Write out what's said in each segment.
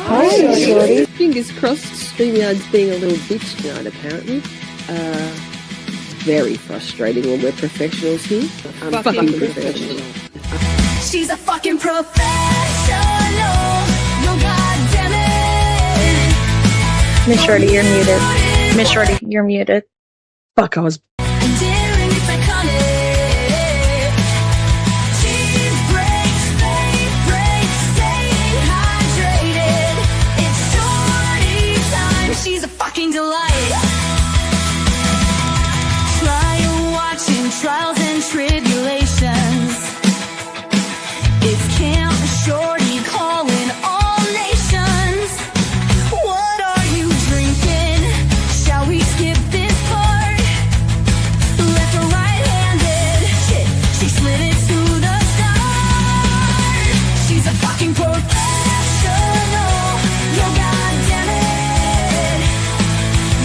Hi, Shorty. Fingers crossed, StreamYard's being a little bitch tonight, apparently. Very frustrating when we're professionals here. I'm fucking professional. She's a fucking professional. No, goddamn it. Miss Shorty, you're muted. Miss Shorty, you're muted. Fuck, I was. Daring it's iconic. Cheese breaks, fate breaks, staying hydrated. It's Shorty time. She's a fucking delight. Trial watching trials and tribulations. It's Camp Shorty calling all nations. What are you drinking? Shall we skip this part? Left or right-handed? Shit, she slid it to the start. She's a fucking professional. Yo, goddammit.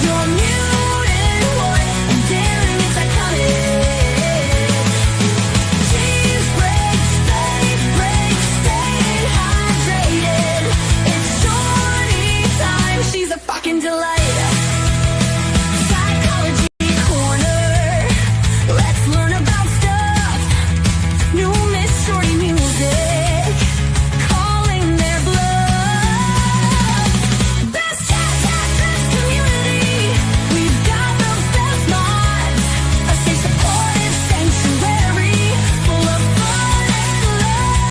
You're muted, what? And daring, it's iconic. Cheese breaks, fate breaks, staying hydrated. It's Shorty time. She's a fucking delight. Psychology corner. Let's learn about stuff. New Miss Shorty music. Calling their bluff. Best chat, best community. We've got the best mods. A safe, supportive sanctuary full of fun and love.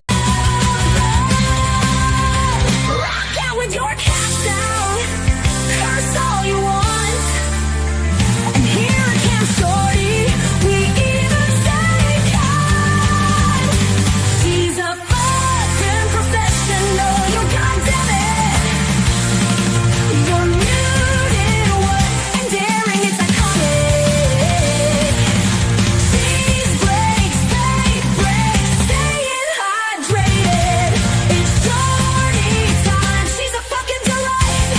Rock out with your cats down. Curse all you want. And here at Camp Shorty, we even say God. She's a fucking professional. You goddammit. You're muted, what? And daring, it's iconic. Cheese breaks, fate breaks, staying hydrated. It's Shorty time. She's a fucking delight.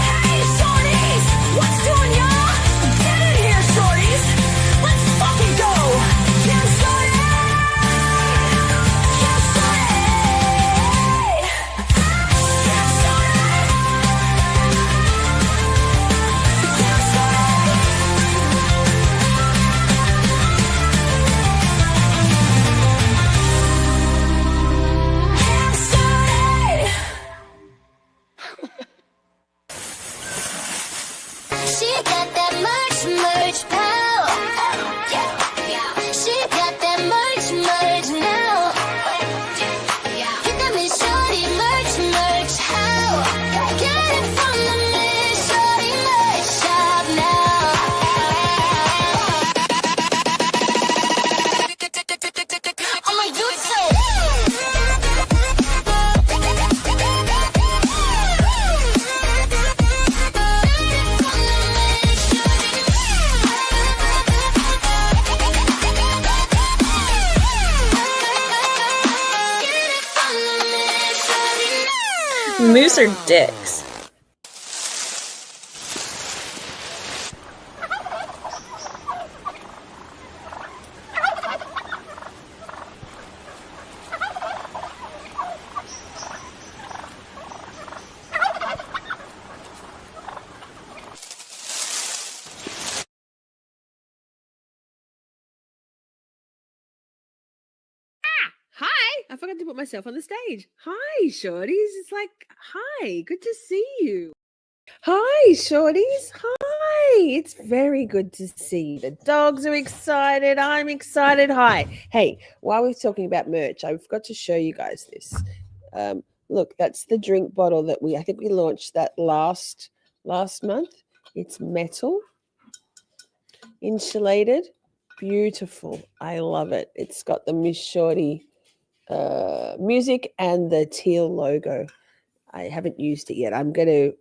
Hey, Shorties, what's doing, y'all? Get in here, Shorties. Let's fucking go. Camp Shorty. Camp Shorty. Camp Shorty. She got that merch power. She got that merch now. Get that Miss Shorty merch how? Get it from the Miss Shorty merch shop now. On my YouTube. Moose are dicks. Hi! I forgot to put myself on the stage. Hi, Shorties. It's like, hi, good to see you. Hi, Shorties. Hi. It's very good to see you. The dogs are excited. I'm excited. Hi. Hey, while we're talking about merch, I forgot to show you guys this. Look, that's the drink bottle that I think we launched that last month. It's metal, insulated, beautiful. I love it. It's got the Miss Shorty music and the teal logo. I haven't used it yet. I'm gonna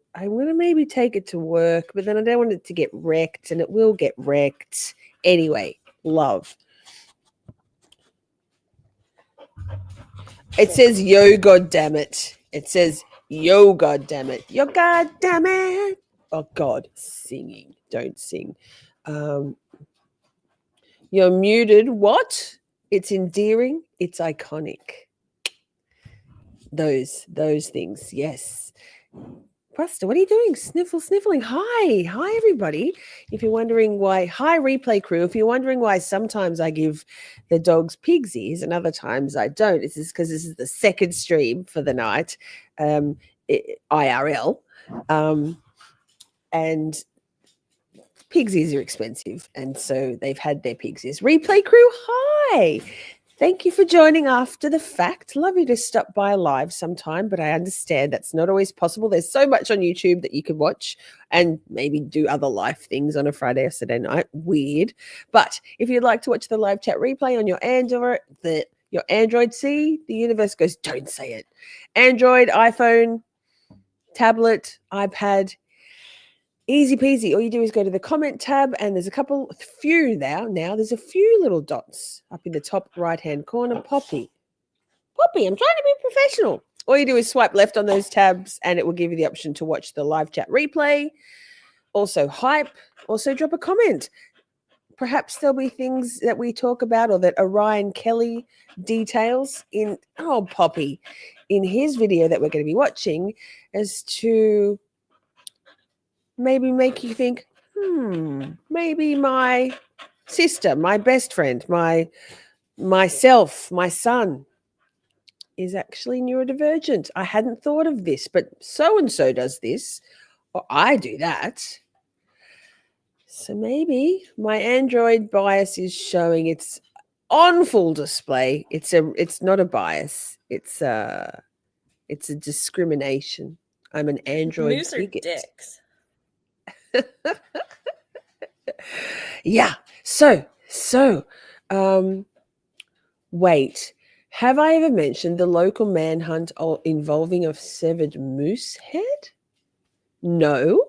maybe take it to work, but then I don't want it to get wrecked, and it will get wrecked anyway. Love. It says yo god damn it. It says yo god damn it. Yo god damn it. Oh God, singing. Don't sing. You're muted. What? It's endearing. It's iconic. those things. Yes. Buster, what are you doing? Sniffling. Hi, everybody. If you're wondering why, hi, replay crew. If you're wondering why sometimes I give the dogs pig's ears and other times I don't, it's just because this is the second stream for the night, IRL, and pig's ears are expensive, and so they've had their pig's ears. Replay crew, hi. Thank you for joining after the fact. Love you to stop by live sometime, but I understand that's not always possible. There's so much on YouTube that you can watch and maybe do other live things on a Friday or Saturday night. Weird. But if you'd like to watch the live chat replay on your Android, see, the universe goes, don't say it. Android, iPhone, tablet, iPad, easy peasy. All you do is go to the comment tab, and there's a few now. There's a few little dots up in the top right-hand corner. Poppy, I'm trying to be professional. All you do is swipe left on those tabs, and it will give you the option to watch the live chat replay. Also, hype. Also, drop a comment. Perhaps there'll be things that we talk about or that Orion Kelly details in, Poppy, in his video that we're going to be watching, as to maybe make you think, maybe my sister, my best friend, myself, my son is actually neurodivergent. I hadn't thought of this, but so-and-so does this, or I do that. So maybe my Android bias is showing its on full display. It's not a bias. It's a discrimination. I'm an Android Moose are bigot. dicks. Yeah. So, wait. Have I ever mentioned the local manhunt involving a severed moose head? No.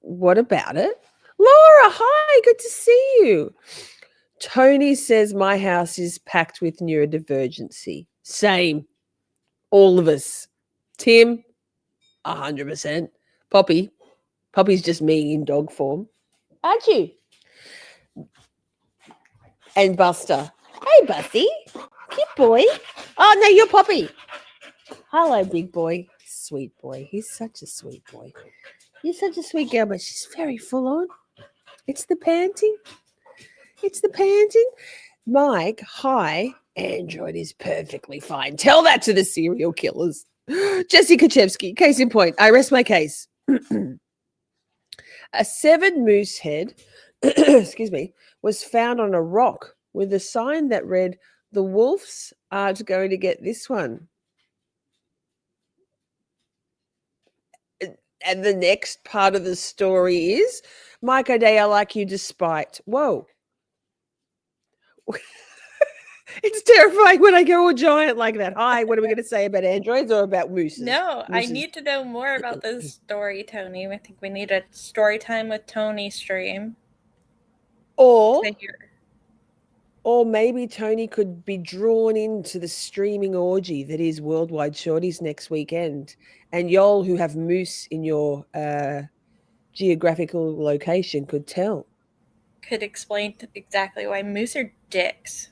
What about it? Laura, hi, good to see you. Tony says my house is packed with neurodivergency. Same. All of us. Tim, 100%. Poppy's just me in dog form. Aren't you? And Buster. Hey, Busty. Cute boy. Oh, no, you're Poppy. Hello, big boy. Sweet boy. He's such a sweet boy. You're such a sweet girl, but she's very full on. It's the panting. Mike, hi. Android is perfectly fine. Tell that to the serial killers. Jesse Kaczewski, case in point. I rest my case. A severed moose head, excuse me, was found on a rock with a sign that read, "The wolves aren't going to get this one." And the next part of the story is, Mike O'Day, I like you despite. Whoa. It's terrifying when I go all giant like that. Hi, what are we going to say about androids or about mooses? No, I need to know more about this story, Tony. I think we need a story time with Tony stream. Or maybe Tony could be drawn into the streaming orgy that is Worldwide Shorties next weekend. And y'all who have moose in your geographical location could tell. Could explain exactly why moose are dicks.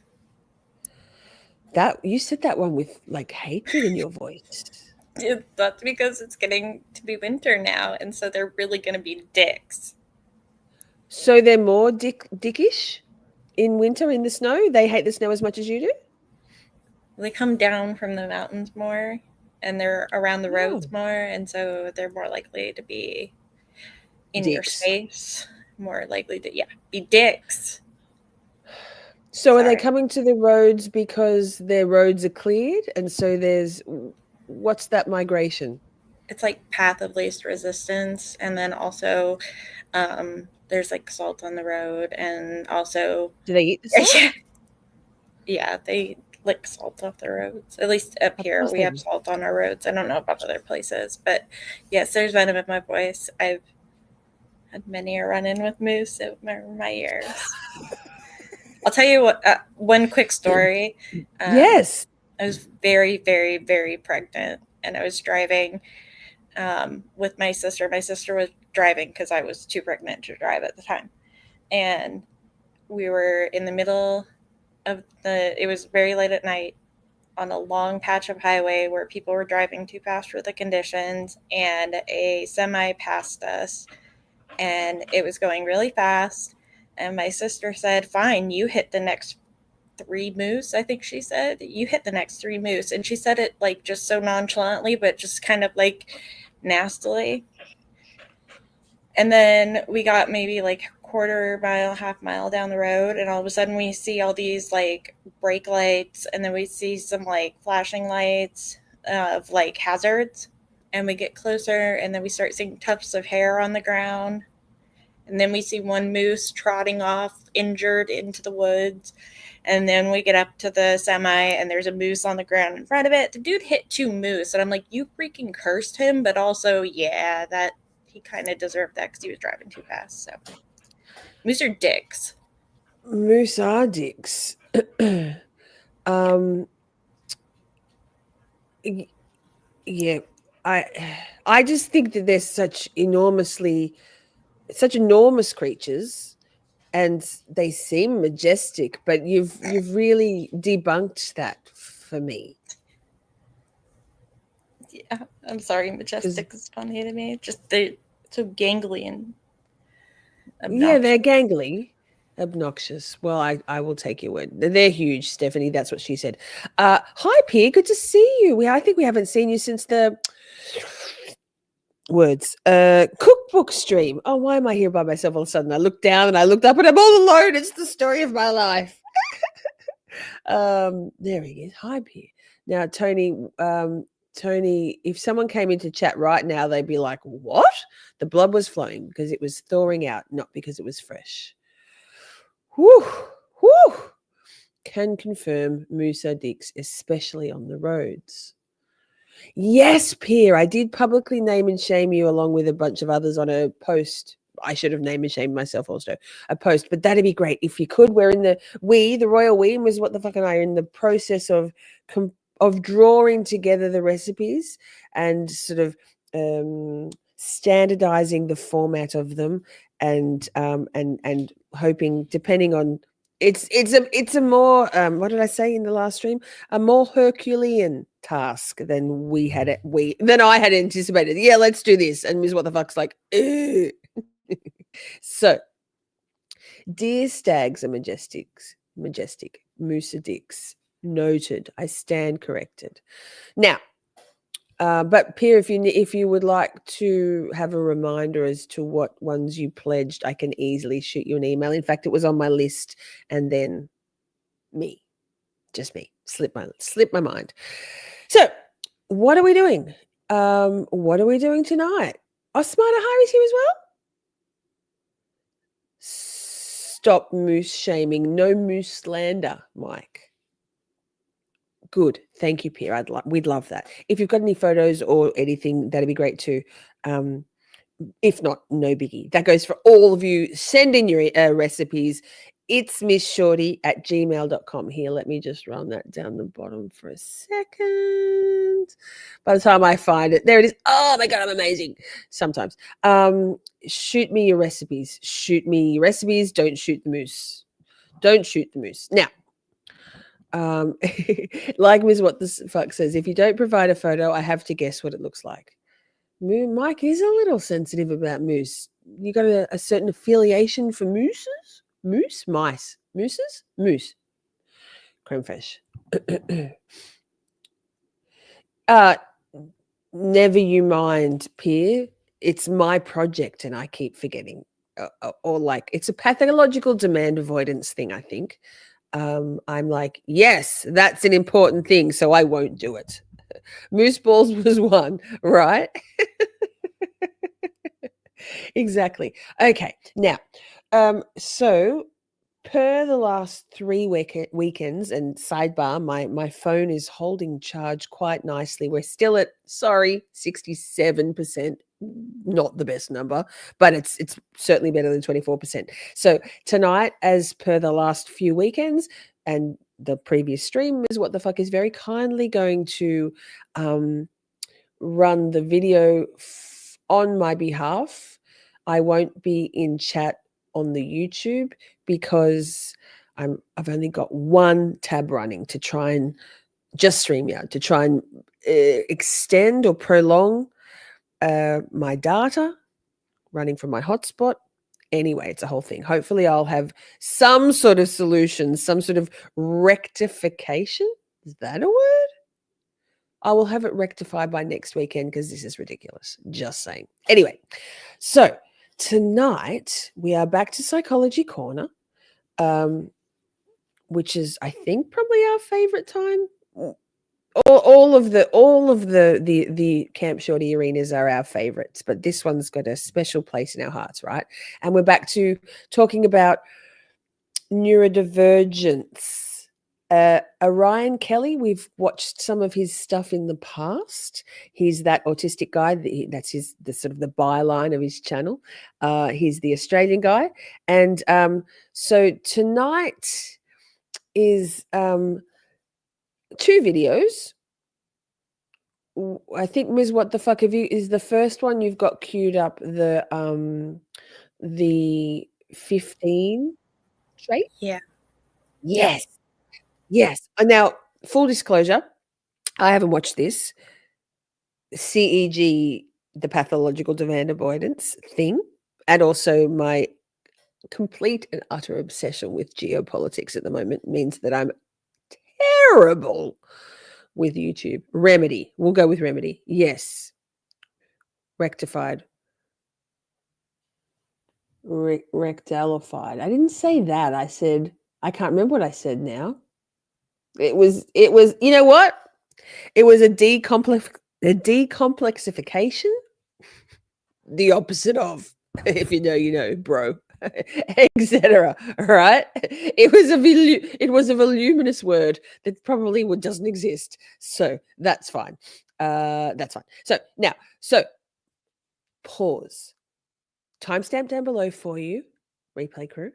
That you said that one with like hatred in your voice. That's because it's getting to be winter now, and so they're really going to be dicks. So they're more dickish in winter in the snow? They hate the snow as much as you do? They come down from the mountains more, and they're around the roads more, and so they're more likely to be in your space, more likely to be dicks. So are they coming to the roads because their roads are cleared? And so what's that migration? It's like path of least resistance. And then also there's like salt on the road. And also... Do they eat the salt? Yeah, they lick salt off the roads. At least up here, we have salt on our roads. I don't know about other places. But yes, there's venom in my voice. I've had many a run-in with moose over my years. I'll tell you what, one quick story. Yes. I was very, very, very pregnant, and I was driving with my sister. My sister was driving because I was too pregnant to drive at the time. And we were in the middle of it was very late at night on a long patch of highway where people were driving too fast for the conditions, and a semi passed us, and it was going really fast. And my sister said, "Fine, you hit the next 3 moose," I think she said. "You hit the next 3 moose." And she said it like just so nonchalantly, but just kind of like nastily. And then we got maybe like quarter mile, half mile down the road, and all of a sudden we see all these like brake lights, and then we see some like flashing lights of like hazards. And we get closer, and then we start seeing tufts of hair on the ground. And then we see one moose trotting off injured into the woods. And then we get up to the semi, and there's a moose on the ground in front of it. The dude hit 2 moose, and I'm like, you freaking cursed him, but also, yeah, that he kind of deserved that because he was driving too fast. So, moose are dicks. Moose are dicks. Yeah, I just think that they're such enormous creatures, and they seem majestic, but you've really debunked that for me. Yeah, I'm sorry, majestic is funny to me. Just they're so gangly and obnoxious. Yeah, they're gangly, obnoxious. Well, I will take your word. They're huge, Stephanie. That's what she said. Hi, Pierre. Good to see you. I think we haven't seen you since the cookbook stream. Oh, why am I here by myself all of a sudden? I looked down and I looked up and I'm all alone. It's the story of my life. There he is. Hi, Pierre. Now, Tony, if someone came into chat right now, they'd be like, what? The blood was flowing because it was thawing out, not because it was fresh. Whew. Can confirm moose are dicks, especially on the roads. Yes, Pierre, I did publicly name and shame you along with a bunch of others on a post. I should have named and shamed myself also, a post, but that'd be great if you could. We're in the royal we, was what the fuck and I are in the process of drawing together the recipes and sort of standardizing the format of them, and hoping, depending on it's a more what did I say in the last stream? A more Herculean task than I had anticipated. Yeah, let's do this. And Ms. What the fuck's like, ugh. So, deer stags are majestic. Moose are dicks. Noted. I stand corrected. Now, but Pierre, if you would like to have a reminder as to what ones you pledged, I can easily shoot you an email. In fact, it was on my list, and then just me, slipped my mind. So, what are we doing? What are we doing tonight? Oh, Smarter Harry's here as well. Stop moose shaming. No moose slander, Mike. Good. Thank you, Pierre. We'd love that. If you've got any photos or anything, that'd be great too. If not, no biggie. That goes for all of you. Send in your recipes. It's missshorty@gmail.com. Here, let me just run that down the bottom for a second. By the time I find it, there it is. Oh my God, I'm amazing. Sometimes. Shoot me your recipes. Don't shoot the moose. Now, like Ms. What the Fuck says, if you don't provide a photo, I have to guess what it looks like. Mike is a little sensitive about moose. You got a certain affiliation for mooses? Moose? Creme fraiche. Never you mind, Pierre. It's my project and I keep forgetting. Or like, it's a pathological demand avoidance thing, I think. I'm like, yes, that's an important thing, so I won't do it. Moose balls was one, right? Exactly. Okay. Now, so per the last 3 weekends, and sidebar, my phone is holding charge quite nicely. We're still at 67%. Not the best number, but it's certainly better than 24%. So tonight, as per the last few weekends and the previous stream, is What the Fuck is very kindly going to run the video on my behalf. I won't be in chat on the YouTube because I've only got one tab running to try and just StreamYard, to try and extend or prolong my data running from my hotspot. Anyway, it's a whole thing. Hopefully I'll have some sort of solution, some sort of rectification. Is that a word? I will have it rectified by next weekend because this is ridiculous. Just saying. Anyway, so tonight we are back to Psychology Corner, which is, I think, probably our favorite time. All of the Camp Shorty arenas are our favorites, but this one's got a special place in our hearts, right? And we're back to talking about neurodivergence. Orion Kelly, we've watched some of his stuff in the past. He's that autistic guy. That's the sort of the byline of his channel. He's the Australian guy. And so tonight is 2 videos. I think, Ms. What the fuck have you, is the first one you've got queued up the 15 traits? Yeah. Yes. Yes. Now, full disclosure, I haven't watched this. CEG, the pathological demand avoidance thing, and also my complete and utter obsession with geopolitics at the moment means that I'm terrible with YouTube. Remedy. We'll go with Remedy. Yes. Rectified. Rectalified. I didn't say that. I said, I can't remember what I said now. It was, you know what? It was a decomplexification. The opposite of, if you know, bro, etc. Right? It was a voluminous word that probably doesn't exist. So that's fine. That's fine. So now, pause. Timestamp down below for you, replay crew.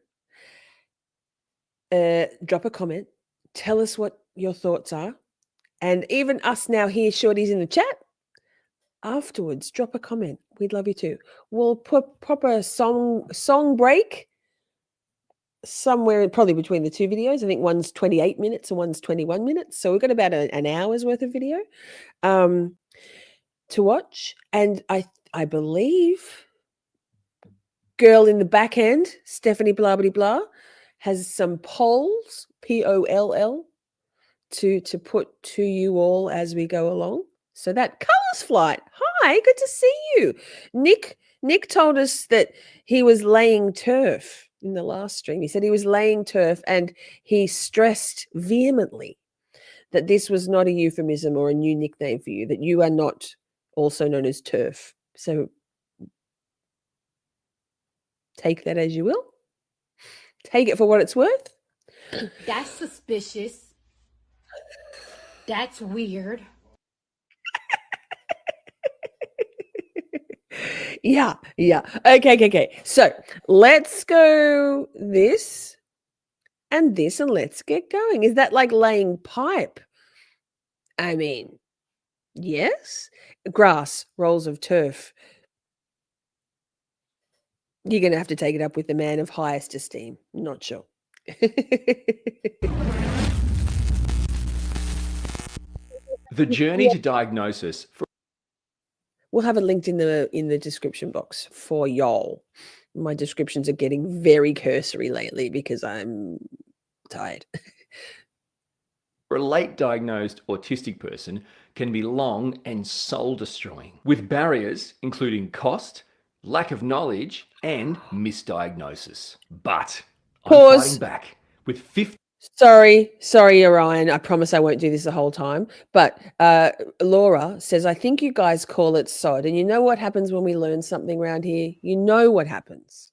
Drop a comment. Tell us what your thoughts are. And even us now here, shorties in the chat, afterwards, drop a comment. We'd love you too. We'll pop a song break somewhere probably between the 2 videos. I think one's 28 minutes and one's 21 minutes. So we've got about an hour's worth of video to watch. And I believe girl in the back end, Stephanie blah blah blah, has some polls, POLL, to put to you all as we go along. So that Colours Flight, hi, good to see you. Nick told us that he was laying turf in the last stream. He said he was laying turf, and he stressed vehemently that this was not a euphemism or a new nickname for you, that you are not also known as turf. So take that as you will. Take it for what it's worth. That's suspicious. That's weird. Yeah. Okay. So let's go this and this, and let's get going. Is that like laying pipe? I mean, yes. Grass, rolls of turf. You're going to have to take it up with the man of highest esteem. Not sure. The journey to diagnosis. We'll have it linked in the description box for y'all. My descriptions are getting very cursory lately because I'm tired. For a late diagnosed autistic person can be long and soul destroying, with barriers including cost, lack of knowledge, and misdiagnosis. But Pause. I'm fighting back with 50. Sorry, Orion. I promise I won't do this the whole time. But Laura says, I think you guys call it SOD. And you know what happens when we learn something around here? You know what happens.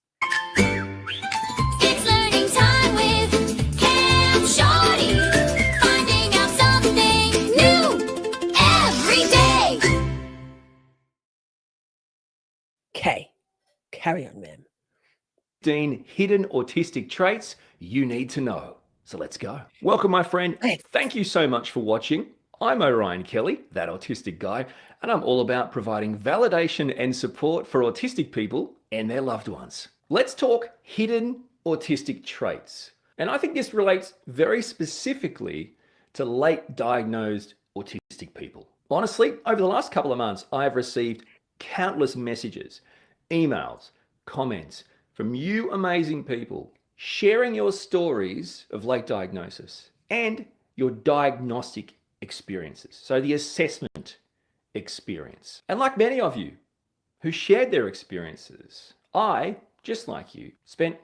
It's learning time with Camp Shorty. Finding out something new every day. Okay. Carry on, ma'am. 15 hidden autistic traits you need to know. So let's go. Welcome, my friend. Thank you so much for watching. I'm Orion Kelly, that autistic guy, and I'm all about providing validation and support for autistic people and their loved ones. Let's talk hidden autistic traits. And I think this relates very specifically to late diagnosed autistic people. Honestly, over the last couple of months, I have received countless messages, emails, comments from you amazing people sharing your stories of late diagnosis and your diagnostic experiences. So the assessment experience. And like many of you who shared their experiences, I, just like you, spent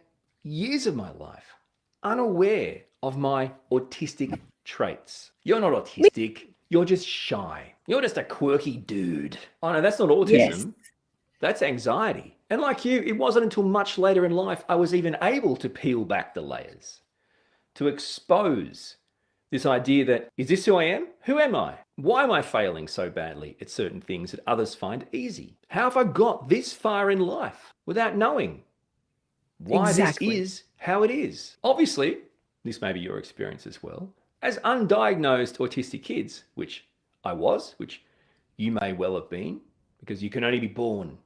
years of my life unaware of my autistic traits. You're not autistic. You're just shy. You're just a quirky dude. Oh no, that's not autism. Yes. That's anxiety. And like you, it wasn't until much later in life I was even able to peel back the layers, to expose this idea that, is this who I am? Who am I? Why am I failing so badly at certain things that others find easy? How have I got this far in life without knowing why this is how it is? Obviously, this may be your experience as well. As undiagnosed autistic kids, which I was, which you may well have been, because you can only be born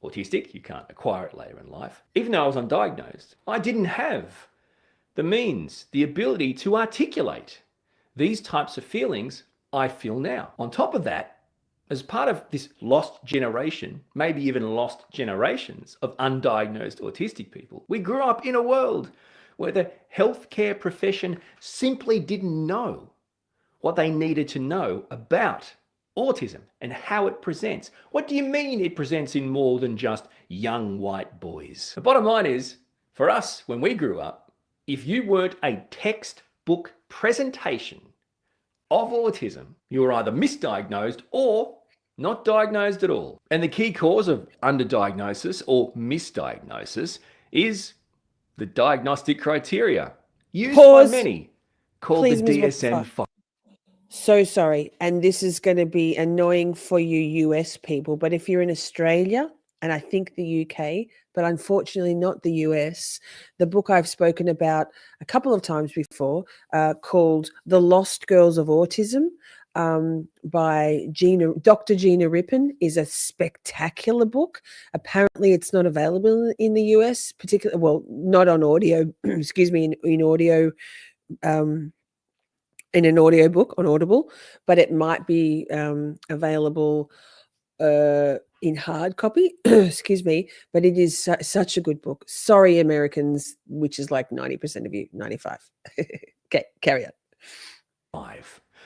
autistic, you can't acquire it later in life. Even though I was undiagnosed, I didn't have the means, the ability to articulate these types of feelings I feel now. On top of that, as part of this lost generation, maybe even lost generations of undiagnosed autistic people, we grew up in a world where the healthcare profession simply didn't know what they needed to know about autism and how it presents. What do you mean it presents in more than just young white boys? The bottom line is, for us, when we grew up, if you weren't a textbook presentation of autism, you were either misdiagnosed or not diagnosed at all. And the key cause of underdiagnosis or misdiagnosis is the diagnostic criteria used by many, called the DSM-5. So sorry. And this is going to be annoying for you US people, but if you're in Australia, and I think the UK, but unfortunately not the US, the book I've spoken about a couple of times before, called The Lost Girls of Autism, by Dr. Gina Rippon, is a spectacular book. Apparently it's not available in the US, particularly, well, not on audio, excuse me, in audio, in an audio book on Audible, but it might be available in hard copy, excuse me, but it is such a good book. Sorry, Americans, which is like 90% of you, 95. Okay, carry on.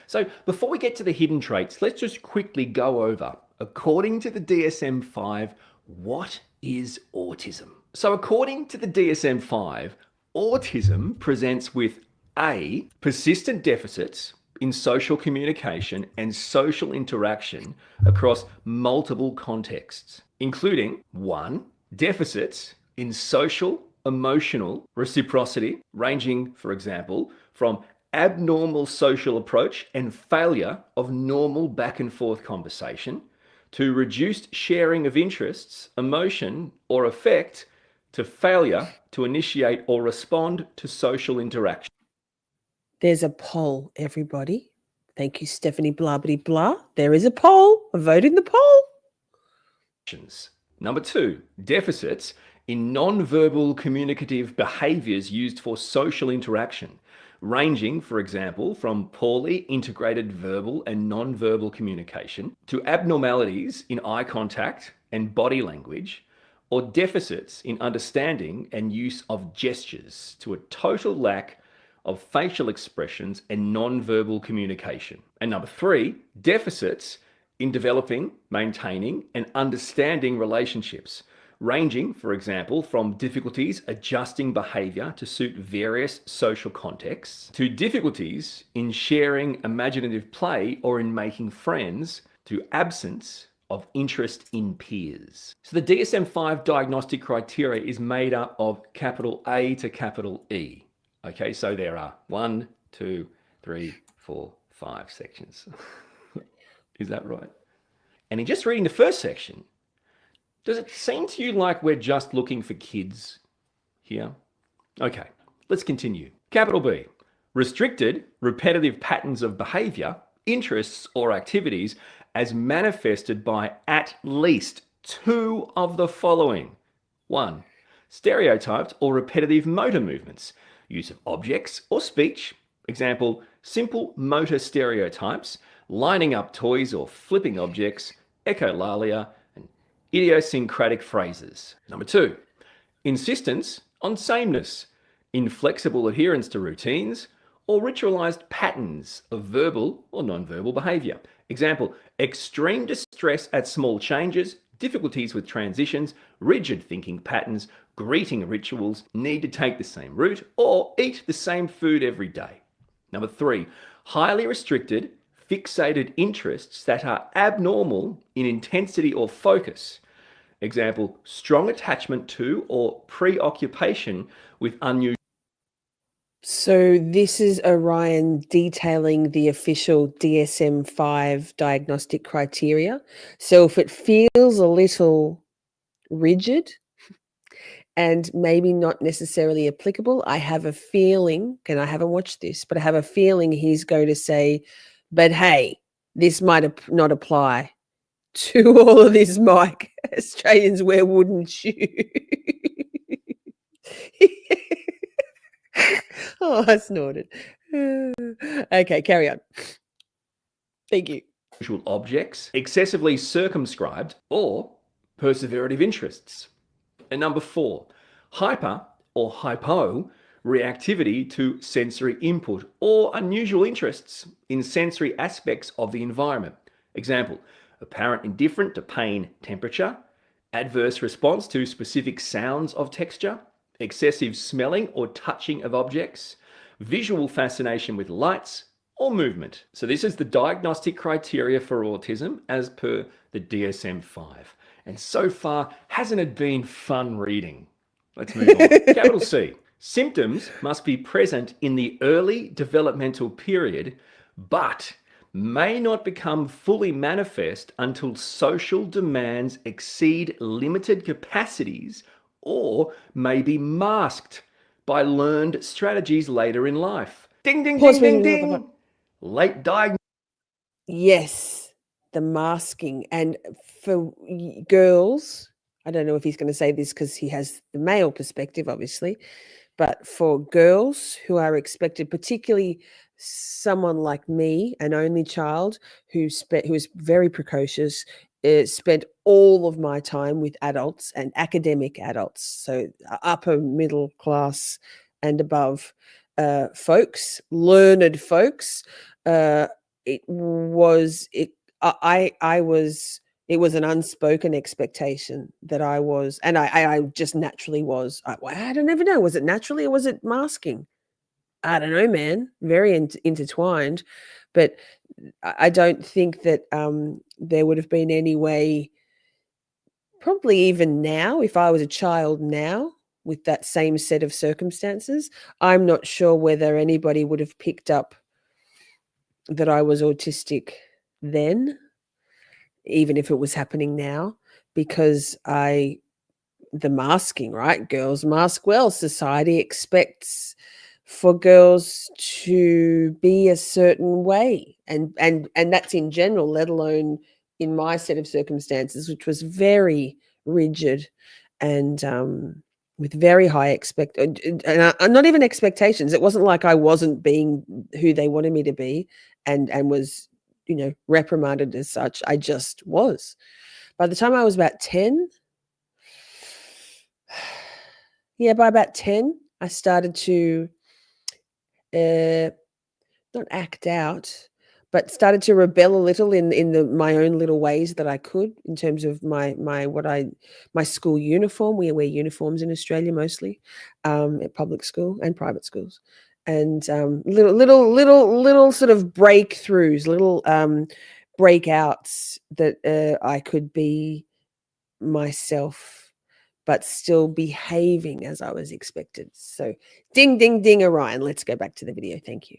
So before we get to the hidden traits, let's just quickly go over, according to the DSM-5, what is autism? So according to the DSM-5, autism presents with A, persistent deficits in social communication and social interaction across multiple contexts, including 1, deficits in social, emotional reciprocity, ranging, for example, from abnormal social approach and failure of normal back and forth conversation to reduced sharing of interests, emotion, or affect to failure to initiate or respond to social interaction. There's a poll, everybody. Thank you, Stephanie blah, blah, blah. There is a poll. Vote in the poll. Number 2, deficits in non-verbal communicative behaviors used for social interaction, ranging, for example, from poorly integrated verbal and non-verbal communication to abnormalities in eye contact and body language, or deficits in understanding and use of gestures to a total lack of facial expressions and non-verbal communication. And number 3, deficits in developing, maintaining, and understanding relationships, ranging, for example, from difficulties adjusting behavior to suit various social contexts, to difficulties in sharing imaginative play or in making friends, to absence of interest in peers. So the DSM-5 diagnostic criteria is made up of capital A to capital E. Okay, so there are 1, 2, 3, 4, 5 sections. Is that right? And in just reading the first section, does it seem to you like we're just looking for kids here? Okay, let's continue. Capital B, restricted, repetitive patterns of behavior, interests, or activities as manifested by at least 2 of the following. 1, stereotyped or repetitive motor movements, use of objects or speech, Example, simple motor stereotypes, lining up toys or flipping objects, echolalia, and idiosyncratic phrases. Number 2, insistence on sameness, inflexible adherence to routines, or ritualized patterns of verbal or non-verbal behavior. Example, extreme distress at small changes, difficulties with transitions, rigid thinking patterns, greeting rituals, need to take the same route, or eat the same food every day. Number 3, highly restricted, fixated interests that are abnormal in intensity or focus. Example, strong attachment to or preoccupation with unusual. So this is Orion detailing the official DSM-5 diagnostic criteria. So if it feels a little rigid and maybe not necessarily applicable, I have a feeling, and I haven't watched this, but I have a feeling he's going to say, but hey, this might not apply to all of this, Mike. Australians wear wooden shoes. Oh, I snorted. Okay, carry on. Thank you. Usual objects, excessively circumscribed, or perseverative interests. And number 4, hyper or hypo reactivity to sensory input or unusual interests in sensory aspects of the environment. Example, apparent indifference to pain, temperature, adverse response to specific sounds of texture, excessive smelling or touching of objects, visual fascination with lights, or movement. So this is the diagnostic criteria for autism as per the DSM-5. And so far, hasn't it been fun reading? Let's move on. Capital C. Symptoms must be present in the early developmental period, but may not become fully manifest until social demands exceed limited capacities or may be masked by learned strategies later in life. Ding, ding, Pause, ding, please. ding, ding. Late diagnosis. Yes, the masking. And for girls, I don't know if he's going to say this because he has the male perspective, obviously, but for girls who are expected, particularly someone like me, an only child who is very precocious, spent all of my time with adults and academic adults, so upper middle class and above folks, learned folks. It was an unspoken expectation that I was, and I just naturally was. I don't ever know. Was it naturally or was it masking? I don't know, man. Very intertwined, but I don't think that there would have been any way. Probably even now, if I was a child now with that same set of circumstances, I'm not sure whether anybody would have picked up that I was autistic then, even if it was happening now, because the masking, right? Girls mask well. Society expects for girls to be a certain way. And that's in general, let alone in my set of circumstances, which was very rigid and with very high not even expectations. It wasn't like I wasn't being who they wanted me to be and was, reprimanded as such. I just was. By the time I was about 10, by about 10, I started to not act out, but started to rebel a little in my own little ways that I could, in terms of my school uniform. We wear uniforms in Australia mostly, at public school and private schools, and little sort of breakthroughs, little breakouts that I could be myself, but still behaving as I was expected. So ding, ding, ding, Orion. Let's go back to the video. Thank you.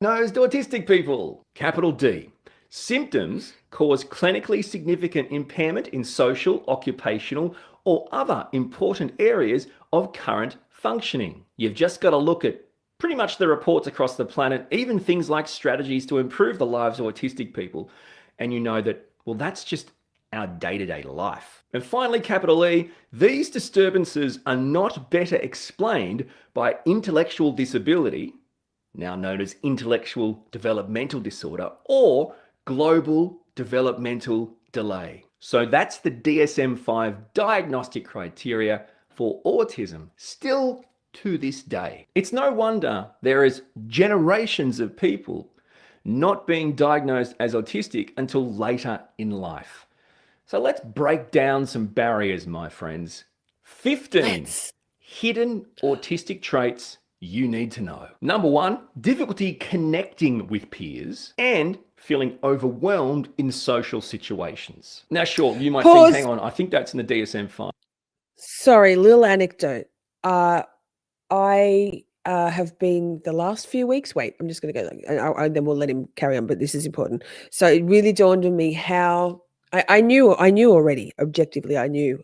Diagnosed autistic people. Capital D. Symptoms cause clinically significant impairment in social, occupational, or other important areas of current functioning. You've just got to look at pretty much the reports across the planet, even things like strategies to improve the lives of autistic people, and you know that, well, that's just our day-to-day life. And finally, capital E, these disturbances are not better explained by intellectual disability, now known as intellectual developmental disorder, or global developmental delay. So that's the DSM-5 diagnostic criteria for autism, still to this day. It's no wonder there is generations of people not being diagnosed as autistic until later in life. So let's break down some barriers, my friends. 15 hidden autistic traits you need to know. Number 1, difficulty connecting with peers and feeling overwhelmed in social situations. Now, sure, you might think, hang on, I think that's in the DSM-5. Sorry, little anecdote. I have been the last few weeks. Wait, I'm just going to go. And then we'll let him carry on. But this is important. So it really dawned on me how I knew already. Objectively, I knew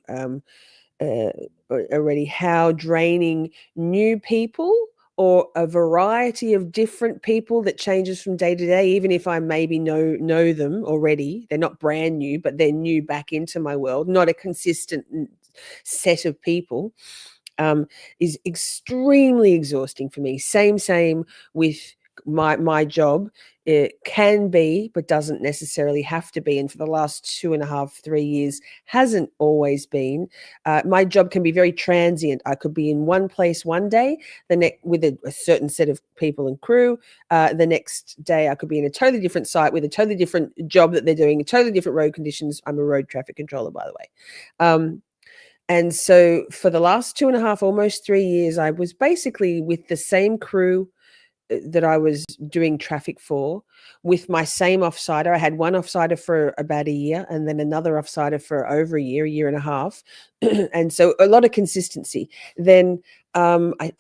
already how draining new people or a variety of different people that changes from day to day. Even if I maybe know them already, they're not brand new, but they're new back into my world. Not a consistent set of people. Is extremely exhausting for me. Same with my job. It can be, but doesn't necessarily have to be. And for the last 2.5, 3 years, hasn't always been. My job can be very transient. I could be in one place one day, the next with a certain set of people and crew. The next day, I could be in a totally different site with a totally different job that they're doing, totally different road conditions. I'm a road traffic controller, by the way. And so for the last 2.5, almost 3 years, I was basically with the same crew that I was doing traffic for, with my same offsider. I had one offsider for about a year and then another offsider for over a year and a half. And so a lot of consistency. Then I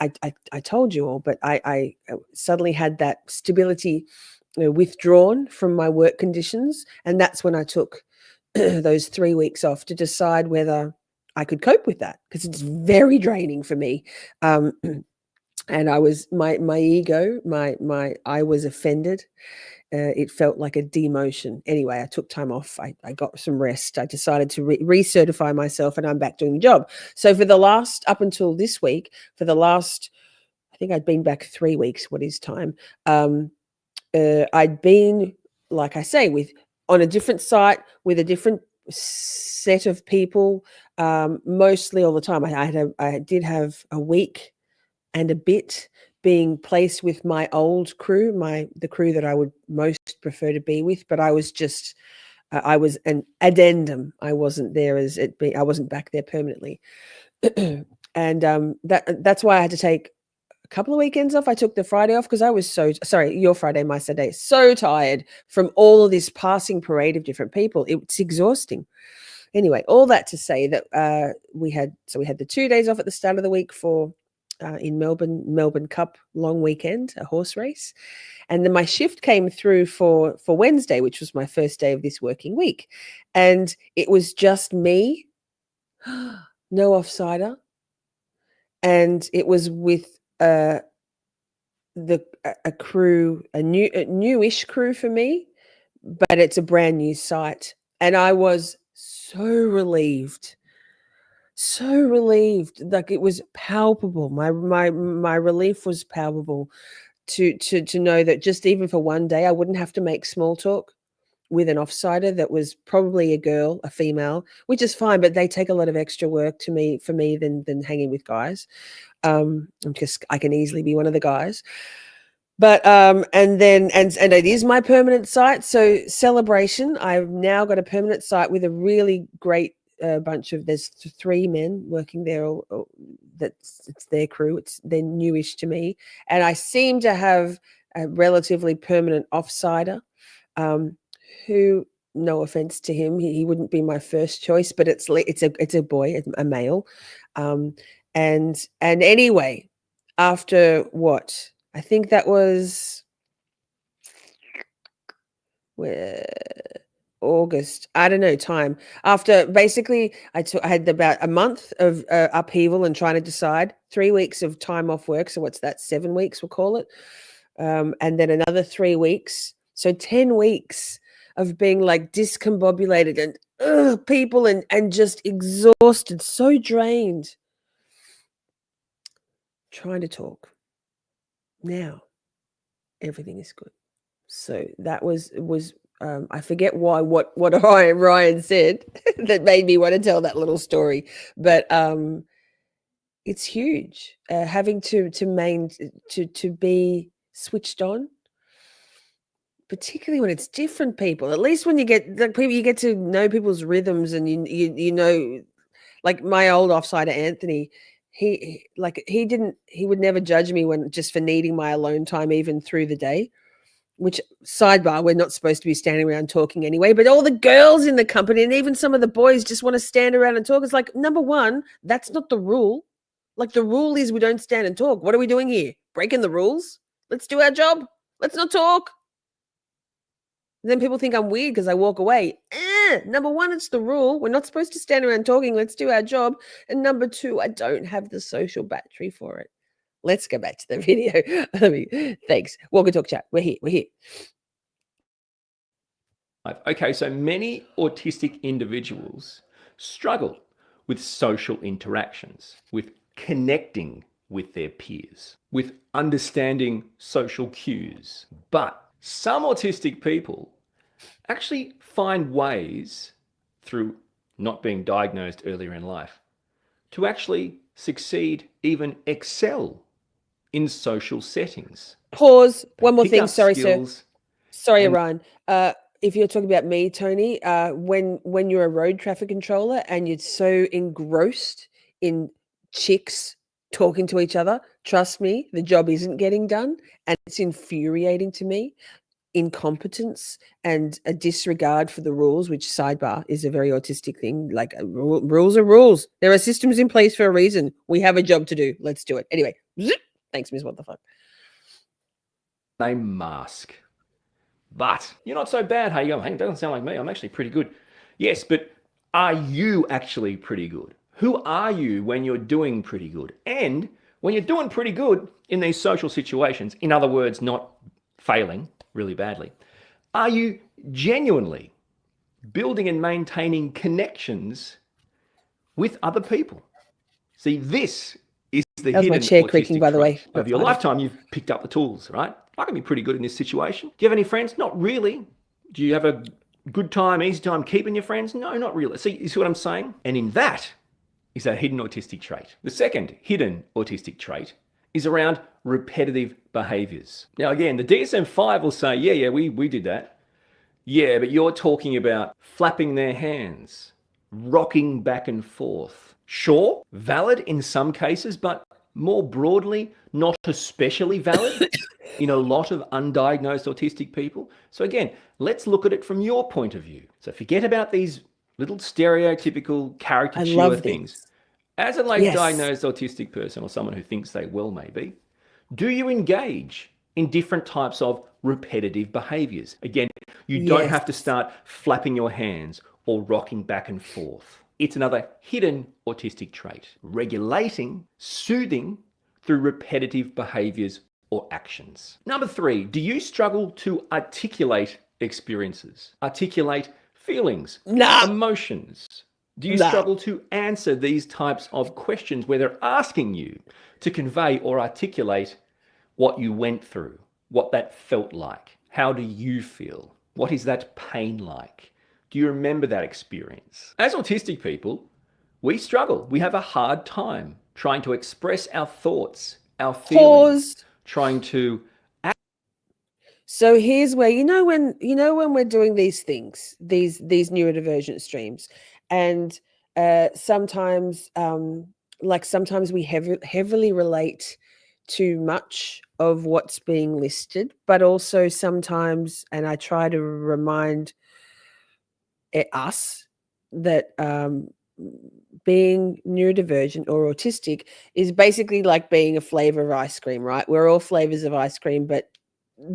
told you all, but I suddenly had that stability withdrawn from my work conditions. And that's when I took those 3 weeks off to decide whether I could cope with that, because it's very draining for me. And I was my ego, I was offended. It felt like a demotion. Anyway, I took time off. I got some rest. I decided to recertify myself, and I'm back doing the job. So for the last, up until this week, for the last, I think I'd been back 3 weeks. What is time? I'd been, like I say, on a different site with a different set of people, mostly all the time. I did have a week and a bit being placed with my old crew, the crew that I would most prefer to be with, but I was just I was an addendum. I wasn't there I wasn't back there permanently. And that's why I had to take a couple of weekends off. I took the Friday off because I was your Friday, my Saturday, so tired from all of this passing parade of different people. It's exhausting. Anyway, all that to say that we had the 2 days off at the start of the week for in Melbourne Cup long weekend, a horse race. And then my shift came through for Wednesday, which was my first day of this working week. And it was just me, no offsider. And it was with a crew, a newish crew for me, but it's a brand new site. And I was so relieved. Like, it was palpable. My relief was palpable to know that just even for one day, I wouldn't have to make small talk with an offsider that was probably a female, which is fine, but they take a lot of extra work for me than hanging with guys. I can easily be one of the guys. But and it is my permanent site. So celebration. I've now got a permanent site with a really great there's 3 men working there. It's their crew. They're newish to me, and I seem to have a relatively permanent offsider, who, no offense to him, he wouldn't be my first choice, but it's a boy, a male, and anyway, after what I think that was August, I don't know, time after, basically I had about a month of upheaval and trying to decide, 3 weeks of time off work. So what's that? 7 weeks, we'll call it. And then another 3 weeks. So 10 weeks of being like discombobulated and people and just exhausted, so drained. Trying to talk. Now, everything is good. So that was I forget what Ryan said that made me want to tell that little story, but it's huge. Having to be switched on, particularly when it's different people. At least when you get like people, you get to know people's rhythms, and you know, like my old offsider Anthony. He would never judge me when just for needing my alone time even through the day. Which, sidebar, we're not supposed to be standing around talking anyway, but all the girls in the company and even some of the boys just want to stand around and talk. It's like, number one, that's not the rule. Like, the rule is we don't stand and talk. What are we doing here? Breaking the rules? Let's do our job. Let's not talk. And then people think I'm weird because I walk away. Number one, it's the rule. We're not supposed to stand around talking. Let's do our job. And number two, I don't have the social battery for it. Let's go back to the video. Thanks. Walk and talk chat. We're here. Okay, so many autistic individuals struggle with social interactions, with connecting with their peers, with understanding social cues. But some autistic people actually find ways through not being diagnosed earlier in life to actually succeed, even excel in social settings. Pause. One more Pick thing. up Sorry, skills sir. Sorry, and- Orion. If you're talking about me, Tony, when you're a road traffic controller and you're so engrossed in chicks talking to each other, trust me, the job isn't getting done, and it's infuriating to me. Incompetence and a disregard for the rules, which, sidebar, is a very autistic thing. Like, rules are rules. There are systems in place for a reason. We have a job to do. Let's do it. Anyway, thanks, Miss What the Fuck. They mask. But you're not so bad. How you going? Hey, it doesn't sound like me. I'm actually pretty good. Yes, but are you actually pretty good? Who are you when you're doing pretty good? And when you're doing pretty good in these social situations, in other words, not failing really badly, are you genuinely building and maintaining connections with other people? See, this is the That was my hidden chair creaking, autistic by the way. trait. Over your lifetime, you've picked up the tools, right? I can be pretty good in this situation. Do you have any friends? Not really. Do you have a good time, easy time keeping your friends? No, not really. See, you see what I'm saying? And in that is a hidden autistic trait. The second hidden autistic trait is around repetitive behaviors. Now, again, the DSM-5 will say, yeah, we did that. Yeah, but you're talking about flapping their hands, rocking back and forth. Sure, valid in some cases, but more broadly, not especially valid in a lot of undiagnosed autistic people. So again, let's look at it from your point of view. So forget about these little stereotypical caricature things. As a late diagnosed autistic person or someone who thinks they well maybe, do you engage in different types of repetitive behaviors? Again, you don't have to start flapping your hands or rocking back and forth. It's another hidden autistic trait. Regulating, soothing through repetitive behaviors or actions. Number 3, do you struggle to articulate experiences? Articulate feelings, emotions? Do you struggle to answer these types of questions where they're asking you to convey or articulate what you went through, what that felt like? How do you feel? What is that pain like? Do you remember that experience? As autistic people, we struggle. We have a hard time trying to express our thoughts, our feelings, trying to act. So here's where when we're doing these things, these neurodivergent streams, and sometimes we heavily relate too much of what's being listed, but also sometimes, and I try to remind us that being neurodivergent or autistic is basically like being a flavor of ice cream, right? We're all flavors of ice cream, but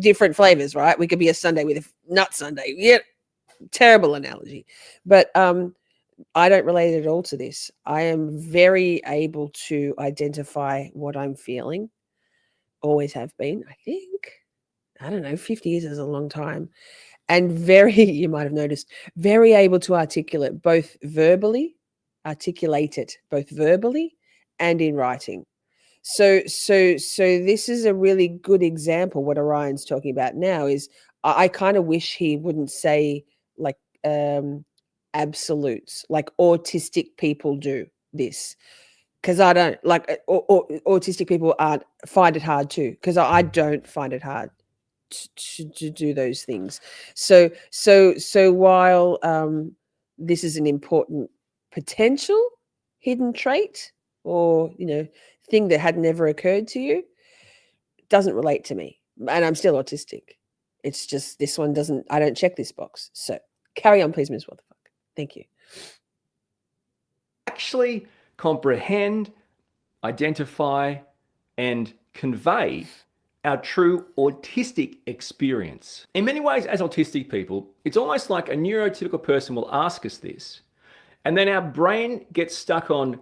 different flavors, right? We could be a sundae with a nut sundae. Yeah, terrible analogy. But I don't relate at all to this. I am very able to identify what I'm feeling. Always have been, I think. I don't know, 50 years is a long time. And you might have noticed, very able to articulate it both verbally and in writing. So this is a really good example. What Orion's talking about now is I kind of wish he wouldn't say like absolutes, like autistic people do this, because I don't like or autistic people aren't find it hard too, because I don't find it hard to do those things. So while this is an important potential hidden trait, or thing that had never occurred to you, doesn't relate to me, and I'm still autistic. It's just this one doesn't. I don't check this box. So carry on, please, Ms. What the fuck. Thank you. Actually comprehend, identify, and convey our true autistic experience. In many ways, as autistic people, it's almost like a neurotypical person will ask us this, and then our brain gets stuck on,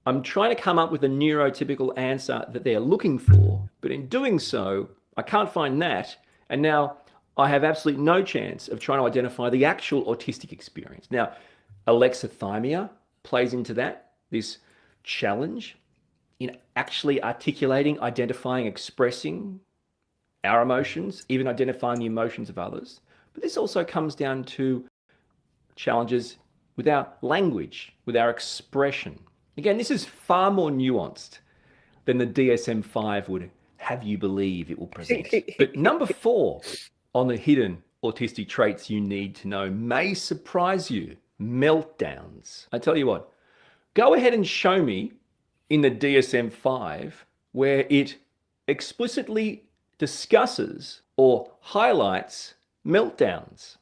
I'm trying to come up with a neurotypical answer that they're looking for, but in doing so, I can't find that, and now I have absolutely no chance of trying to identify the actual autistic experience. Now, alexithymia plays into that, this challenge in actually articulating, identifying, expressing our emotions, even identifying the emotions of others. But this also comes down to challenges with our language, with our expression. Again, this is far more nuanced than the DSM-5 would have you believe it will present. But number 4 on the hidden autistic traits you need to know may surprise you: meltdowns. I tell you what, go ahead and show me in the DSM-5 where it explicitly discusses or highlights meltdowns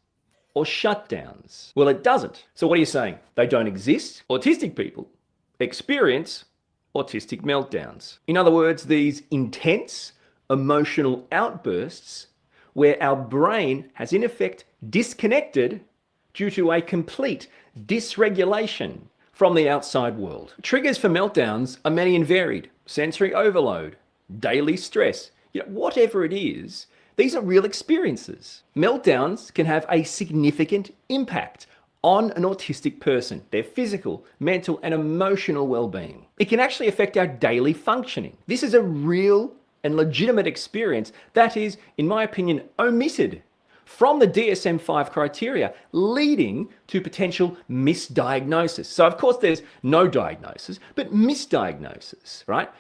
or shutdowns. Well, it doesn't. So what are you saying? They don't exist? Autistic people experience autistic meltdowns. In other words, these intense emotional outbursts where our brain has in effect disconnected due to a complete dysregulation from the outside world. Triggers for meltdowns are many and varied: sensory overload, daily stress, whatever it is, these are real experiences. Meltdowns can have a significant impact on an autistic person, their physical, mental, and emotional well-being. It can actually affect our daily functioning. This is a real and legitimate experience that is, in my opinion, omitted from the DSM-5 criteria, leading to potential misdiagnosis. So of course there's no diagnosis, but misdiagnosis, right?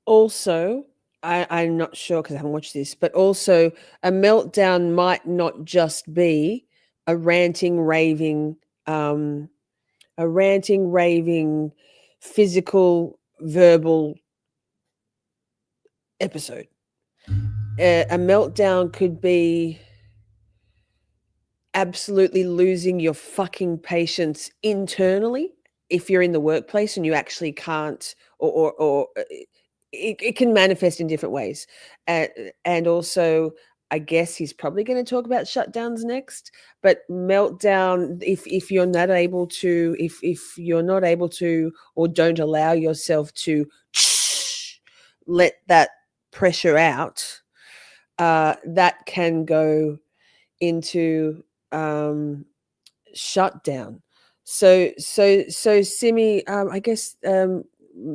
Also, I'm not sure because I haven't watched this, but also a meltdown might not just be a ranting, raving, physical, verbal episode. A meltdown could be absolutely losing your fucking patience internally if you're in the workplace and you actually can't, or it can manifest in different ways. And also, I guess he's probably going to talk about shutdowns next, but meltdown, if you're not able to, if you're not able to, or don't allow yourself to let that pressure out, that can go into shutdown. So Simi, I guess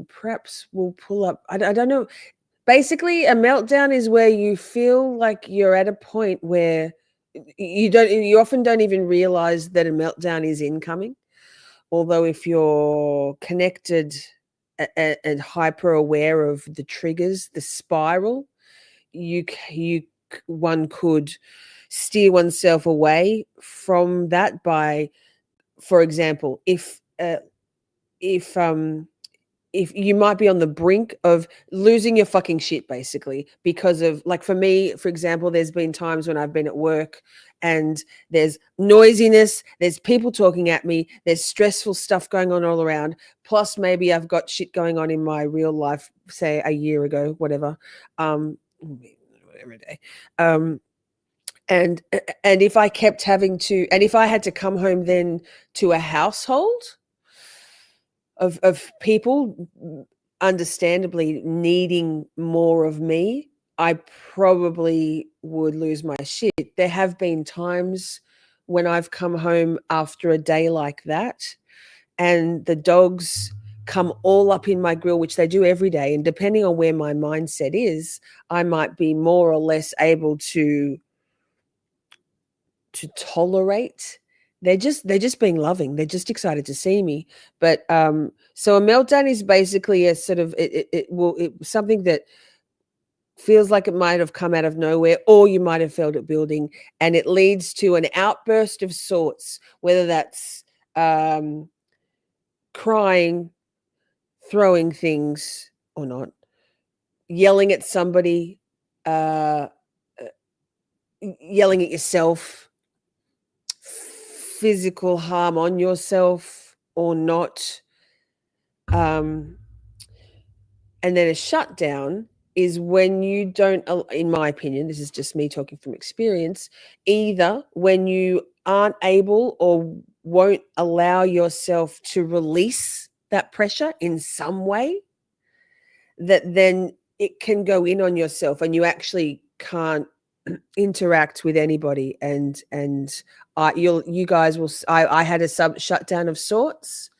perhaps we'll pull up. I don't know. Basically, a meltdown is where you feel like you're at a point where you often don't even realize that a meltdown is incoming. Although if you're connected and hyper aware of the triggers, the spiral, one could steer oneself away from that by, for example, if you might be on the brink of losing your fucking shit, basically, because of, like, for me, for example, there's been times when I've been at work and there's noisiness, there's people talking at me, there's stressful stuff going on all around, plus maybe I've got shit going on in my real life, say a year ago, whatever, every day. And if I kept having to, and if I had to come home then to a household of people understandably needing more of me, I probably would lose my shit. There have been times when I've come home after a day like that and the dogs come all up in my grill, which they do every day. And depending on where my mindset is, I might be more or less able to tolerate. They're just being loving. They're just excited to see me. But so a meltdown is basically a sort of something that feels like it might have come out of nowhere, or you might have felt it building, and it leads to an outburst of sorts, whether that's crying, throwing things or not, yelling at somebody, yelling at yourself, physical harm on yourself or not. And then a shutdown is when you don't, in my opinion, this is just me talking from experience, either when you aren't able or won't allow yourself to release that pressure in some way, that then it can go in on yourself and you actually can't interact with anybody. And you guys will, I had a shutdown of sorts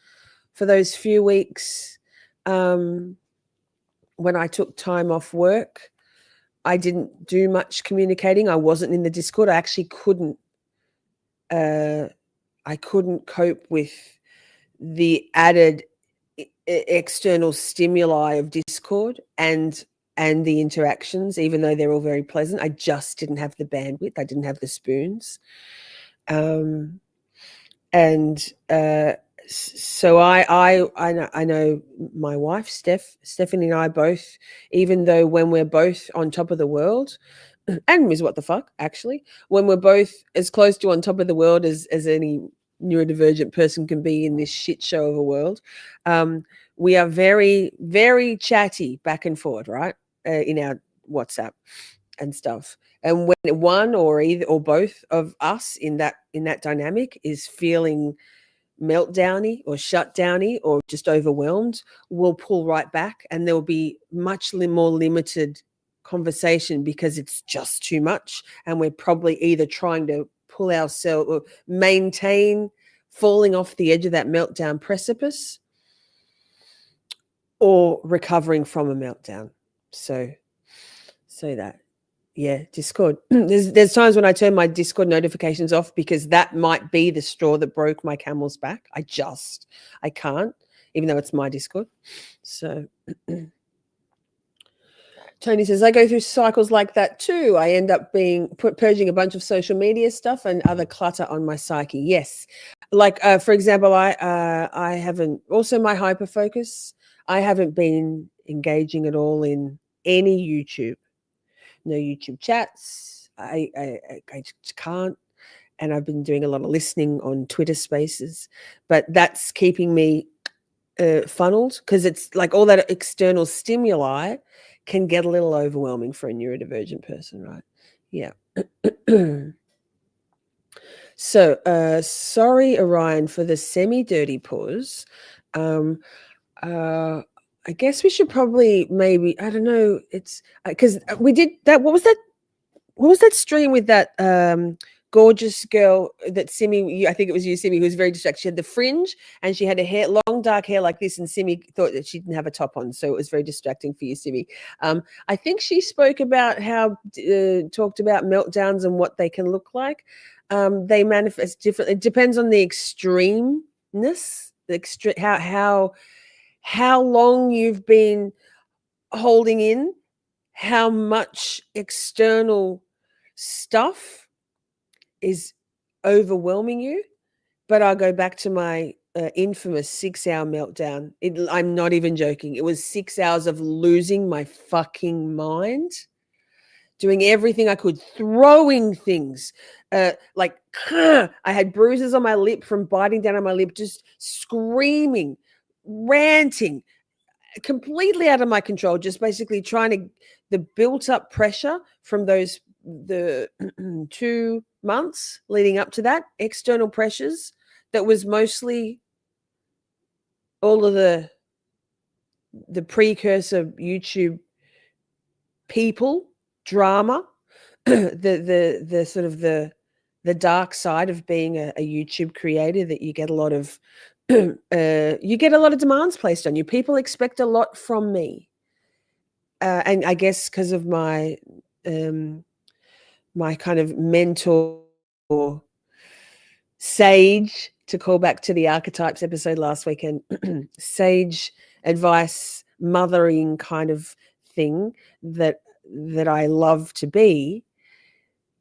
for those few weeks. When I took time off work, I didn't do much communicating. I wasn't in the Discord. I actually couldn't cope with the added external stimuli of Discord and the interactions, even though they're all very pleasant. I just didn't have the bandwidth. I didn't have the spoons. So I know my wife, Stephanie, and I both, even though when we're both on top of the world, and Ms. What the Fuck, actually, when we're both as close to on top of the world as any neurodivergent person can be in this shit show of a world, we are very, very chatty back and forward, right, in our WhatsApp and stuff. And when one or either or both of us in that dynamic is feeling meltdowny or shutdowny or just overwhelmed, we'll pull right back, and there will be much more limited conversation because it's just too much, and we're probably either trying to pull ourselves or maintain falling off the edge of that meltdown precipice or recovering from a meltdown. So that, yeah, Discord. There's times when I turn my Discord notifications off because that might be the straw that broke my camel's back. I can't, even though it's my Discord. So Tony says, I go through cycles like that too. I end up purging a bunch of social media stuff and other clutter on my psyche. Yes. Like, for example, I haven't, also my hyperfocus, I haven't been engaging at all in any YouTube. No YouTube chats. I just can't. And I've been doing a lot of listening on Twitter Spaces, but that's keeping me funneled, because it's like all that external stimuli can get a little overwhelming for a neurodivergent person, right? Yeah. So sorry, Orion, for the semi-dirty pause. I guess we should probably maybe, I don't know, it's because we did that. What was that stream with that gorgeous girl that Simi, I think it was you, Simi, who was very distracted. She had the fringe and she had long dark hair like this, and Simi thought that she didn't have a top on, so it was very distracting for you, Simi. I think she spoke about how talked about meltdowns and what they can look like. They manifest differently. It depends on the extremeness, how long you've been holding in, how much external stuff is overwhelming you. But I'll go back to my infamous 6-hour meltdown. I'm not even joking. It was 6 hours of losing my fucking mind, doing everything I could, throwing things. Like, I had bruises on my lip from biting down on my lip, just screaming, ranting, completely out of my control, just basically trying to, the built up pressure from the 2 months leading up to that, external pressures, that was mostly all of the precursor YouTube people, drama, the sort of the dark side of being a YouTube creator, that you get a lot of you get a lot of demands placed on you. People expect a lot from me. And I guess because of my my kind of mentor sage, to call back to the archetypes episode last weekend, sage advice, mothering kind of thing that I love to be.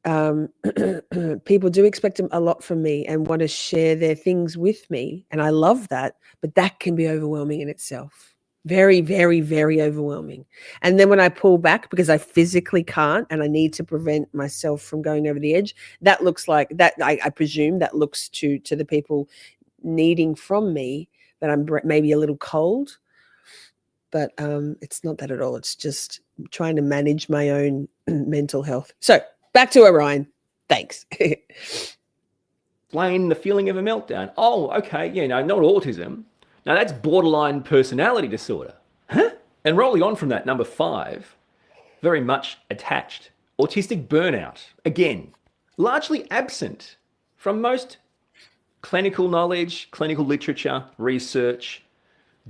People do expect a lot from me and want to share their things with me, and I love that, but that can be overwhelming in itself. Very, very, very overwhelming. And then when I pull back because I physically can't and I need to prevent myself from going over the edge, that looks like that. I presume that looks to the people needing from me that I'm maybe a little cold, but it's not that at all. It's just trying to manage my own mental health. So back to Orion. Thanks. Explain the feeling of a meltdown. Oh, okay, yeah, no, not autism. Now that's borderline personality disorder. Huh? And rolling on from that, number 5, very much attached, autistic burnout. Again, largely absent from most clinical knowledge, clinical literature, research,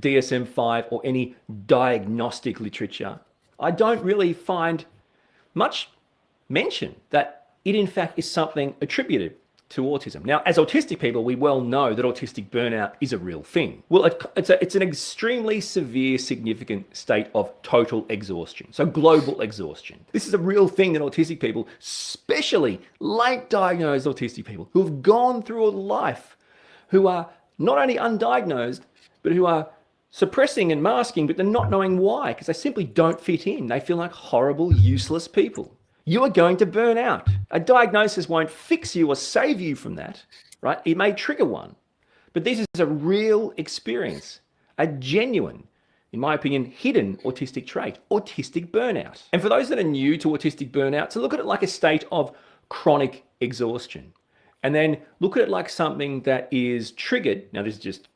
DSM-5, or any diagnostic literature. I don't really find much mention that it in fact is something attributed to autism. Now, as autistic people, we well know that autistic burnout is a real thing. Well, it's an extremely severe, significant state of total exhaustion. So global exhaustion. This is a real thing that autistic people, especially late diagnosed autistic people who have gone through a life, who are not only undiagnosed, but who are suppressing and masking, but they're not knowing why, because they simply don't fit in. They feel like horrible, useless people. You are going to burn out. A diagnosis won't fix you or save you from that, right? It may trigger one, but this is a real experience, a genuine, in my opinion, hidden autistic trait, autistic burnout. And for those that are new to autistic burnout, to look at it like a state of chronic exhaustion, and then look at it like something that is triggered, now this is just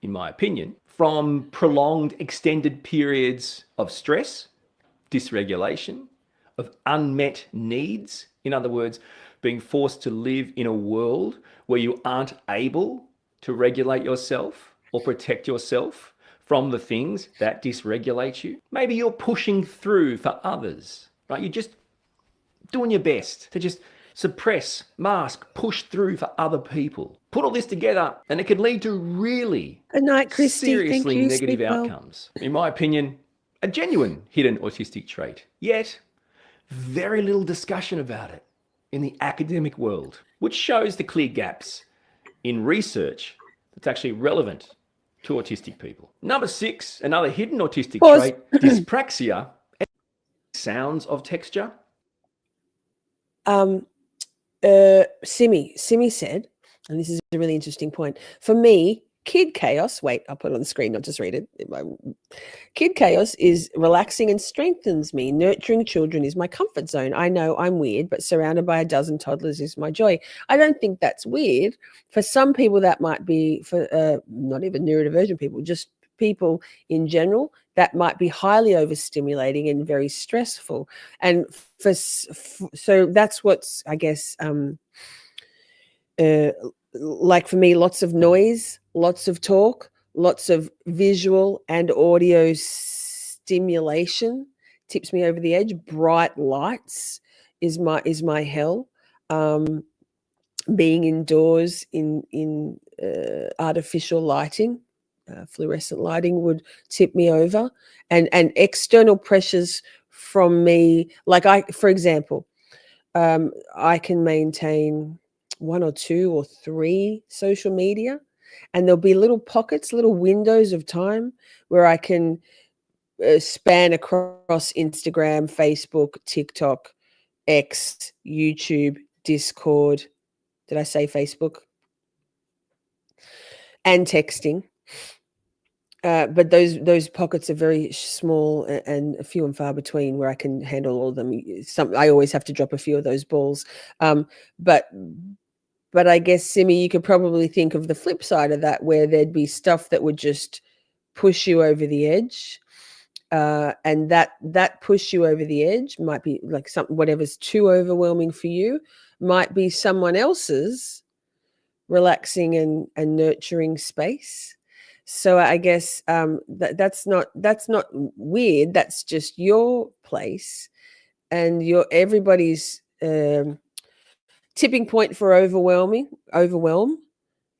in my opinion, from prolonged extended periods of stress, dysregulation, of unmet needs. In other words, being forced to live in a world where you aren't able to regulate yourself or protect yourself from the things that dysregulate you. Maybe you're pushing through for others, right? You're just doing your best to just suppress, mask, push through for other people. Put all this together and it could lead to really Good night, Christy. seriously Thank you. negative Sleep well. outcomes. In my opinion, a genuine hidden autistic trait, yet very little discussion about it in the academic world, which shows the clear gaps in research that's actually relevant to autistic people. Number 6, another hidden autistic trait, dyspraxia, sounds of texture. Simi said, and this is a really interesting point, for me, kid chaos, wait, I'll put it on the screen, not just read it. Kid chaos is relaxing and strengthens me. Nurturing children is my comfort zone. I know I'm weird, but surrounded by a dozen toddlers is my joy. I don't think that's weird. For some people, that might be, for not even neurodivergent people, just people in general, that might be highly overstimulating and very stressful. And so that's what's, I guess, like for me, lots of noise, lots of talk, lots of visual and audio stimulation tips me over the edge. Bright lights is my hell. Being indoors in artificial lighting, fluorescent lighting would tip me over, and external pressures from me. Like for example, I can maintain 1 or 2 or 3 social media, and there'll be little pockets, little windows of time where I can span across Instagram, Facebook, TikTok, X, YouTube, Discord. Did I say Facebook? And texting. But those pockets are very small and few and far between where I can handle all of them. I always have to drop a few of those balls. But I guess, Simi, you could probably think of the flip side of that, where there'd be stuff that would just push you over the edge. And that push you over the edge might be like something, whatever's too overwhelming for you might be someone else's relaxing and nurturing space. So I guess that's not weird. That's just your place, and everybody's tipping point for overwhelm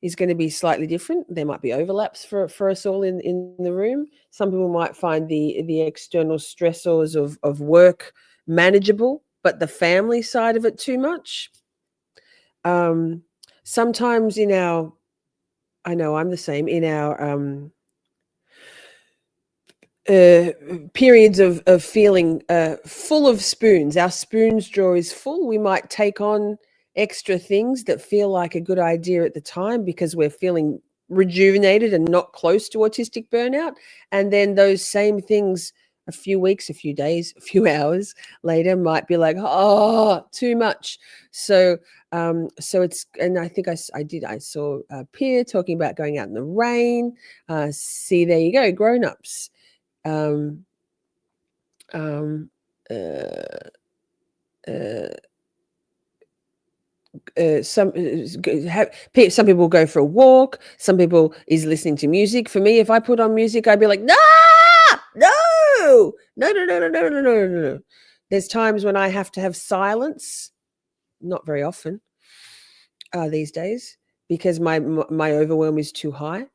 is going to be slightly different. There might be overlaps for us all in the room. Some people might find the external stressors of work manageable, but the family side of it too much. Sometimes I know I'm the same, in our periods of feeling full of spoons, our spoons drawer is full, we might take on extra things that feel like a good idea at the time because we're feeling rejuvenated and not close to autistic burnout. And then those same things a few weeks, a few days, a few hours later might be like, oh, too much. So it's, and I think I saw Pierre talking about going out in the rain. See, there you go, grown-ups. Some people go for a walk. Some people is listening to music. For me, if I put on music, I'd be like, no. There's times when I have to have silence, not very often these days, because my overwhelm is too high.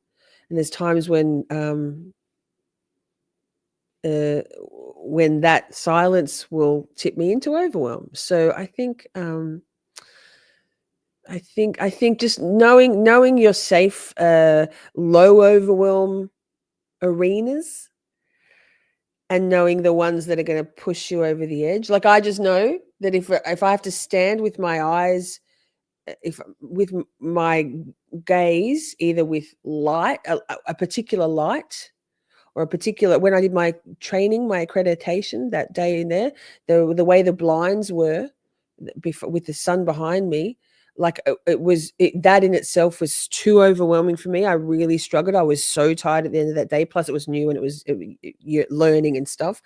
And there's times when that silence will tip me into overwhelm. So I think just knowing your safe low overwhelm arenas, and knowing the ones that are going to push you over the edge. Like, I just know that if I have to stand with my eyes, with my gaze, either with light, a particular light, or a particular, when I did my training, my accreditation that day in there, the way the blinds were before, with the sun behind me, like that in itself was too overwhelming for me. I really struggled. I was so tired at the end of that day. Plus it was new, and you're learning and stuff,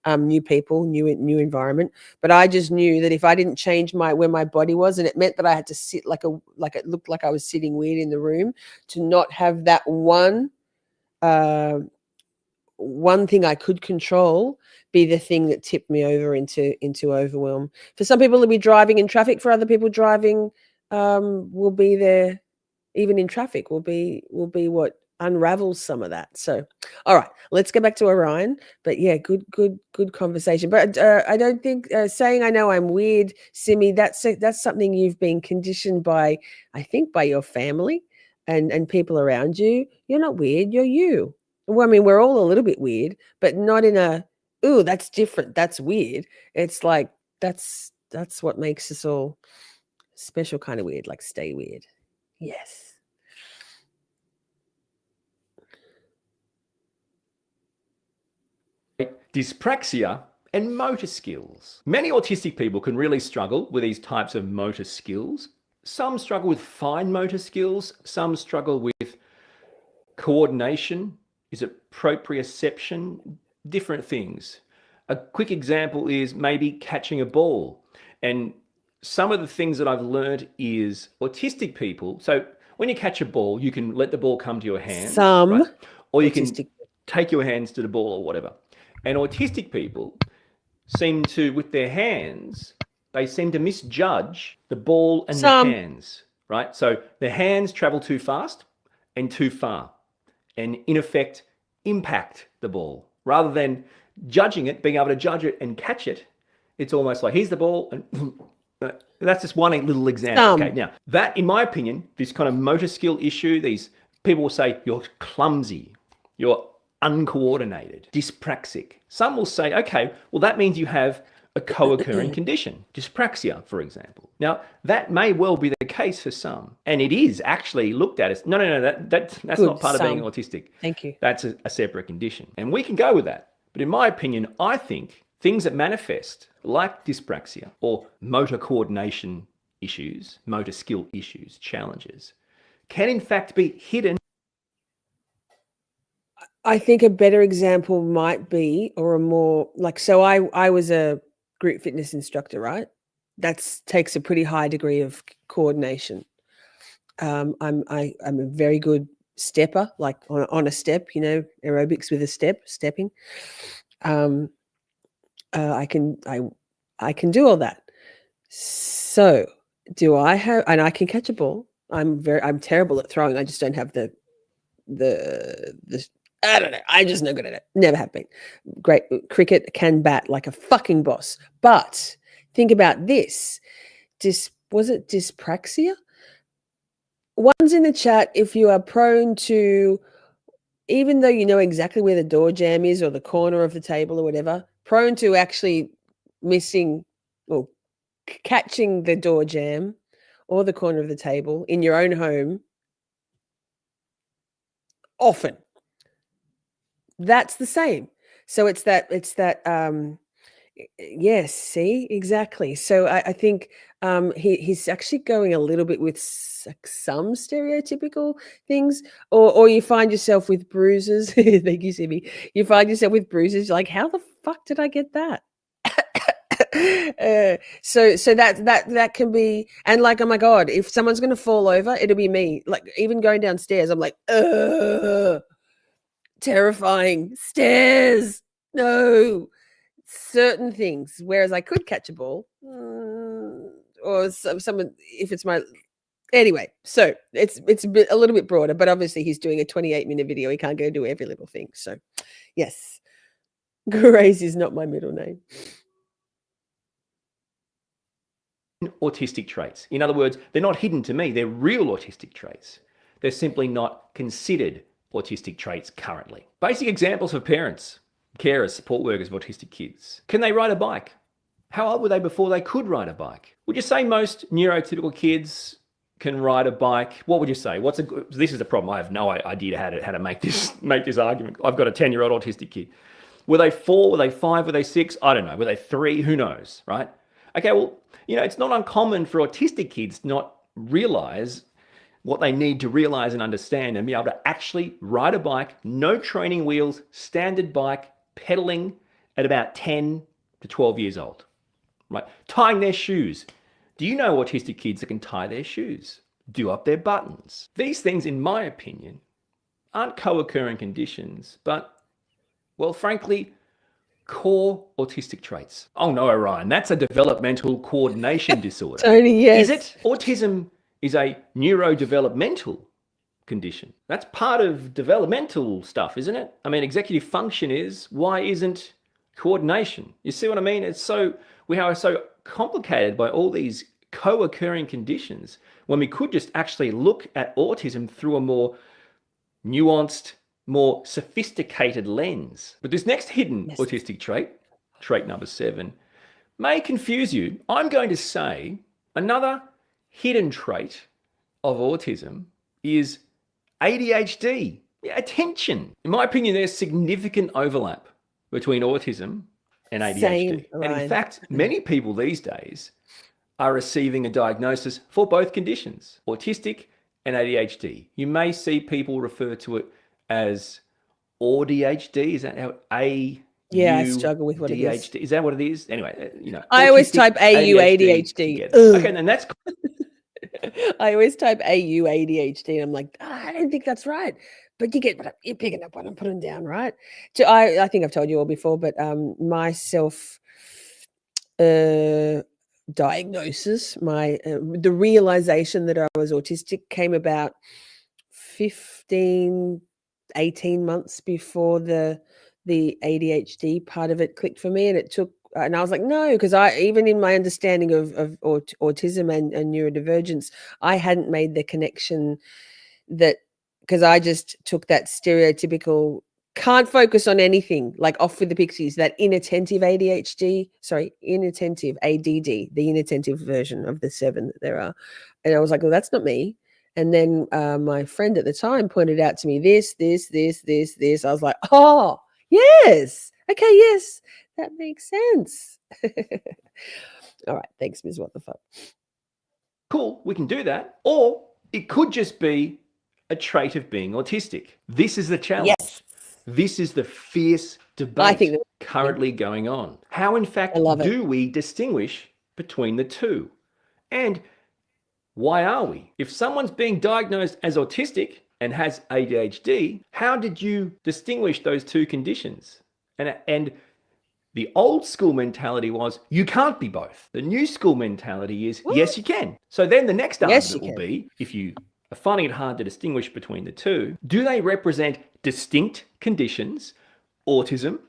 new people, new environment. But I just knew that if I didn't change where my body was, and it meant that I had to sit like it looked like I was sitting weird in the room, to not have that one thing I could control be the thing that tipped me over into overwhelm. For some people, it'll be driving in traffic. For other people, driving will be there, even in traffic, will be what unravels some of that. So, all right, let's get back to Orion. But yeah, good conversation. But I don't think saying I know I'm weird, Simi, that's something you've been conditioned by, I think, by your family and people around you. You're not weird. You're you. Well, I mean, we're all a little bit weird, but not in a, ooh, that's different, that's weird. It's like that's what makes us all special kind of weird, like stay weird. Yes. Dispraxia and motor skills. Many autistic people can really struggle with these types of motor skills. Some struggle with fine motor skills. Some struggle with coordination. Is it proprioception? Different things. A quick example is maybe catching a ball. And some of the things that I've learned is autistic people. So when you catch a ball, you can let the ball come to your hands. Right? Or you can take your hands to the ball or whatever. And autistic people seem to, with their hands, they seem to misjudge the ball and the hands, right? So their hands travel too fast and too far, and in effect impact the ball. Rather than judging it, being able to judge it and catch it, it's almost like, here's the ball, and that's just one little example. Okay, now that, in my opinion, this kind of motor skill issue, these people will say you're clumsy, you're uncoordinated, dyspraxic. Some will say, okay, well, that means you have a co-occurring condition, dyspraxia, for example. Now, that may well be the case for some, and it is actually looked at as, no, that's not part of being autistic. Thank you. That's a separate condition, and we can go with that. But in my opinion, I think things that manifest like dyspraxia or motor coordination issues, motor skill issues, challenges, can in fact be hidden. I think a better example might be, or a more like, so I was a group fitness instructor, right? That takes a pretty high degree of coordination. I'm a very good stepper, like on a step, aerobics with a stepping. I can do all that. So do I have, and I can catch a ball. I'm terrible at throwing. I just don't have the I don't know. I'm just no good at it. Never have been. Great cricket, can bat like a fucking boss. But think about this. Was it dyspraxia? One's in the chat if you are prone to, even though you know exactly where the door jamb is or the corner of the table or whatever, prone to actually missing or catching the door jamb or the corner of the table in your own home often. That's the same. So it's that yes, see, exactly. So I think he's actually going a little bit with some stereotypical things, or you find yourself with bruises. Thank you, Simi. You find yourself with bruises. You're like, how the fuck did I get that? So that can be, and like, oh my god, if someone's going to fall over, it'll be me. Like even going downstairs, I'm like, terrifying stairs. No, certain things. Whereas I could catch a ball, or someone if it's my. Anyway, so it's a little bit broader, but obviously he's doing a 28-minute video. He can't go do every little thing. So, yes, Grace is not my middle name. Autistic traits. In other words, they're not hidden to me. They're real autistic traits. They're simply not considered autistic traits currently. Basic examples for parents, carers, support workers of autistic kids. Can they ride a bike? How old were they before they could ride a bike? Would you say most neurotypical kids can ride a bike? What would you say? This is the problem. I have no idea how to make this argument. I've got a 10-year-old autistic kid. Were they 4? Were they 5? Were they 6? I don't know. Were they 3? Who knows, right? Okay, well, it's not uncommon for autistic kids to not realize what they need to realize and understand and be able to actually ride a bike, no training wheels, standard bike, pedaling at about 10 to 12 years old, right? Tying their shoes. Do you know autistic kids that can tie their shoes, do up their buttons? These things, in my opinion, aren't co-occurring conditions, but, well, frankly, core autistic traits. Oh no, Orion, that's a developmental coordination disorder. Tony, yes. Is it? Autism is a neurodevelopmental condition. That's part of developmental stuff, isn't it? I mean, executive function is. Why isn't coordination? You see what I mean? We are so complicated by all these co-occurring conditions when we could just actually look at autism through a more nuanced, more sophisticated lens. But this next hidden autistic trait number 7, may confuse you. I'm going to say another hidden trait of autism is ADHD, attention. In my opinion, there's significant overlap between autism and ADHD. Same, and in fact, many people these days are receiving a diagnosis for both conditions, autistic and ADHD. You may see people refer to it as ADHD. Is that how I struggle with what it is. Is that what it is? Anyway, I always type AU ADHD. Okay, then that's. I always type AU ADHD, and I'm like, I don't think that's right. But you're picking up what I'm putting down, right? So I think I've told you all before, but my self diagnosis, the realization that I was autistic came about 18 months before the ADHD part of it clicked for me, and I was like, no, because even in my understanding of autism and neurodivergence, I hadn't made the connection that, because I just took that stereotypical can't focus on anything, like off with the pixies, that inattentive ADD, the inattentive version of the 7 that there are. And I was like, well, that's not me. And then my friend at the time pointed out to me this. I was like, oh, yes. Okay, yes, that makes sense. All right, thanks, Ms. What the fuck. Cool, we can do that. Or it could just be a trait of being autistic. This is the challenge. Yes. This is the fierce debate currently going on. How, in fact, do we distinguish between the two? And Why are we? If someone's being diagnosed as autistic and has ADHD, how did you distinguish those two conditions? And the old school mentality was, you can't be both. The new school mentality is, yes, you can. So then the next argument will be, if you are finding it hard to distinguish between the two, do they represent distinct conditions, autism,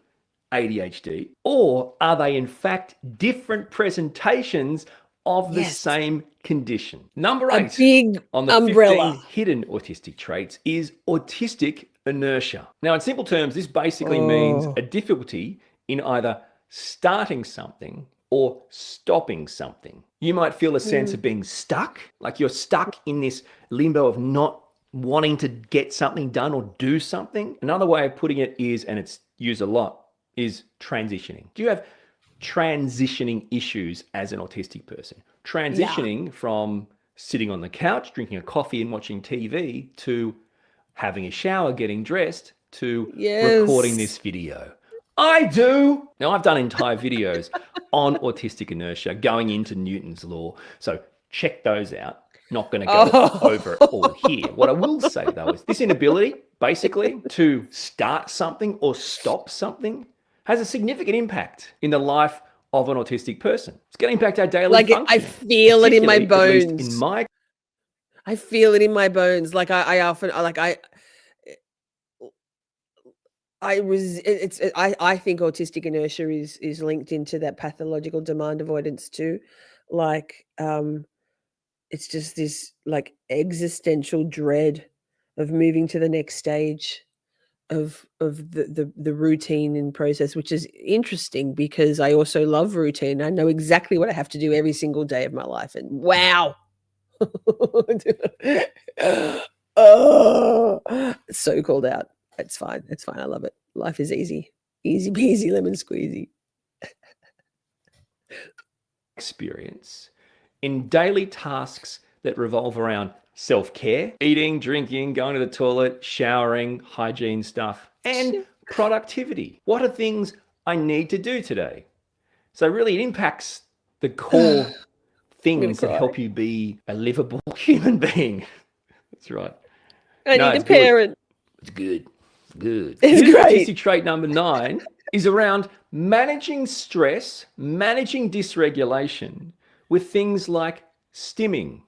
ADHD, or are they in fact different presentations of the same condition? Number 8 big on the umbrella. 15 hidden autistic traits is autistic inertia. Now, in simple terms, this basically means a difficulty in either starting something or stopping something. You might feel a sense of being stuck, like you're stuck in this limbo of not wanting to get something done or do something. Another way of putting it is, and it's used a lot, is transitioning. Do you have transitioning issues as an autistic person? Transitioning from sitting on the couch, drinking a coffee and watching TV to having a shower, getting dressed, to recording this video. I do. Now, I've done entire videos on autistic inertia, going into Newton's law. So check those out. Not going to go over it all here. What I will say, though, is this inability, basically, to start something or stop something has a significant impact in the life of an autistic person. It's going to impact our daily functioning. I feel it in my bones. At least in my... I feel it in my bones. Like I often, like I think autistic inertia is linked into that pathological demand avoidance too. Like, it's just this like existential dread of moving to the next stage of the routine and process, which is interesting because I also love routine. I know exactly what I have to do every single day of my life. And wow. Oh, so called out. It's fine. It's fine. I love it. Life is easy. Easy peasy lemon squeezy. Experience in daily tasks that revolve around self-care, eating, drinking, going to the toilet, showering, hygiene stuff, and productivity. What are things I need to do today? So really it impacts the core things that help you be a livable human being. That's right. I need a parent. It's good. Good. It's great. Autistic trait number 9 is around managing stress, managing dysregulation with things like stimming,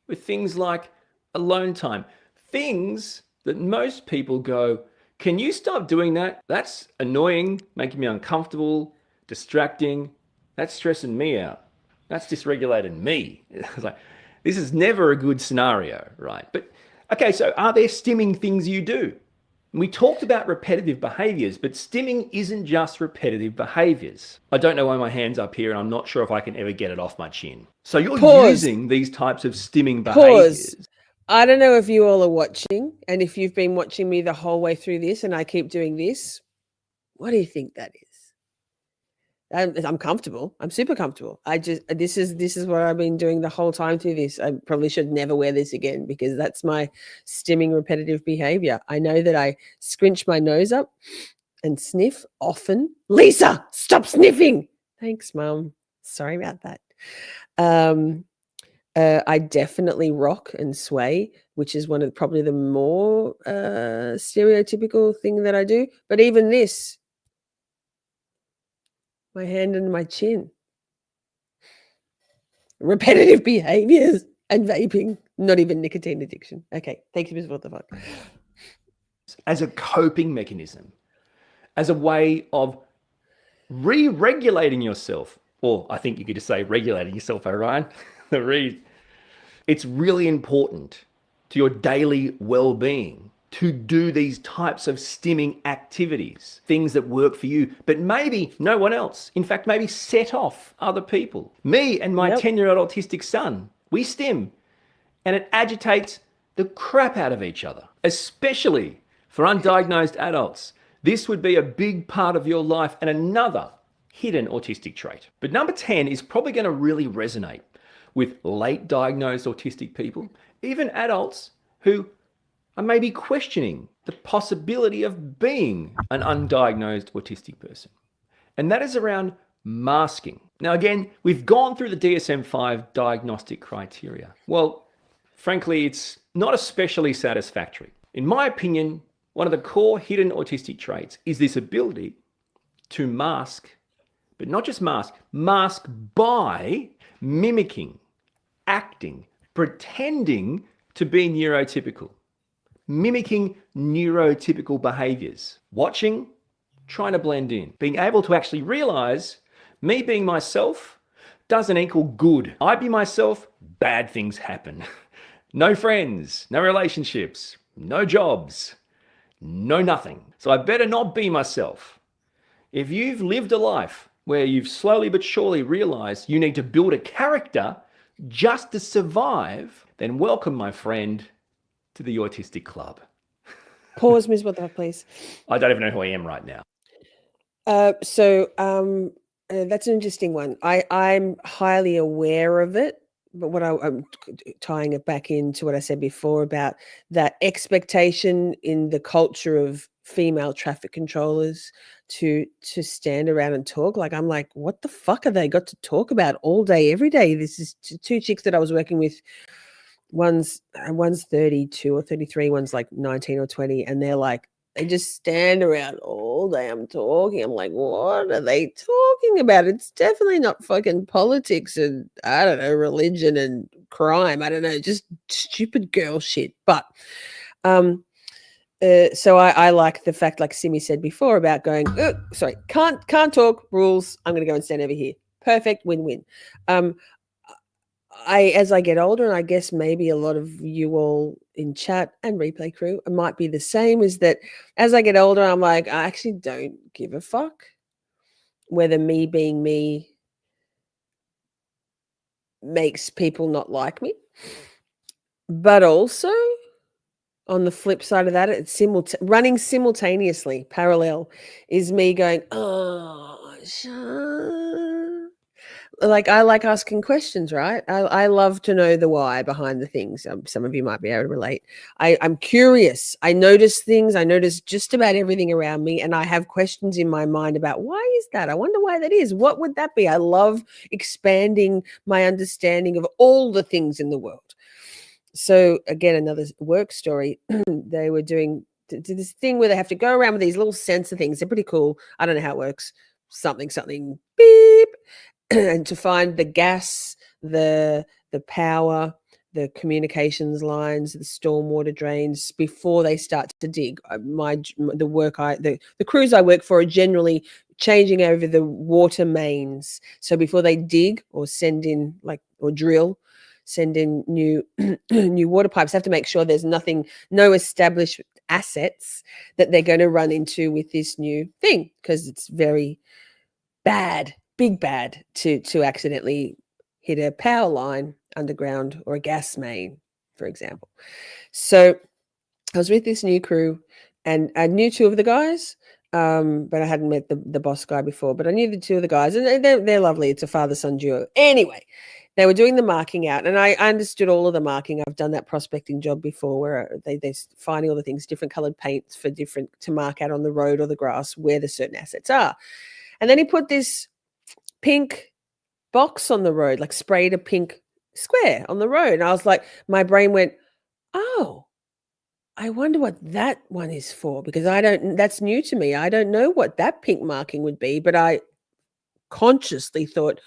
with things like alone time, things that most people go, can you stop doing that? That's annoying, making me uncomfortable, distracting. That's stressing me out. That's dysregulating me. It's like, this is never a good scenario, right? But okay, so are there stimming things you do? We talked about repetitive behaviors, but stimming isn't just repetitive behaviors. I don't know why my hand's up here and I'm not sure if I can ever get it off my chin. So you're using these types of stimming behaviors. I don't know if you all are watching and if you've been watching me the whole way through this and I keep doing this. What do you think that is? I'm comfortable. I'm super comfortable. This is what I've been doing the whole time through this. I probably should never wear this again because that's my stimming repetitive behavior. I know that I scrunch my nose up and sniff often. Lisa, stop sniffing. Thanks, Mum. Sorry about that. I definitely rock and sway, which is one of probably the more stereotypical thing that I do. But even this, my hand and my chin. Repetitive behaviors and vaping, not even nicotine addiction. Okay, thank you, Ms. What the fuck. As a coping mechanism, as a way of re-regulating yourself, or I think you could just say regulating yourself, Orion. It's really important to your daily well-being to do these types of stimming activities, things that work for you, but maybe no one else. In fact, maybe set off other people. Me and my 10-year-old autistic son, we stim, and it agitates the crap out of each other, especially for undiagnosed adults. This would be a big part of your life and another hidden autistic trait. But number 10 is probably going to really resonate with late diagnosed autistic people, even adults who are maybe questioning the possibility of being an undiagnosed autistic person. And that is around masking. Now, again, we've gone through the DSM-5 diagnostic criteria. Well, frankly, it's not especially satisfactory. In my opinion, one of the core hidden autistic traits is this ability to mask, but not just mask by mimicking, acting, pretending to be neurotypical, mimicking neurotypical behaviors, watching, trying to blend in, being able to actually realize me being myself doesn't equal good. I be myself, bad things happen. No friends, no relationships, no jobs, no nothing. So I better not be myself. If you've lived a life where you've slowly but surely realized you need to build a character just to survive, then welcome, my friend, to the Autistic Club. Pause, Ms. What the fuck, please. I don't even know who I am right now. That's an interesting one. I'm highly aware of it, but what I'm tying it back into what I said before about that expectation in the culture of female traffic controllers to stand around and talk. Like, I'm like, what the fuck have they got to talk about all day, every day? This is two chicks that I was working with. One's 32 or 33, one's like 19 or 20, and they're like, they just stand around all day. I'm talking. I'm like, what are they talking about? It's definitely not fucking politics and, I don't know, religion and crime. I don't know, just stupid girl shit. But so I like the fact, like Simi said before, about going, sorry, can't talk, rules. I'm going to go and stand over here. Perfect, win-win. As I get older, and I guess maybe a lot of you all in chat and replay crew might be the same, is that as I get older, I'm like, I actually don't give a fuck whether me being me makes people not like me. But also, on the flip side of that, it's running simultaneously, parallel, is me going, oh, like, I like asking questions, right? I love to know the why behind the things. Some of you might be able to relate. I'm curious. I notice things. I notice just about everything around me, and I have questions in my mind about why is that? I wonder why that is. What would that be? I love expanding my understanding of all the things in the world. So again, another work story. They were doing this thing where they have to go around with these little sensor things. They're pretty cool. I don't know how it works. Something, beep. And to find the gas, the power, the communications lines, the stormwater drains before they start to dig. The crews I work for are generally changing over the water mains. So before they dig or send in send in new new water pipes, they have to make sure there's no established assets that they're going to run into with this new thing, because it's very bad, big bad to accidentally hit a power line underground or a gas main, for example. So I was with this new crew, and I knew two of the guys, but I hadn't met the boss guy before, but I knew the two of the guys, and they're lovely. It's a father-son duo. Anyway, they were doing the marking out, and I understood all of the marking. I've done that prospecting job before, where they're finding all the things, different colored paints to mark out on the road or the grass where the certain assets are. And then he put this pink box on the road, like sprayed a pink square on the road. And I was like, my brain went, oh, I wonder what that one is for, because that's new to me. I don't know what that pink marking would be, but I consciously thought,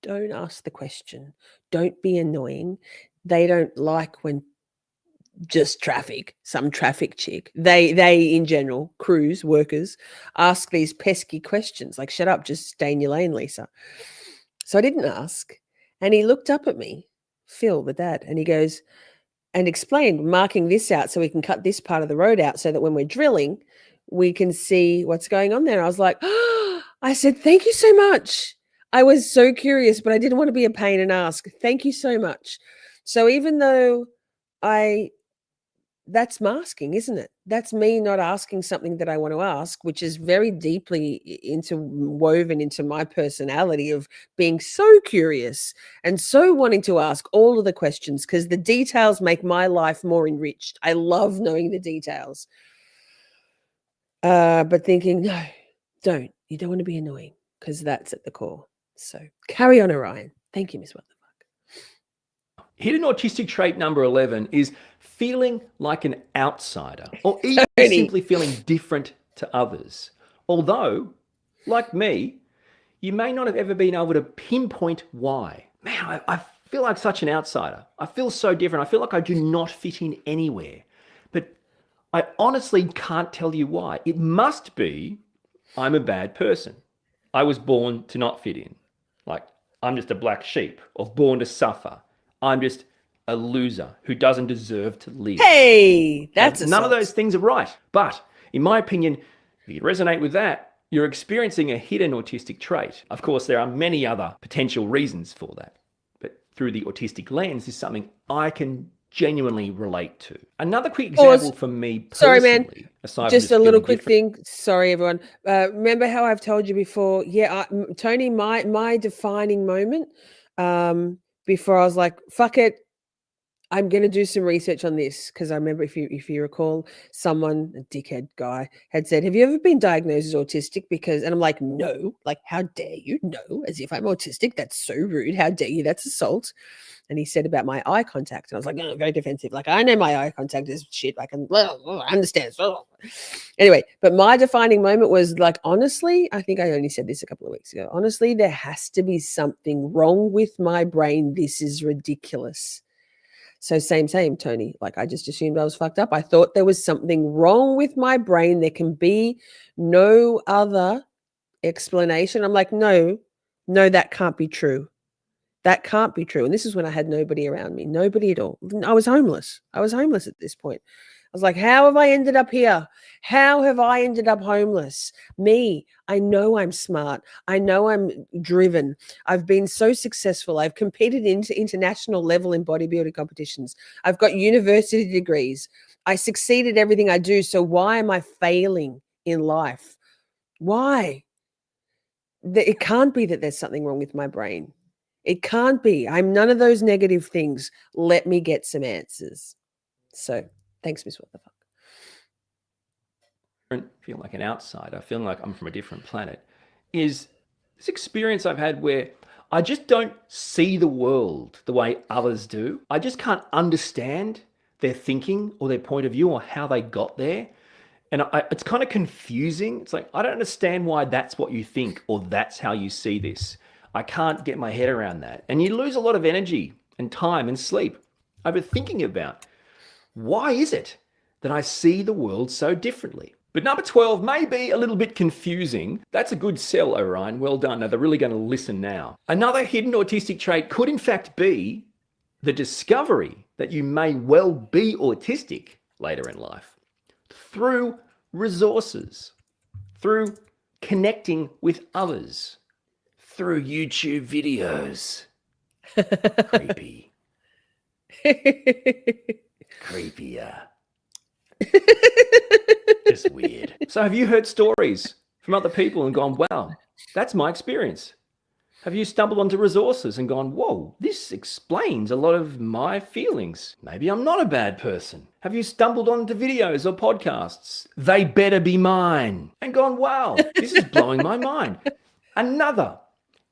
don't ask the question. Don't be annoying. They don't like when just some traffic chick. They in general, crews, workers, ask these pesky questions like, shut up, just stay in your lane, Lisa. So I didn't ask. And he looked up at me, Phil, the dad, and he goes, and explained, marking this out so we can cut this part of the road out so that when we're drilling, we can see what's going on there. I was like, oh, I said, thank you so much. I was so curious, but I didn't want to be a pain and ask. Thank you so much. So even though that's masking, isn't it? That's me not asking something that I want to ask, which is very deeply woven into my personality of being so curious and so wanting to ask all of the questions, because the details make my life more enriched. I love knowing the details. But thinking, no, don't. You don't want to be annoying, because that's at the core. So carry on, Orion. Thank you, Miss What the Fuck. Hidden autistic trait number 11 is feeling like an outsider or even Tony. simply feeling different to others. Although, like me, you may not have ever been able to pinpoint why. Man, I feel like such an outsider. I feel so different. I feel like I do not fit in anywhere. But I honestly can't tell you why. It must be I'm a bad person. I was born to not fit in. Like, I'm just a black sheep or born to suffer. I'm just a loser who doesn't deserve to live. Hey, that's none of those things are right. But in my opinion, if you resonate with that, you're experiencing a hidden autistic trait. Of course, there are many other potential reasons for that. But through the autistic lens is something I can genuinely relate to. Another quick example for me personally. Sorry, man. Aside Just from a little feeling quick different- thing. Sorry, everyone. Remember how I've told you before? Yeah, Tony, my defining moment before I was like, fuck it, I'm going to do some research on this, because I remember, if you recall, someone, a dickhead guy, had said, "Have you ever been diagnosed as autistic?" And I'm like, "No." Like, how dare you? No, as if I'm autistic. That's so rude. How dare you? That's assault. And he said about my eye contact, and I was like, "Oh, very defensive. Like, I know my eye contact is shit. I can I understand." Anyway, but my defining moment was like, honestly, I think I only said this a couple of weeks ago. Honestly, there has to be something wrong with my brain. This is ridiculous. So same, Tony. Like, I just assumed I was fucked up. I thought there was something wrong with my brain. There can be no other explanation. I'm like, no, that can't be true. That can't be true. And this is when I had nobody around me, nobody at all. I was homeless. At this point. I was like, how have I ended up here? How have I ended up homeless? Me, I know I'm smart. I know I'm driven. I've been so successful. I've competed into international level in bodybuilding competitions. I've got university degrees. I succeed at everything I do. So why am I failing in life? Why? It can't be that there's something wrong with my brain. It can't be. I'm none of those negative things. Let me get some answers. So thanks, Miss What the Fuck. Feel like an outsider, feeling like I'm from a different planet, is this experience I've had where I just don't see the world the way others do. I just can't understand their thinking or their point of view or how they got there. And it's kind of confusing. It's like, I don't understand why that's what you think or that's how you see this. I can't get my head around that. And you lose a lot of energy and time and sleep over thinking about, why is it that I see the world so differently? But number 12 may be a little bit confusing. That's a good sell, Orion. Well done. Now they're really going to listen now. Another hidden autistic trait could in fact be the discovery that you may well be autistic later in life through resources, through connecting with others, through YouTube videos. Creepy. Creepier. Just weird. So have you heard stories from other people and gone, wow, that's my experience? Have you stumbled onto resources and gone, whoa, this explains a lot of my feelings. Maybe I'm not a bad person. Have you stumbled onto videos or podcasts, They Better Be Mine, and gone, wow, this is blowing my mind? Another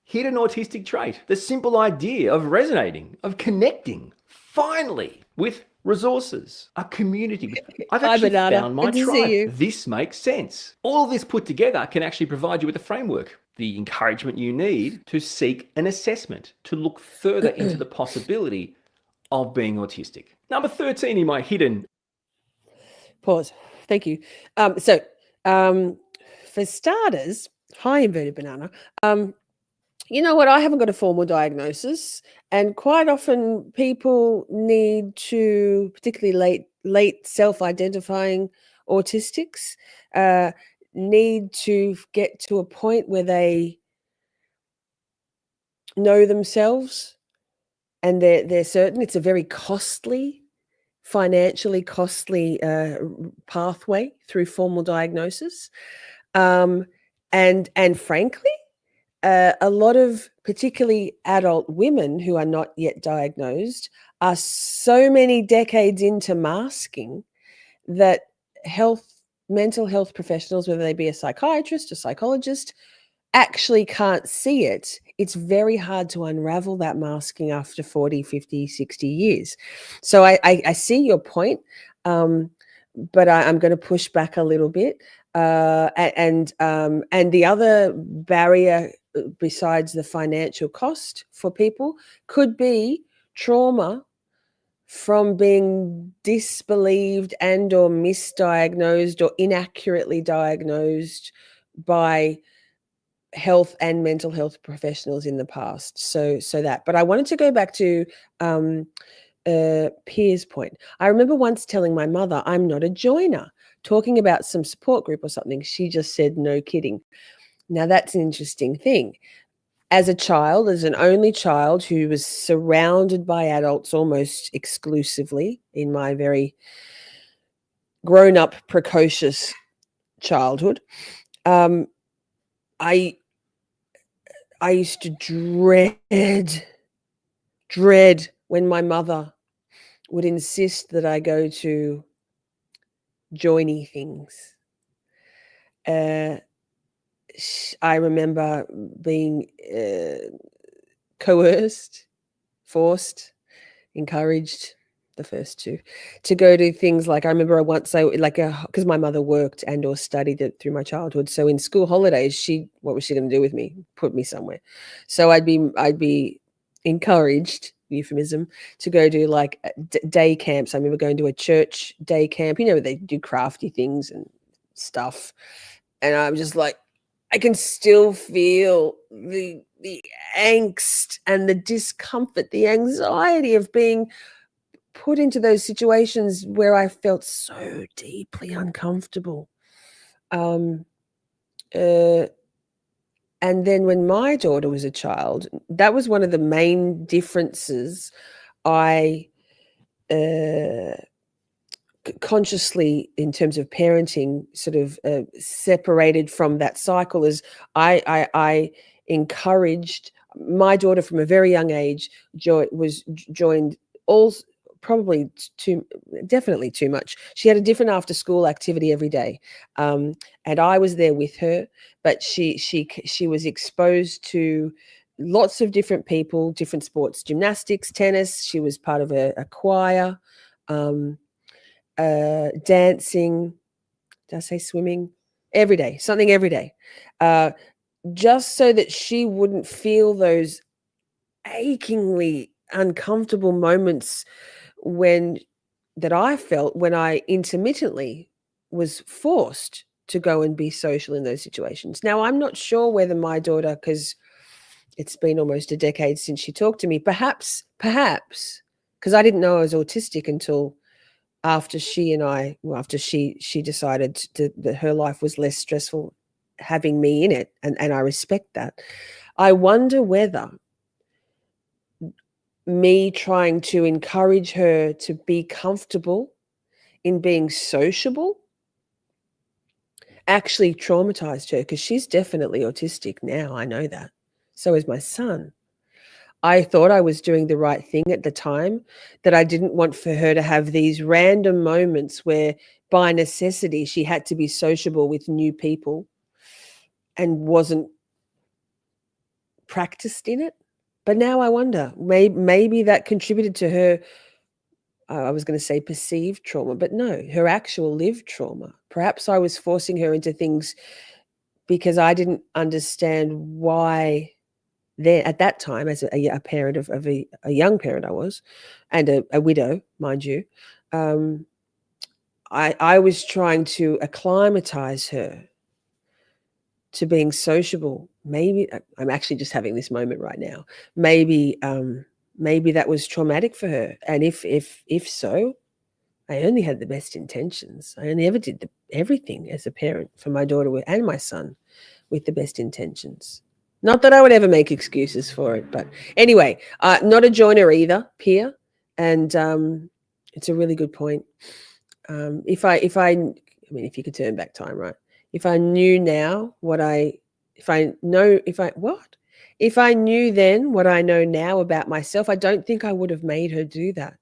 hidden autistic trait, the simple idea of resonating, of connecting, finally, with resources, a community. I've actually found my tribe. This makes sense. All of this put together can actually provide you with a framework, the encouragement you need to seek an assessment, to look further into the possibility of being autistic. Number 13 in my hidden. Pause. Thank you. For starters, hi, inverted banana. You know what? I haven't got a formal diagnosis, and quite often people need to, particularly late self-identifying autistics, need to get to a point where they know themselves and they're certain. It's a very financially costly pathway through formal diagnosis, and frankly, a lot of particularly adult women who are not yet diagnosed are so many decades into masking that mental health professionals, whether they be a psychiatrist or psychologist, actually can't see it it's very hard to unravel that masking after 40, 50, 60 years. So I see your point, but I'm going to push back a little bit. And the other barrier besides the financial cost for people could be trauma from being disbelieved and or misdiagnosed or inaccurately diagnosed by health and mental health professionals in the past. So that. But I wanted to go back to Piers' point. I remember once telling my mother I'm not a joiner, talking about some support group or something. She just said, no kidding. Now that's an interesting thing. As a child, as an only child who was surrounded by adults almost exclusively in my very grown-up, precocious childhood, I used to dread when my mother would insist that I go to joiny things. I remember being coerced, forced, encouraged, the first two, to go to things like, I remember once because my mother worked and or studied it through my childhood. So in school holidays, what was she going to do with me? Put me somewhere. So I'd be encouraged, euphemism, to go to like day camps. I remember going to a church day camp, where they do crafty things and stuff. And I'm just like, I can still feel the angst and the discomfort, the anxiety of being put into those situations where I felt so deeply uncomfortable. And then when my daughter was a child, that was one of the main differences I consciously, in terms of parenting, sort of separated from that cycle. Is I encouraged my daughter from a very young age, joined all, probably definitely too much. She had a different after school activity every day, and I was there with her, but she was exposed to lots of different people, different sports, gymnastics, tennis. She was part of a choir, dancing, did I say swimming? Every day, something every day, just so that she wouldn't feel those achingly uncomfortable moments that I felt when I intermittently was forced to go and be social in those situations. Now, I'm not sure whether my daughter, because it's been almost a decade since she talked to me, perhaps, because I didn't know I was autistic until after she decided that her life was less stressful having me in it, and I respect that. I wonder whether me trying to encourage her to be comfortable in being sociable actually traumatized her, because she's definitely autistic now. I know that. So is my son. I thought I was doing the right thing at the time, that I didn't want for her to have these random moments where by necessity she had to be sociable with new people and wasn't practiced in it. But now I wonder, maybe that contributed to her, I was going to say perceived trauma, but no, her actual lived trauma. Perhaps I was forcing her into things because I didn't understand why. Then at that time, as a parent of a young parent I was, and a widow, mind you, I was trying to acclimatize her to being sociable. Maybe I'm actually just having this moment right now. Maybe that was traumatic for her, and if so, I only had the best intentions. I only ever did everything as a parent for my daughter and my son with the best intentions. Not that I would ever make excuses for it, but anyway, not a joiner either, Pia, and it's a really good point. If you could turn back time, right? If I knew now if I knew then what I know now about myself, I don't think I would have made her do that.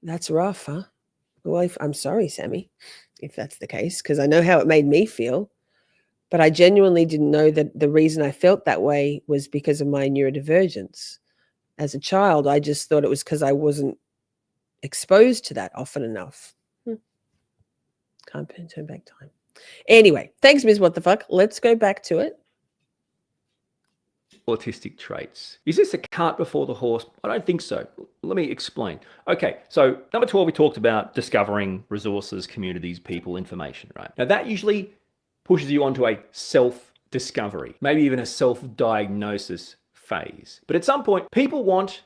That's rough, huh? Well, I'm sorry, Sammy, if that's the case, because I know how it made me feel. But I genuinely didn't know that the reason I felt that way was because of my neurodivergence. As a child, I just thought it was because I wasn't exposed to that often enough. Can't turn back time. Anyway, thanks, Ms. What the Fuck. Let's go back to it. Autistic traits. Is this a cart before the horse? I don't think so. Let me explain. Okay, so number 12, we talked about discovering resources, communities, people, information, right? Now that usually pushes you onto a self-discovery, maybe even a self-diagnosis phase. But at some point, people want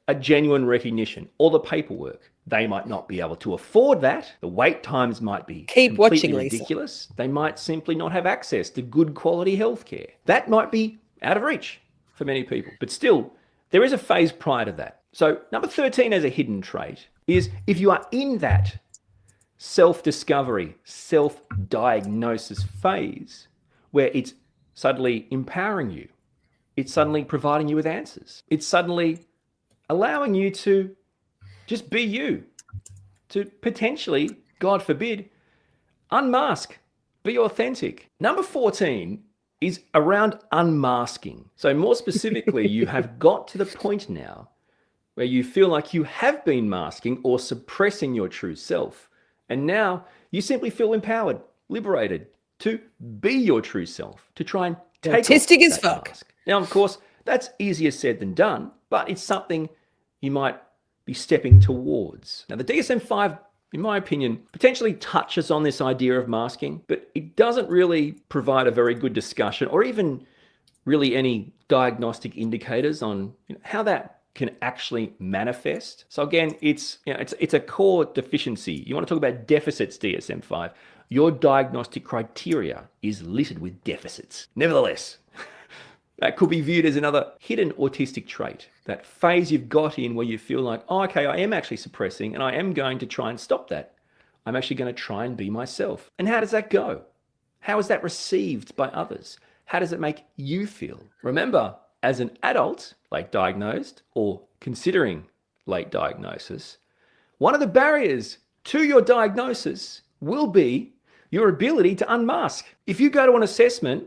a genuine recognition or the paperwork. They might not be able to afford that. The wait times might be completely ridiculous. They might simply not have access to good quality healthcare. That might be out of reach for many people. But still, there is a phase prior to that. So number 13 as a hidden trait is if you are in that self-discovery, self-diagnosis phase where it's suddenly empowering you, it's suddenly providing you with answers, it's suddenly allowing you to just be you, to potentially, God forbid, unmask, be authentic. Number 14 is around unmasking. So more specifically, you have got to the point now where you feel like you have been masking or suppressing your true self. And now you simply feel empowered, liberated to be your true self, to try and take autistic as fuck. Mask. Now, of course, that's easier said than done, but it's something you might be stepping towards. Now, the DSM-5, in my opinion, potentially touches on this idea of masking, but it doesn't really provide a very good discussion or even really any diagnostic indicators on how that can actually manifest. So again, it's a core deficiency. You want to talk about deficits, DSM-5. Your diagnostic criteria is littered with deficits. Nevertheless, that could be viewed as another hidden autistic trait. That phase you've got in where you feel like, oh, okay, I am actually suppressing and I am going to try and stop that. I'm actually going to try and be myself. And how does that go? How is that received by others? How does it make you feel? Remember, as an adult, late diagnosed or considering late diagnosis, one of the barriers to your diagnosis will be your ability to unmask. If you go to an assessment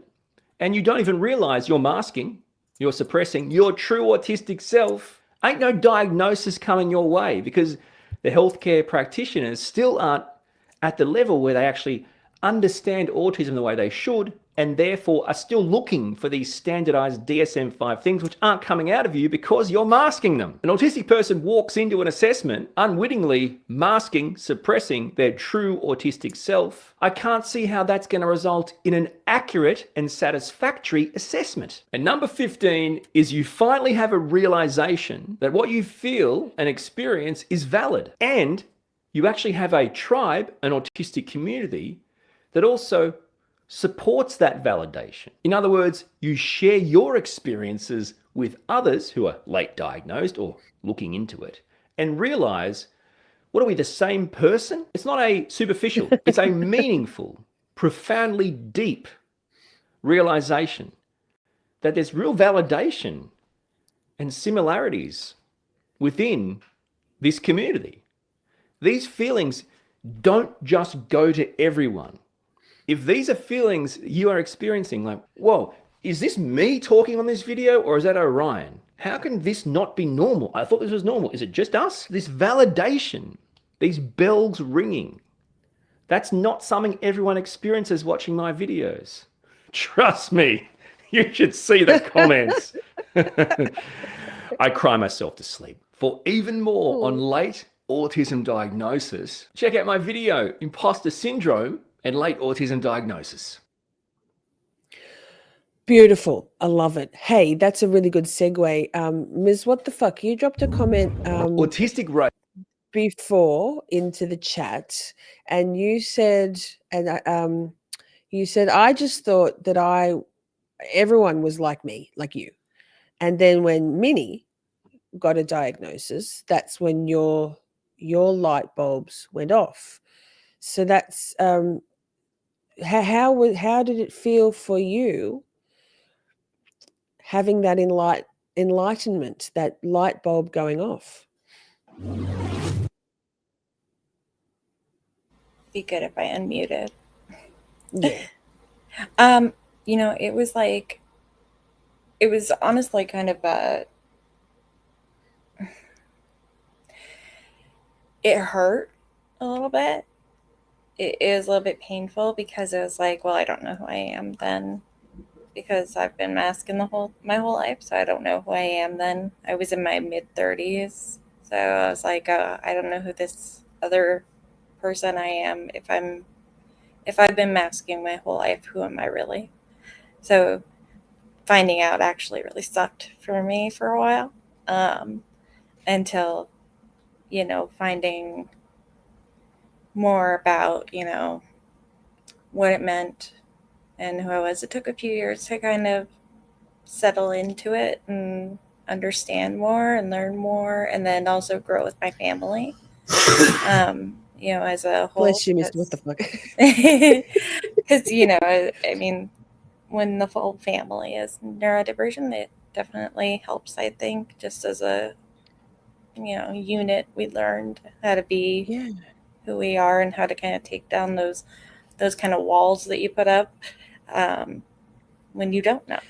and you don't even realize you're masking, you're suppressing your true autistic self, ain't no diagnosis coming your way because the healthcare practitioners still aren't at the level where they actually understand autism the way they should and therefore are still looking for these standardized DSM-5 things which aren't coming out of you because you're masking them. An autistic person walks into an assessment unwittingly masking, suppressing their true autistic self. I can't see how that's going to result in an accurate and satisfactory assessment. And number 15 is you finally have a realization that what you feel and experience is valid. And you actually have a tribe, an autistic community, that also supports that validation. In other words, you share your experiences with others who are late diagnosed or looking into it and realize, what are we, the same person? It's not a superficial, it's a meaningful, profoundly deep realization that there's real validation and similarities within this community. These feelings don't just go to everyone. If these are feelings you are experiencing, like, whoa, is this me talking on this video or is that Orion? How can this not be normal? I thought this was normal. Is it just us? This validation, these bells ringing, that's not something everyone experiences watching my videos. Trust me, you should see the comments. I cry myself to sleep. For even more on late autism diagnosis, check out my video, Imposter Syndrome and Late Autism Diagnosis. Beautiful. I love it. Hey, that's a really good segue. Ms. What the Fuck? You dropped a comment Autistic rate before into the chat, and you said, I just thought that everyone was like me, like you. And then when Minnie got a diagnosis, that's when your light bulbs went off. So that's how did it feel for you having that enlightenment, that light bulb going off? Be good if I unmuted. Yeah. you know, it was like, it was honestly kind of it hurt a little bit. It was a little bit painful because it was like, well, I don't know who I am then, because I've been masking my whole life, so I don't know who I am then. I was in my mid-30s, so I was like, I don't know who this other person I am. If I've been masking my whole life, who am I really? So finding out actually really sucked for me for a while, until, you know, finding more about, you know, what it meant and who I was. It took a few years to kind of settle into it and understand more and learn more, and then also grow with my family. You know, as a whole. Bless you, Mr. What the fuck? Because, you know, I mean, when the full family is neurodivergent, it definitely helps, I think, just as a, you know, unit. We learned how to be Yeah. who we are and how to kind of take down those kind of walls that you put up, when you don't know.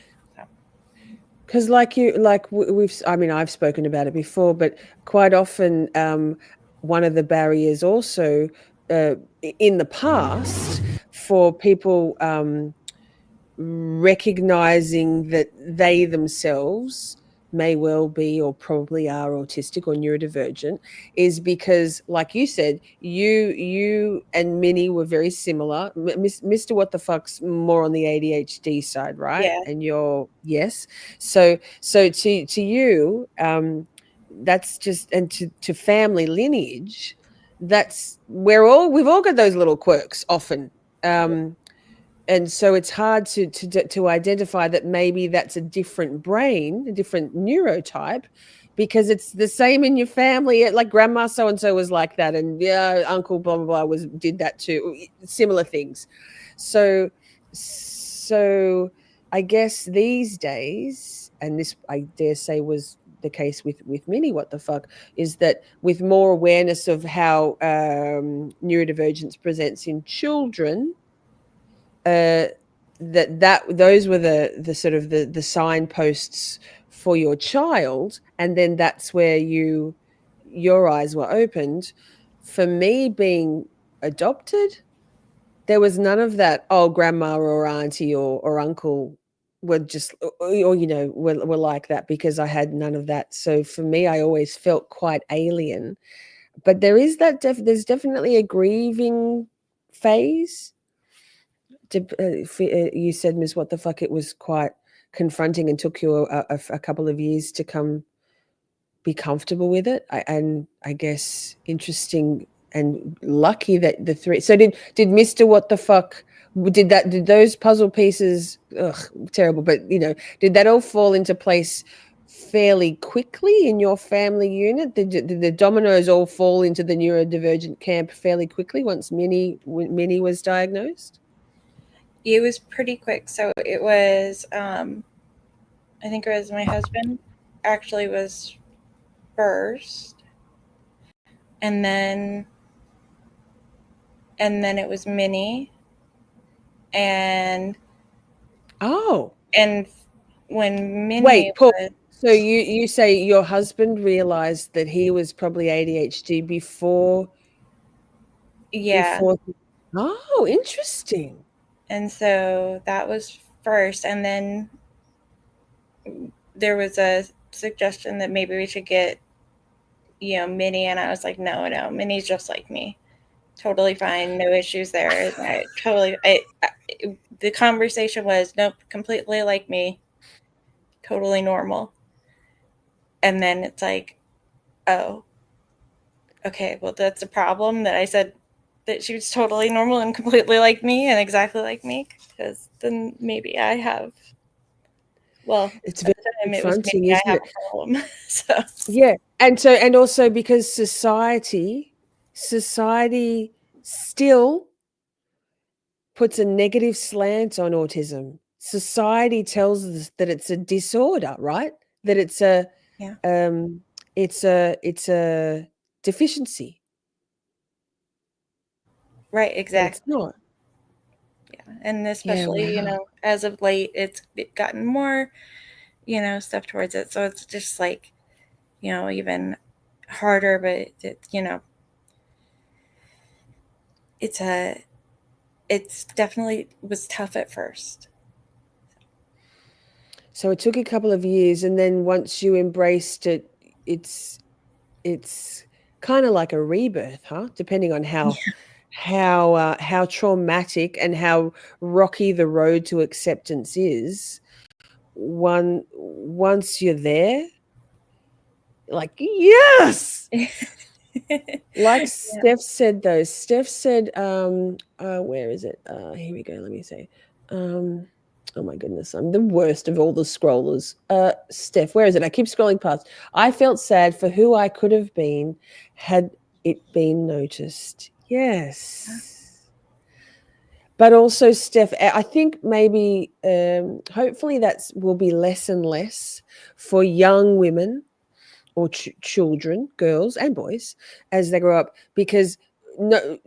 Because I mean, I've spoken about it before, but quite often one of the barriers also in the past for people recognizing that they themselves may well be or probably are autistic or neurodivergent is because, like you said, you and Minnie were very similar. Mr. What the Fuck's more on the ADHD side, right? Yeah. And you're yes. So to you, that's just, and to family lineage, that's we've all got those little quirks often. And so it's hard to identify that maybe that's a different brain, a different neurotype, because it's the same in your family. Like grandma so and so was like that, and yeah, uncle blah blah blah did that too. Similar things. So I guess these days, and this I dare say was the case with Minnie, what the fuck, is that with more awareness of how neurodivergence presents in children, that those were the sort of the signposts for your child, and then that's where your eyes were opened. For me, being adopted, there was none of that. Oh, grandma or auntie or uncle were just, or you know, were like that, because I had none of that. So for me, I always felt quite alien. But there is that there's definitely a grieving phase. You said, Miss What the Fuck, it was quite confronting and took you a couple of years to be comfortable with it. And I guess interesting and lucky that the three. So did Mr. What the Fuck, did those puzzle pieces, terrible, but you know, did that all fall into place fairly quickly in your family unit? Did the dominoes all fall into the neurodivergent camp fairly quickly once Minnie was diagnosed? It was pretty quick. So it was, I think it was my husband actually was first, and then it was Minnie, and Oh, and when Minnie wait, Paul. was, So you say your husband realized that he was probably ADHD before? yeah, Oh, interesting. and so that was first, and then there was a suggestion that maybe we should get, you know, Minnie, and I was like, no, Minnie's just like me, totally fine, no issues there. The conversation was, nope, completely like me, totally normal. And then it's like, oh, okay, well, that's a problem that I said that she was totally normal and completely like me and exactly like me, because then maybe I have, well, It's at very the time it was confronting, maybe I isn't have it? a problem. So Yeah. And also because society still puts a negative slant on autism. Society tells us that it's a disorder, right? That it's a yeah, it's a deficiency, right, but it's exactly. not. Yeah. And especially, wow. as of late, it's gotten more, stuff towards it. So it's just like, even harder, but it's it's definitely was tough at first. So it took a couple of years, and then once you embraced it, it's kind of like a rebirth, huh? Depending on how traumatic and how rocky the road to acceptance is. Once you're there, like yes, like Yeah. Steph said though. Steph said, where is it? Here we go. Let me see. Oh my goodness, I'm the worst of all the scrollers. Steph, where is it? I keep scrolling past. I felt sad for who I could have been had it been noticed. Yes. But also, Steph, I think maybe, hopefully, that's will be less and less for young women or children, girls and boys, as they grow up. Because no,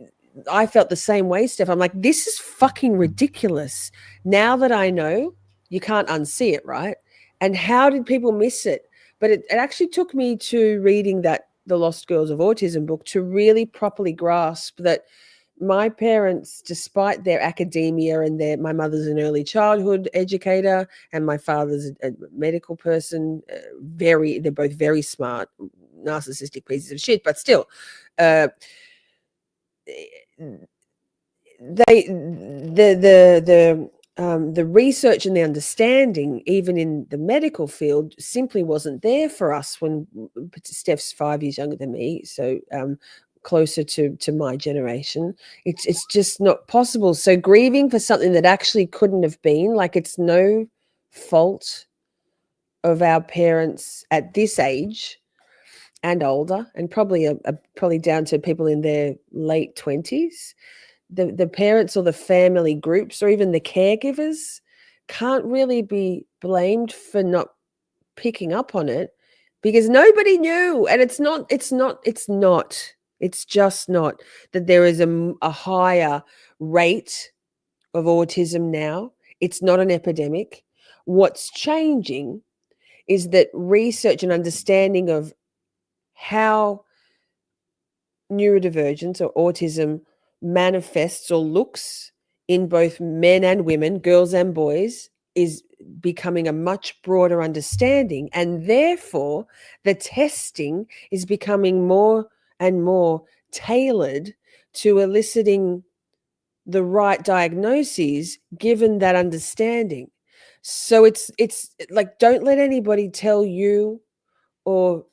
I felt the same way, Steph. I'm like, this is fucking ridiculous. Now that I know, you can't unsee it, right? And how did people miss it? But it actually took me to reading that The Lost Girls of Autism book to really properly grasp that my parents, despite their academia and my mother's an early childhood educator and my father's a medical person, they're both very smart, narcissistic pieces of shit, but still, uh, the research and the understanding, even in the medical field, simply wasn't there for us when Steph's 5 years younger than me. So, closer to my generation, it's just not possible. So grieving for something that actually couldn't have been, like, it's no fault of our parents at this age and older, and probably probably down to people in their late 20s. The parents or the family groups or even the caregivers can't really be blamed for not picking up on it, because nobody knew. And it's just not that there is a higher rate of autism now. It's not an epidemic. What's changing is that research and understanding of how neurodivergence or autism manifests or looks in both men and women, girls and boys, is becoming a much broader understanding. And therefore, the testing is becoming more and more tailored to eliciting the right diagnoses given that understanding. So it's like, don't let anybody tell you, or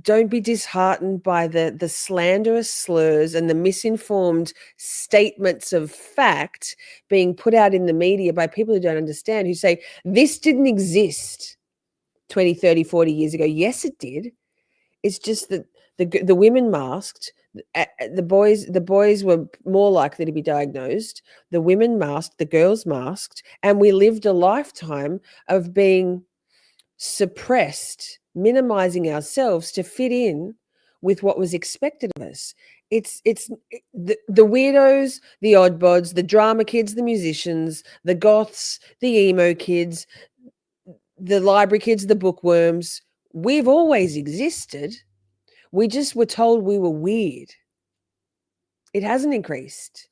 don't be disheartened by the slanderous slurs and the misinformed statements of fact being put out in the media by people who don't understand, who say this didn't exist 20, 30, 40 years ago. Yes, it did. It's just that the women masked, the boys were more likely to be diagnosed, the women masked, the girls masked, and we lived a lifetime of being suppressed, minimizing ourselves to fit in with what was expected of us. It's the weirdos, the oddbods, the drama kids, the musicians, the goths, the emo kids, the library kids, the bookworms. We've always existed. We just were told we were weird. It hasn't increased.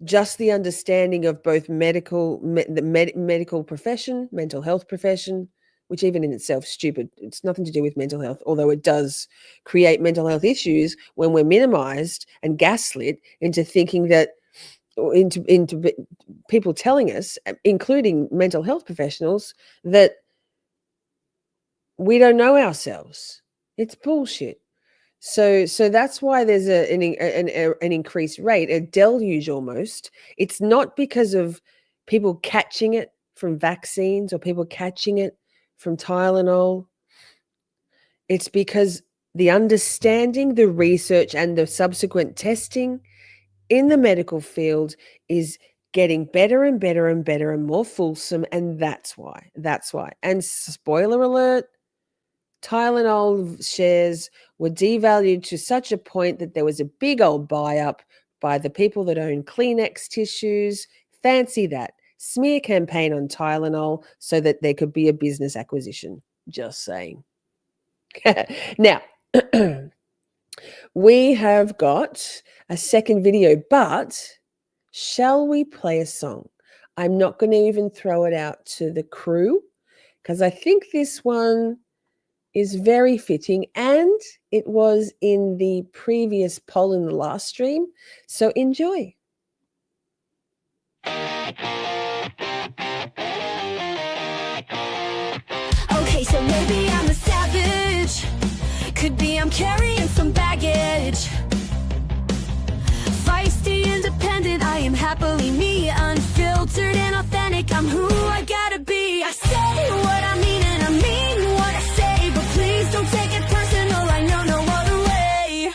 Just the understanding of both the medical profession, mental health profession, which even in itself is stupid. It's nothing to do with mental health, although it does create mental health issues when we're minimized and gaslit into thinking that, or into people telling us, including mental health professionals, that we don't know ourselves. It's bullshit. So that's why there's an increased rate, a deluge almost. It's not because of people catching it from vaccines or people catching it from Tylenol. It's because the understanding, the research, and the subsequent testing in the medical field is getting better and better and better and more fulsome, and that's why. And spoiler alert, Tylenol shares were devalued to such a point that there was a big old buy up by the people that own Kleenex tissues, Fancy that. Smear campaign on Tylenol so that there could be a business acquisition. Just saying. Now, we have got a second video, but shall we play a song? I'm not going to even throw it out to the crew because I think this one is very fitting and it was in the previous poll in the last stream. So enjoy. Okay, so maybe I'm a savage. Could be I'm carrying some baggage. Feisty, independent, I am happily me. Unfiltered and authentic, I'm who I gotta be. I say what I mean and I mean what I say. But please don't take it personal, I know no other way.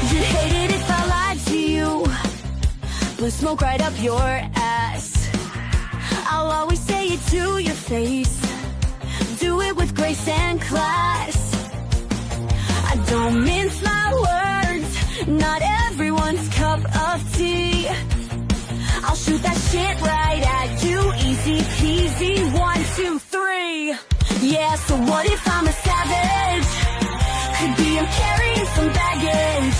You'd hate it if I lied to you. Blew smoke right up your ass. I'll always say it to your face. Do it with grace and class. I don't mince my words. Not everyone's cup of tea. I'll shoot that shit right at you. Easy peasy, 1, 2, 3. Yeah, so what if I'm a savage? Could be I'm carrying some baggage.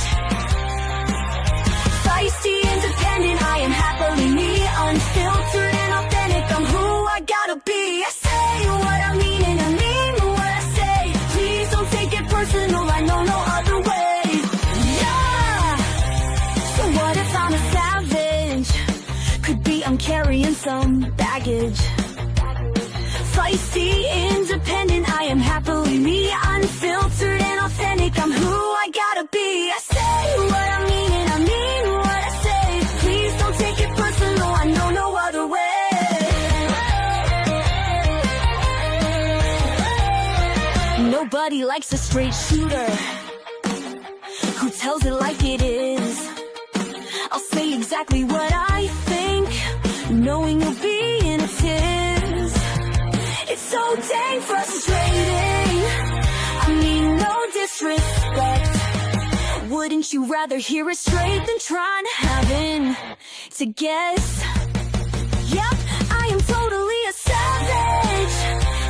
Feisty, independent, I am happily me. Unfiltered and authentic, I'm who I gotta be. I say what I mean and I mean what I say. Please don't take it personal, I know no other way. Yeah! So what if I'm a savage? Could be I'm carrying some baggage. Feisty, independent, I am happily me. Unfiltered and authentic, I'm who I gotta be. I say what I mean and I mean what I say. Please don't take it personal, I know no other way. Nobody likes a straight shooter who tells it like it is. I'll say exactly what I think, knowing you'll be in a tiz. It's so dang frustrating. I mean, no disrespect. Wouldn't you rather hear it straight than trying having to guess? Yep, I am totally a savage.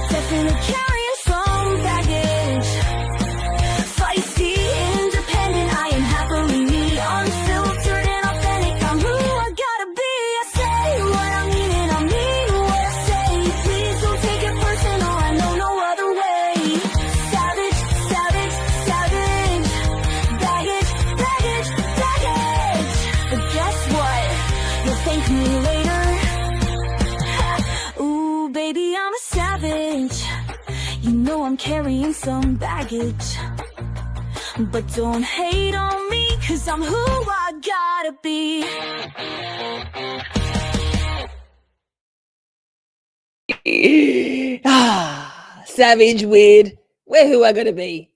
Definitely carrying some baggage. Feisty, independent, I am happily me. Unfiltered and authentic, I'm who I gotta be. I say what I mean and I mean what I say. Please don't take it personal, I know no other way. Savage, savage, savage. Baggage, baggage, baggage. But guess what? You'll thank me later. Ooh, baby, I'm a savage. You know I'm carrying some baggage. But don't hate on me, cause I'm who I gotta be. Savage, weird. We're who I gotta be.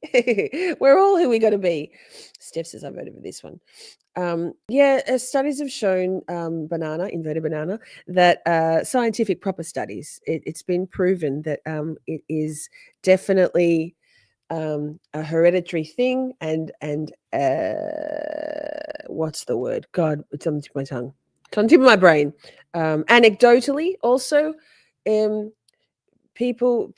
We're all who we gotta be. Steph says I voted for this one. Studies have shown inverted banana, that scientific proper studies, it's been proven that it is definitely a hereditary thing and what's the word? God, it's on the tip of my tongue. It's on the tip of my brain. Anecdotally, also, people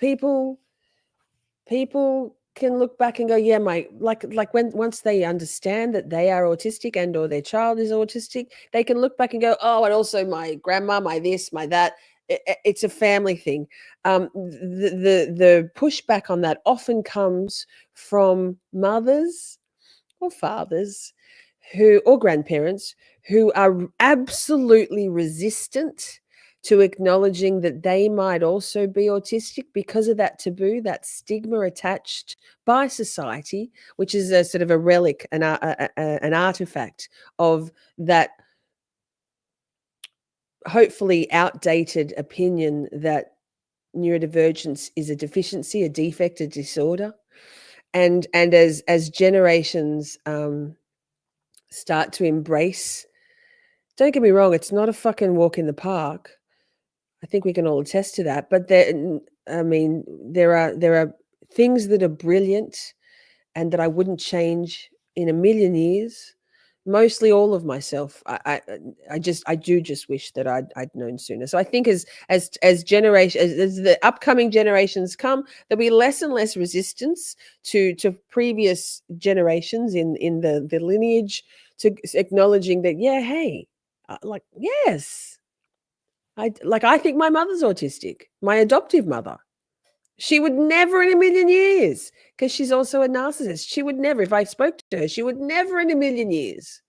can look back and go, yeah, once they understand that they are autistic and or their child is autistic, they can look back and go, oh, and also my grandma, my this, my that. It's a family thing. The pushback on that often comes from mothers or fathers or grandparents who are absolutely resistant to acknowledging that they might also be autistic because of that taboo, that stigma attached by society, which is a sort of a relic, an artifact of that hopefully outdated opinion that neurodivergence is a deficiency, a defect, a disorder. And as generations start to embrace, don't get me wrong, it's not a fucking walk in the park. I think we can all attest to that. But there are things that are brilliant and that I wouldn't change in a million years. Mostly all of myself. I do just wish that I'd known sooner. So I think as the upcoming generations come, there'll be less and less resistance to previous generations in the lineage, to acknowledging that, yeah, hey, yes, I think my mother's autistic, my adoptive mother. She would never in a million years, because she's also a narcissist. She would never, if I spoke to her, she would never in a million years.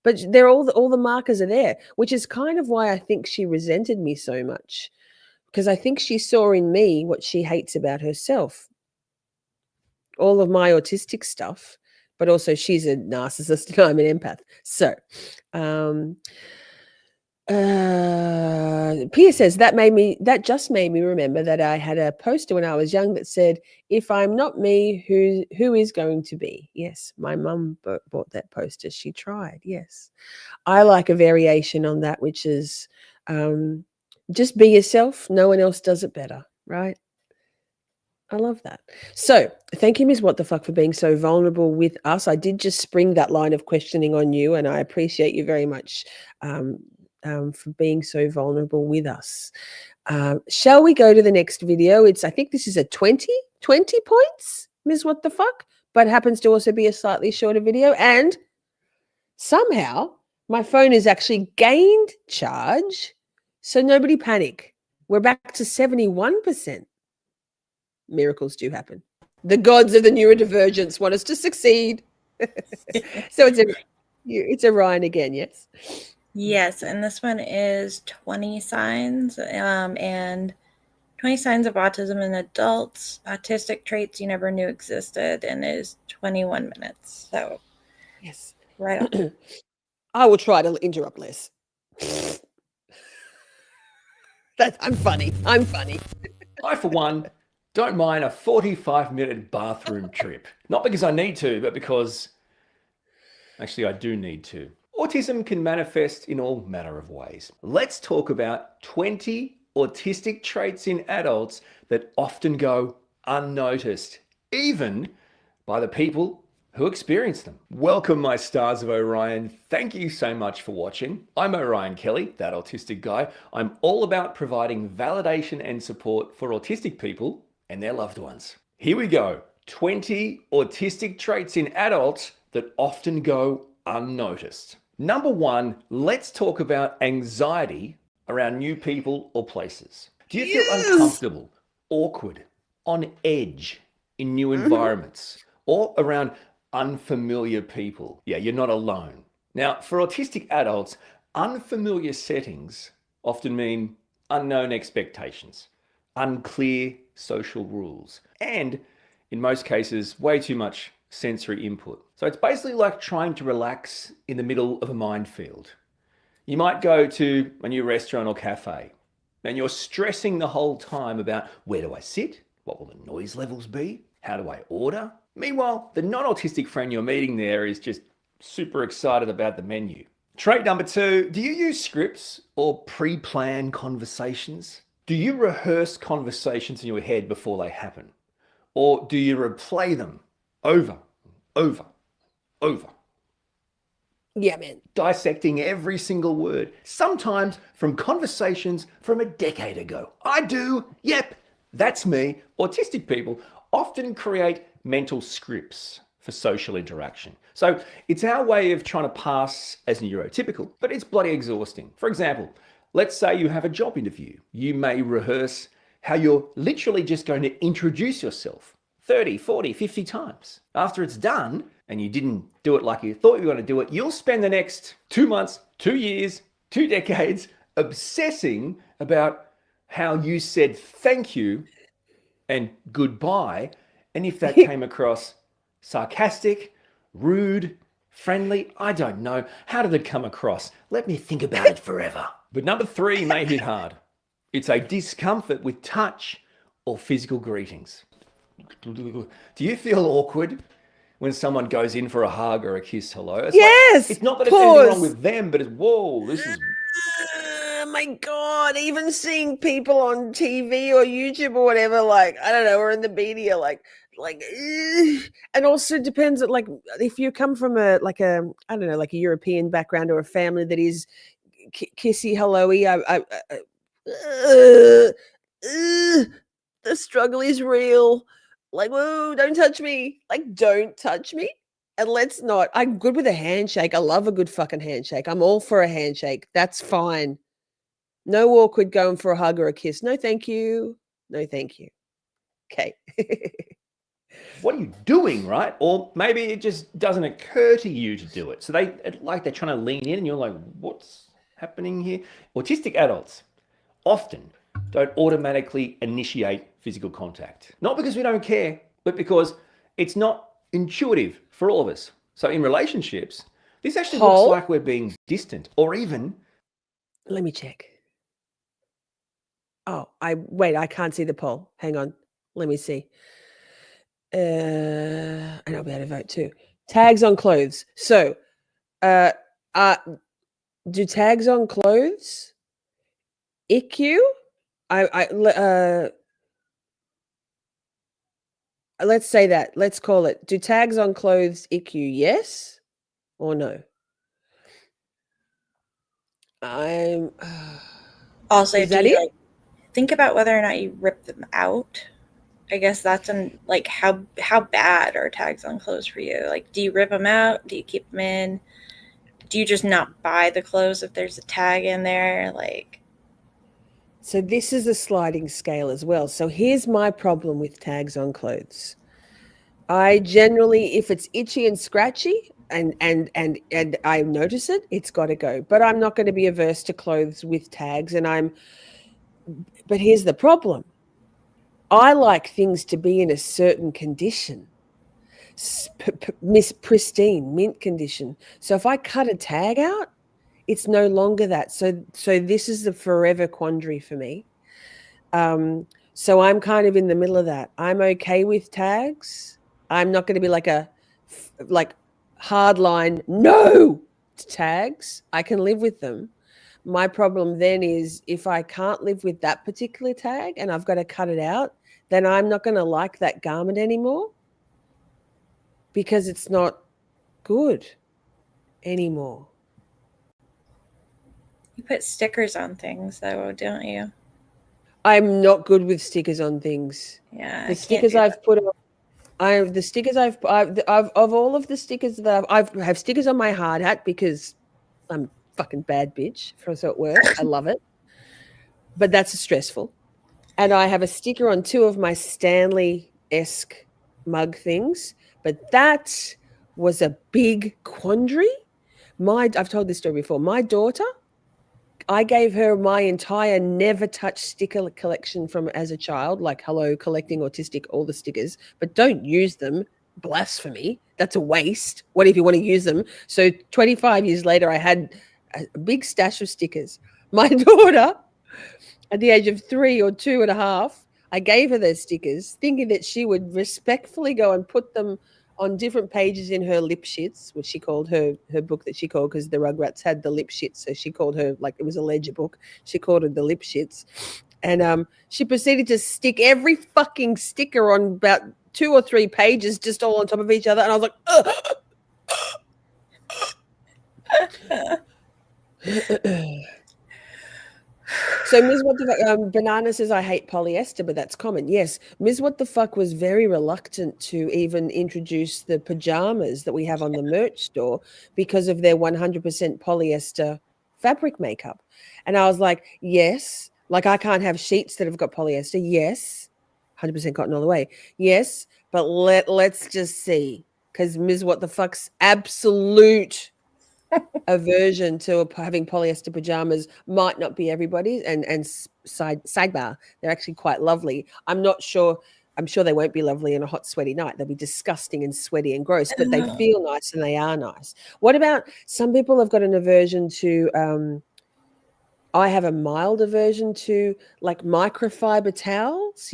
But they're all the markers are there, which is kind of why I think she resented me so much, because I think she saw in me what she hates about herself. All of my autistic stuff, but also she's a narcissist and I'm an empath. So, Pia says that just made me remember that I had a poster when I was young that said, "If I'm not me, who is going to be?" Yes, my mum bought that poster. She tried. Yes, I like a variation on that, which is just be yourself. No one else does it better, right? I love that. So thank you, Ms. What the Fuck, for being so vulnerable with us. I did just spring that line of questioning on you, and I appreciate you very much for being so vulnerable with us. Shall we go to the next video? I think this is a 20 points, Ms. What the Fuck, but happens to also be a slightly shorter video. And somehow my phone has actually gained charge, so nobody panic. We're back to 71%. Miracles do happen. The gods of the neurodivergence want us to succeed. So it's a Ryan again, yes? Yes, and this one is 20 signs and 20 signs of autism in adults, autistic traits you never knew existed, and is 21 minutes. So yes, right on. I will try to interrupt less. I'm funny. I, for one, don't mind a 45-minute bathroom trip. Not because I need to, but because actually I do need to. Autism can manifest in all manner of ways. Let's talk about 20 autistic traits in adults that often go unnoticed, even by the people who experience them. Welcome, my stars of Orion. Thank you so much for watching. I'm Orion Kelly, that autistic guy. I'm all about providing validation and support for autistic people and their loved ones. Here we go. 20 autistic traits in adults that often go unnoticed. Number one, let's talk about anxiety around new people or places. Do you feel uncomfortable, awkward, on edge in new environments, or around unfamiliar people? Yeah, you're not alone. Now, for autistic adults, unfamiliar settings often mean unknown expectations, unclear social rules, and in most cases, way too much sensory input. So it's basically like trying to relax in the middle of a minefield. You might go to a new restaurant or cafe, and you're stressing the whole time about, where do I sit? What will the noise levels be? How do I order? Meanwhile, the non-autistic friend you're meeting there is just super excited about the menu. Trait number two, do you use scripts or pre-plan conversations? Do you rehearse conversations in your head before they happen? Or do you replay them over? Yeah, man. Dissecting every single word, sometimes from conversations from a decade ago. I do. Yep, that's me. Autistic people often create mental scripts for social interaction. So it's our way of trying to pass as neurotypical, but it's bloody exhausting. For example, let's say you have a job interview. You may rehearse how you're literally just going to introduce yourself 30, 40, 50 times. After it's done, and you didn't do it like you thought you were going to do it, you'll spend the next 2 months, 2 years, 2 decades obsessing about how you said thank you and goodbye, and if that came across sarcastic, rude, friendly, I don't know. How did it come across? Let me think about it forever. But number three may hit hard. It's a discomfort with touch or physical greetings. Do you feel awkward when someone goes in for a hug or a kiss? Hello? It's not that there's anything wrong with them, but it's, whoa, this is... Oh my God, even seeing people on TV or YouTube or whatever, like, I don't know, or in the media, like like, and also depends, like, if you come from a I don't know, like a European background or a family that is kissy hello-y, the struggle is real. Like, whoa, don't touch me. Like, don't touch me. And let's not. I'm good with a handshake. I love a good fucking handshake. I'm all for a handshake. That's fine. No awkward going for a hug or a kiss. No, thank you. No, thank you. Okay. What are you doing, right? Or maybe it just doesn't occur to you to do it. So they're trying to lean in, and you're like, what's happening here? Autistic adults often don't automatically initiate physical contact. Not because we don't care, but because it's not intuitive for all of us. So in relationships, this actually looks like we're being distant, or even. Let me check. Oh, I can't see the poll. Hang on. Let me see. And I'll be able to vote too. Tags on clothes. So, do tags on clothes ick you? Let's say that. Let's call it. Do tags on clothes ick you? Yes or no? Also, Is do that you it? like think about whether or not you rip them out? I guess that's like how bad are tags on clothes for you? Like, do you rip them out? Do you keep them in? Do you just not buy the clothes if there's a tag in there? Like, so this is a sliding scale as well. So here's my problem with tags on clothes. I generally, if it's itchy and scratchy and I notice it, it's got to go. But I'm not going to be averse to clothes with tags. But here's the problem. I like things to be in a certain condition, pristine, mint condition. So if I cut a tag out, it's no longer that. So this is the forever quandary for me. So I'm kind of in the middle of that. I'm okay with tags. I'm not going to be like hard line no to tags. I can live with them. My problem then is if I can't live with that particular tag and I've got to cut it out, then I'm not going to like that garment anymore because it's not good anymore. you put stickers on things, though, don't you? I'm not good with stickers on things. Yeah, The stickers I've put on, of all of the stickers that I have stickers on my hard hat because I'm a fucking bad bitch, so it works. I love it. But that's stressful. And I have a sticker on two of my Stanley-esque mug things, but that was a big quandary. I've told this story before. My daughter, I gave her my entire never touch sticker collection from as a child, like hello, collecting autistic, all the stickers, but don't use them. Blasphemy. That's a waste. What if you want to use them? So 25 years later, I had a big stash of stickers. My daughter, at the age of 3 or 2.5, I gave her those stickers thinking that she would respectfully go and put them on different pages in her lip shits, which she called her book that she called, because the Rugrats had the lip shits. So she called her, like it was a ledger book. She called it the lip shits. And she proceeded to stick every fucking sticker on about 2 or 3 pages just all on top of each other. And I was like, So Ms. What the Fuck, Banana says, I hate polyester, but that's common. Yes, Ms. What the Fuck was very reluctant to even introduce the pajamas that we have on the merch store because of their 100% polyester fabric makeup. And I was like, yes, like I can't have sheets that have got polyester. Yes, 100% cotton all the way. Yes, but let's just see, because Ms. What the Fuck's absolute aversion to having polyester pajamas might not be everybody's, and sidebar, they're actually quite lovely. I'm sure they won't be lovely on a hot sweaty night. They'll be disgusting and sweaty and gross, but they feel nice and they are nice. What about some people have got an aversion to I have a mild aversion to like microfiber towels,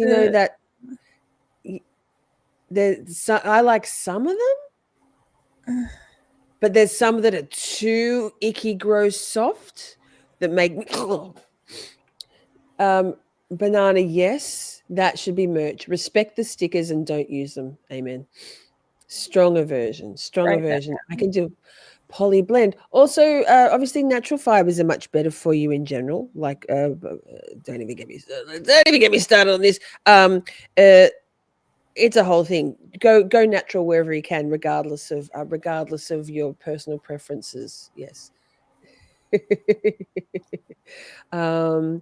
that I like some of them. But there's some that are too icky, gross, soft that make me Banana, yes. That should be merch. Respect the stickers and don't use them. Amen. Strong aversion. Strong Write that aversion. I can do poly blend. Also, obviously, natural fibers are much better for you in general. Like, don't even get me started on this. It's a whole thing. Go natural wherever you can, regardless of your personal preferences. Yes. um,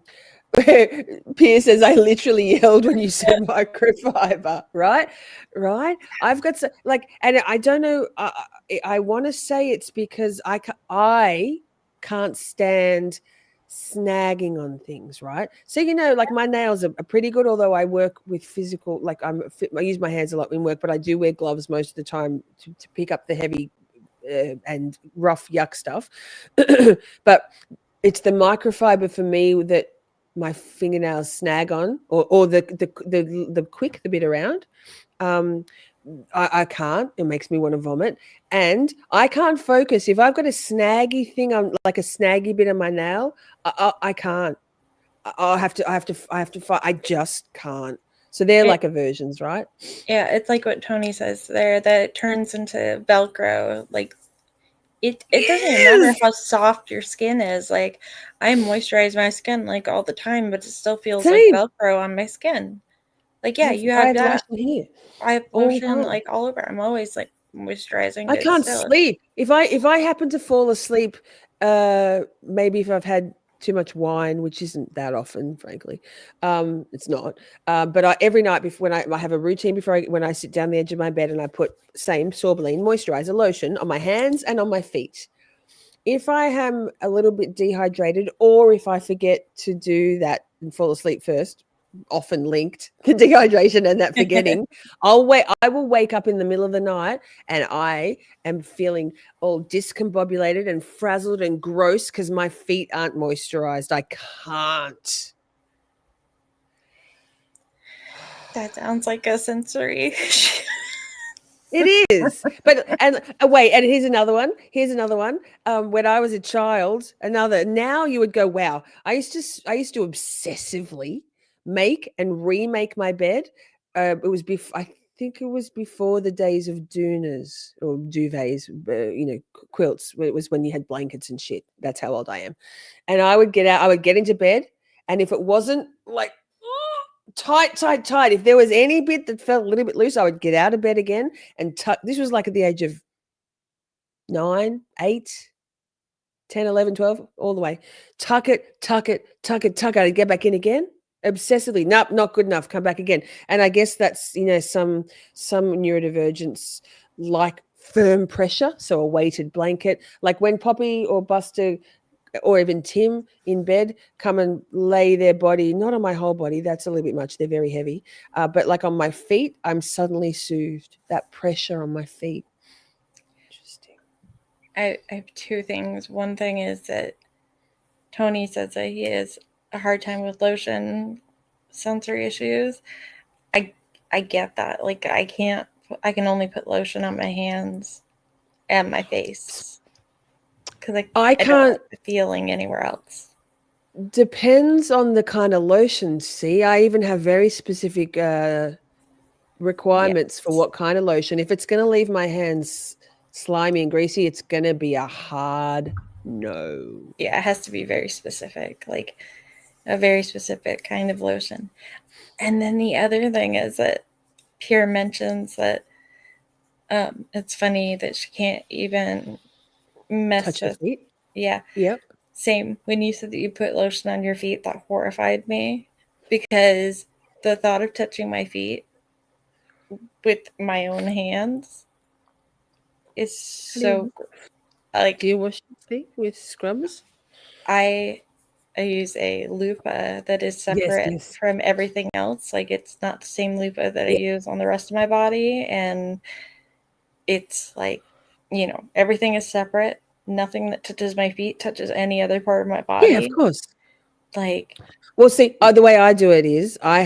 Pierre says, I literally yelled when you said microfiber, right? Right. I've got so, like, and I don't know. I want to say it's because I can't stand snagging on things, right? So, like my nails are pretty good, although I work with physical, like I use my hands a lot in work, but I do wear gloves most of the time to pick up the heavy and rough yuck stuff. But it's the microfiber for me that my fingernails snag on, or the quick, the bit around. I can't. It makes me want to vomit, and I can't focus if I've got a snaggy thing on, like a snaggy bit on my nail. I can't. I have to fight. I just can't. So they're like aversions, right? Yeah, it's like what Tony says there, that it turns into Velcro. Like it doesn't even matter how soft your skin is. Like I moisturize my skin like all the time, but it still feels like Velcro on my skin. Like, yeah, you have that. Here. I have lotion like all over. I'm always like moisturizing. I can't sleep. If I happen to fall asleep, maybe if I've had too much wine, which isn't that often, frankly, it's not. But every night before, when I have a routine when I sit down the edge of my bed and I put same Sorbeline moisturizer lotion on my hands and on my feet. If I am a little bit dehydrated, or if I forget to do that and fall asleep first, often linked, the dehydration and that forgetting, I will wake up in the middle of the night and I am feeling all discombobulated and frazzled and gross because my feet aren't moisturized. I can't. That sounds like a sensory issue. It is. But wait, and here's another one. When I was a child, now you would go, wow. I used to obsessively make and remake my bed. I think it was before the days of doonas or duvets, quilts. It was when you had blankets and shit. That's how old I am. And I would get into bed, and if it wasn't like tight. If there was any bit that felt a little bit loose, I would get out of bed again and tuck. This was like at the age of 9, 8, 10, 11, 12, all the way. Tuck it. I'd get back in again. Obsessively. Nope, not good enough. Come back again. And I guess that's, some neurodivergents like firm pressure. So a weighted blanket. Like when Poppy or Buster or even Tim in bed come and lay their body, not on my whole body, that's a little bit much, they're very heavy, but like on my feet, I'm suddenly soothed. That pressure on my feet. Interesting. I have two things. One thing is that Tony says that he has a hard time with lotion sensory issues. I get that. Like I can only put lotion on my hands and my face. Because I can't don't like the feeling anywhere else. Depends on the kind of lotion. See, I even have very specific requirements for what kind of lotion. If it's going to leave my hands slimy and greasy, it's going to be a hard no. Yeah, it has to be very specific, like a very specific kind of lotion. And then the other thing is that Pierre mentions that it's funny that she can't even mess with feet. Yeah. Yep. Same. When you said that you put lotion on your feet, that horrified me, because the thought of touching my feet with my own hands is so like. Do you wash your feet with scrubs? I use a loofah that is separate from everything else. Like it's not the same loofah that I use on the rest of my body, and it's like, everything is separate. Nothing that touches my feet touches any other part of my body. Yeah, of course. Like, well, see, the way I do it is I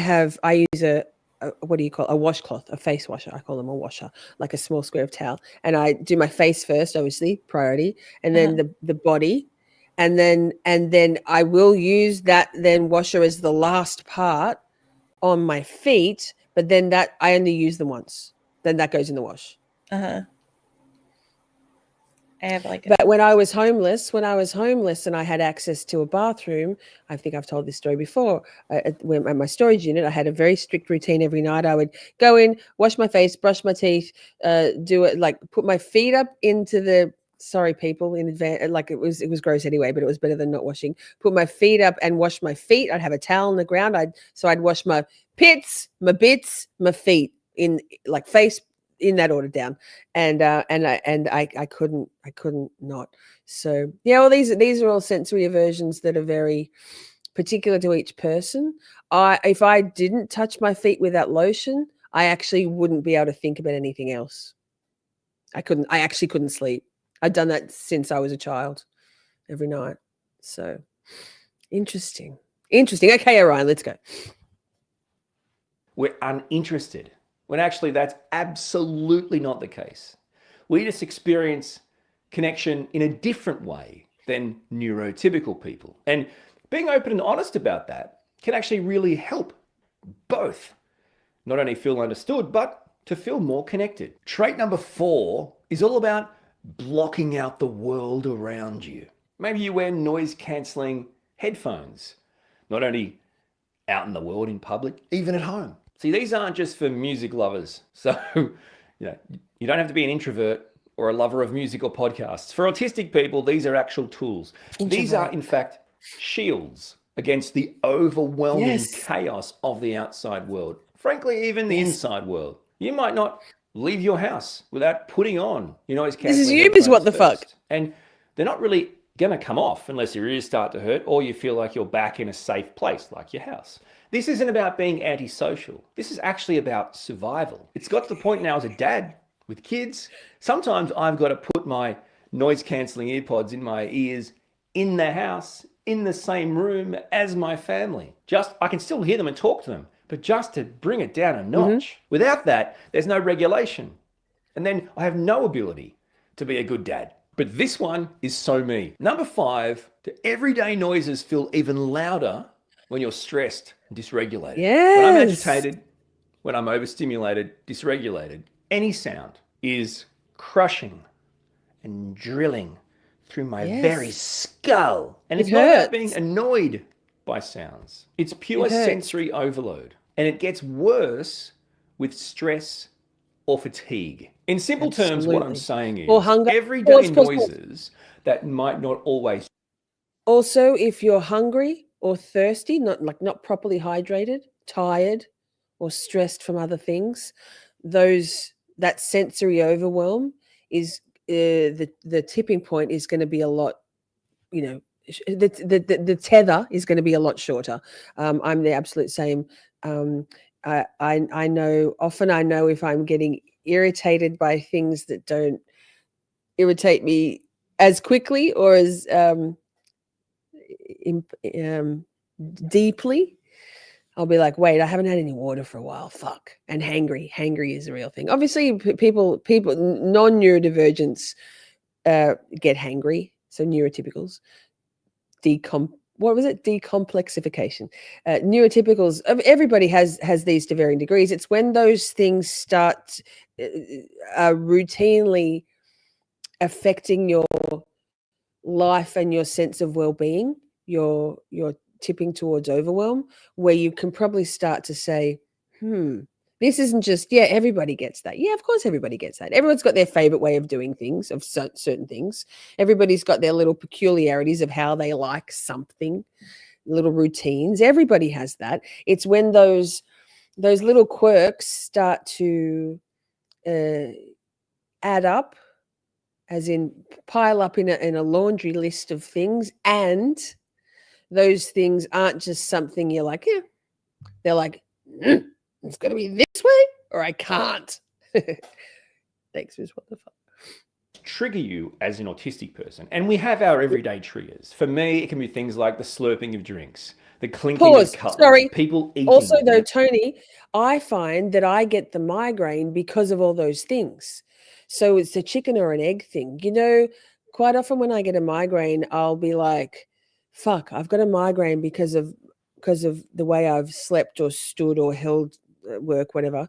use a what do you call a washcloth, a face washer. I call them a washer, like a small square of towel, and I do my face first, obviously priority, and then the body, and then I will use that then washer as the last part on my feet, but then that I only use them once. Then that goes in the wash. I have like But when I was homeless and I had access to a bathroom, I think I've told this story before. At my storage unit, I had a very strict routine every night. I would go in, wash my face, brush my teeth, do it like put my feet up into the. Sorry, people in advance. Like it was gross anyway, but it was better than not washing. Put my feet up and wash my feet. I'd have a towel on the ground. I'd wash my pits, my bits, my feet in like face in that order down, and I couldn't not. So yeah, well these are all sensory aversions that are very particular to each person. If I didn't touch my feet with that lotion, I actually wouldn't be able to think about anything else. I actually couldn't sleep. I'd done that since I was a child, every night. So interesting. Okay, Orion, let's go. We're uninterested, when actually that's absolutely not the case. We just experience connection in a different way than neurotypical people. And being open and honest about that can actually really help both not only feel understood, but to feel more connected. Trait number 4 is all about blocking out the world around you. Maybe you wear noise cancelling headphones, not only out in the world in public, even at home. See, these aren't just for music lovers. So, you don't have to be an introvert or a lover of music or podcasts. For autistic people, these are actual tools. These are, in fact, shields against the overwhelming chaos of the outside world. Frankly, even the inside world. You might not leave your house without putting on your noise cancelling. This is you, is what the fuck. And they're not really going to come off unless your ears start to hurt or you feel like you're back in a safe place like your house. This isn't about being antisocial. This is actually about survival. It's got to the point now as a dad with kids, sometimes I've got to put my noise cancelling earpods in my ears in the house, in the same room as my family. I can still hear them and talk to them, but just to bring it down a notch. Without that, there's no regulation. And then I have no ability to be a good dad. But this one is so me. Number 5, do everyday noises feel even louder when you're stressed and dysregulated? Yes. When I'm agitated, when I'm overstimulated, dysregulated, any sound is crushing and drilling through my very skull. And it's not about being annoyed by sounds. It's pure sensory overload. And it gets worse with stress or fatigue. In simple terms, what I'm saying is everyday noises that might not always. Also, if you're hungry or thirsty, not properly hydrated, tired, or stressed from other things, that sensory overwhelm is the tipping point is going to be a lot, the tether is going to be a lot shorter. I'm the absolute same. I know if I'm getting irritated by things that don't irritate me as quickly or as deeply, I'll be like, wait, I haven't had any water for a while. Fuck. And hangry is a real thing. Obviously, people non-neurodivergents get hangry. So neurotypicals, decomplexification. Neurotypicals, everybody has these to varying degrees. It's when those things start routinely affecting your life and your sense of well-being, you're tipping towards overwhelm, where you can probably start to say, this isn't just, everybody gets that. Yeah, of course everybody gets that. Everyone's got their favorite way of doing things, of certain things. Everybody's got their little peculiarities of how they like something, little routines. Everybody has that. It's when those little quirks start to add up, as in pile up in a laundry list of things, and those things aren't just something you're like, they're like, it's going to be this way or I can't. Thanks, Miss What the Fuck. Trigger you as an autistic person. And we have our everyday triggers. For me, it can be things like the slurping of drinks, the clinking of cups, people eating. Also, though, Tony, I find that I get the migraine because of all those things. So it's a chicken or an egg thing. Quite often when I get a migraine, I'll be like, fuck, I've got a migraine because of because of the way I've slept or stood or held work, whatever,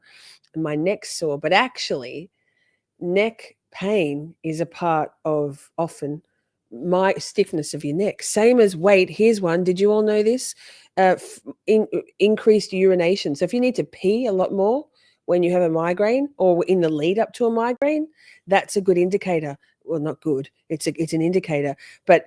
my neck's sore. But actually, neck pain is a part of often my stiffness of your neck. Same as weight. Here's one. Did you all know this? Increased urination. So if you need to pee a lot more when you have a migraine or in the lead up to a migraine, that's a good indicator. Well, not good. It's an indicator. But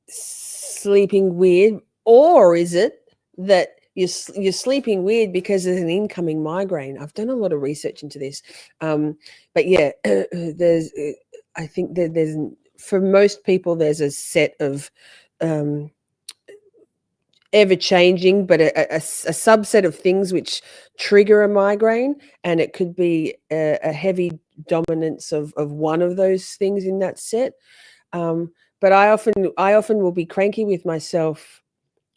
sleeping weird, or is it that you're sleeping weird because there's an incoming migraine? I've done a lot of research into this, but yeah, I think that there's, for most people, there's a set of ever changing, but a subset of things which trigger a migraine, and it could be a heavy dominance of one of those things in that set. But I often will be cranky with myself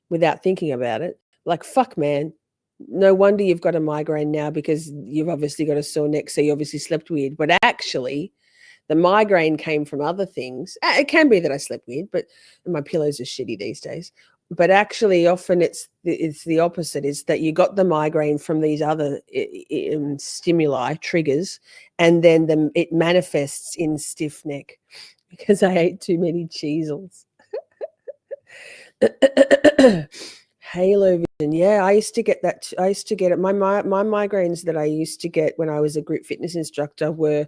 without thinking about it. Like, fuck, man, no wonder you've got a migraine now, because you've obviously got a sore neck, so you obviously slept weird. But actually, the migraine came from other things. It can be that I slept weird, but my pillows are shitty these days. But actually, often it's the opposite, is that you got the migraine from these other stimuli, triggers, and then it manifests in stiff neck because I ate too many cheesels. Halo vision. Yeah, I used to get that. I used to get it. My migraines that I used to get when I was a group fitness instructor were,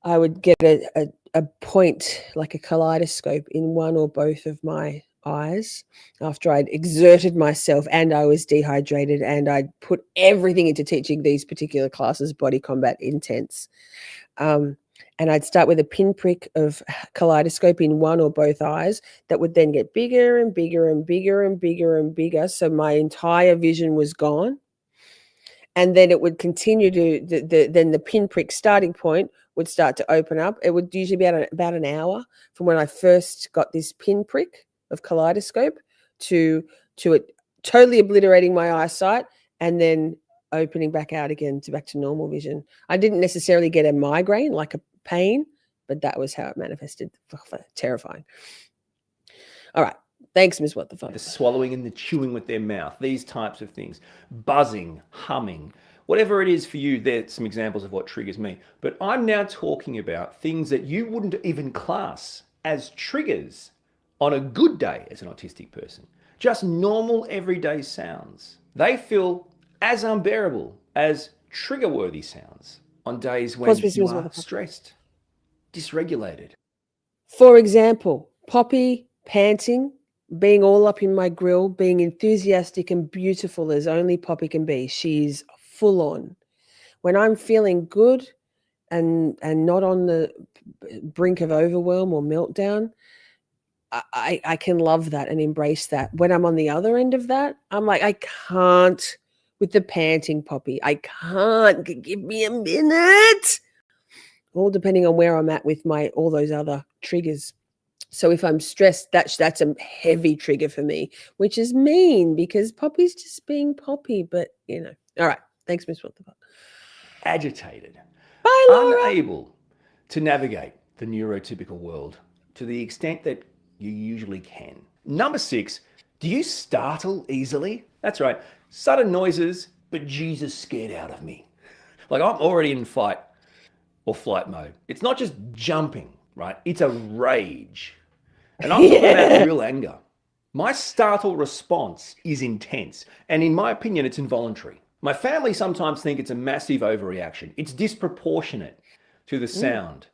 I would get a point, like a kaleidoscope, in one or both of my eyes after I'd exerted myself and I was dehydrated and I'd put everything into teaching these particular classes, body combat intense. And I'd start with a pinprick of kaleidoscope in one or both eyes that would then get bigger and bigger and bigger and bigger and bigger. So my entire vision was gone. And then it would continue to, then the pinprick starting point would start to open up. It would usually be about an hour from when I first got this pinprick of kaleidoscope to it totally obliterating my eyesight and then opening back out again to back to normal vision. I didn't necessarily get a migraine, like a pain, but that was how it manifested. Terrifying. All right. Thanks, Ms. What the Fuck. The swallowing and the chewing with their mouth, these types of things, buzzing, humming, whatever it is for you, there's some examples of what triggers me. But I'm now talking about things that you wouldn't even class as triggers on a good day as an autistic person. Just normal everyday sounds. They feel as unbearable as trigger-worthy sounds on days when you are stressed, dysregulated. For example, Poppy panting, being all up in my grill, being enthusiastic and beautiful as only Poppy can be. She's full on. When I'm feeling good and not on the brink of overwhelm or meltdown, I can love that and embrace that. When I'm on the other end of that, I'm like, I can't with the panting, Poppy. I can't. Give me a minute. All depending on where I'm at with all those other triggers. So if I'm stressed, that's a heavy trigger for me, which is mean because Poppy's just being Poppy. But, all right. Thanks, Miss What the Fuck. Agitated. Bye, Laura. Unable to navigate the neurotypical world to the extent that you usually can. Number 6, do you startle easily? That's right. Sudden noises, but Jesus scared out of me. Like I'm already in fight or flight mode. It's not just jumping, right? It's a rage. And I'm talking about real anger. My startle response is intense. And in my opinion, it's involuntary. My family sometimes think it's a massive overreaction. It's disproportionate to the sound.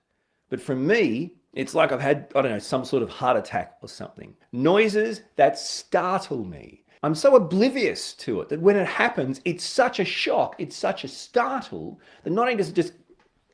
But for me, it's like I've had, some sort of heart attack or something. Noises that startle me. I'm so oblivious to it that when it happens, it's such a shock, it's such a startle, that not only does it just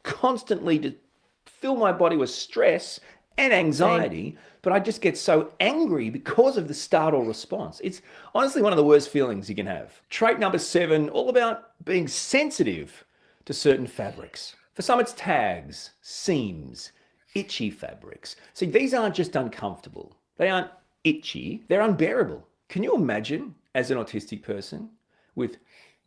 constantly fill my body with stress and anxiety, but I just get so angry because of the startle response. It's honestly one of the worst feelings you can have. Trait number 7, all about being sensitive to certain fabrics. For some, it's tags, seams, itchy fabrics. See, these aren't just uncomfortable. They aren't itchy, they're unbearable. Can you imagine as an autistic person with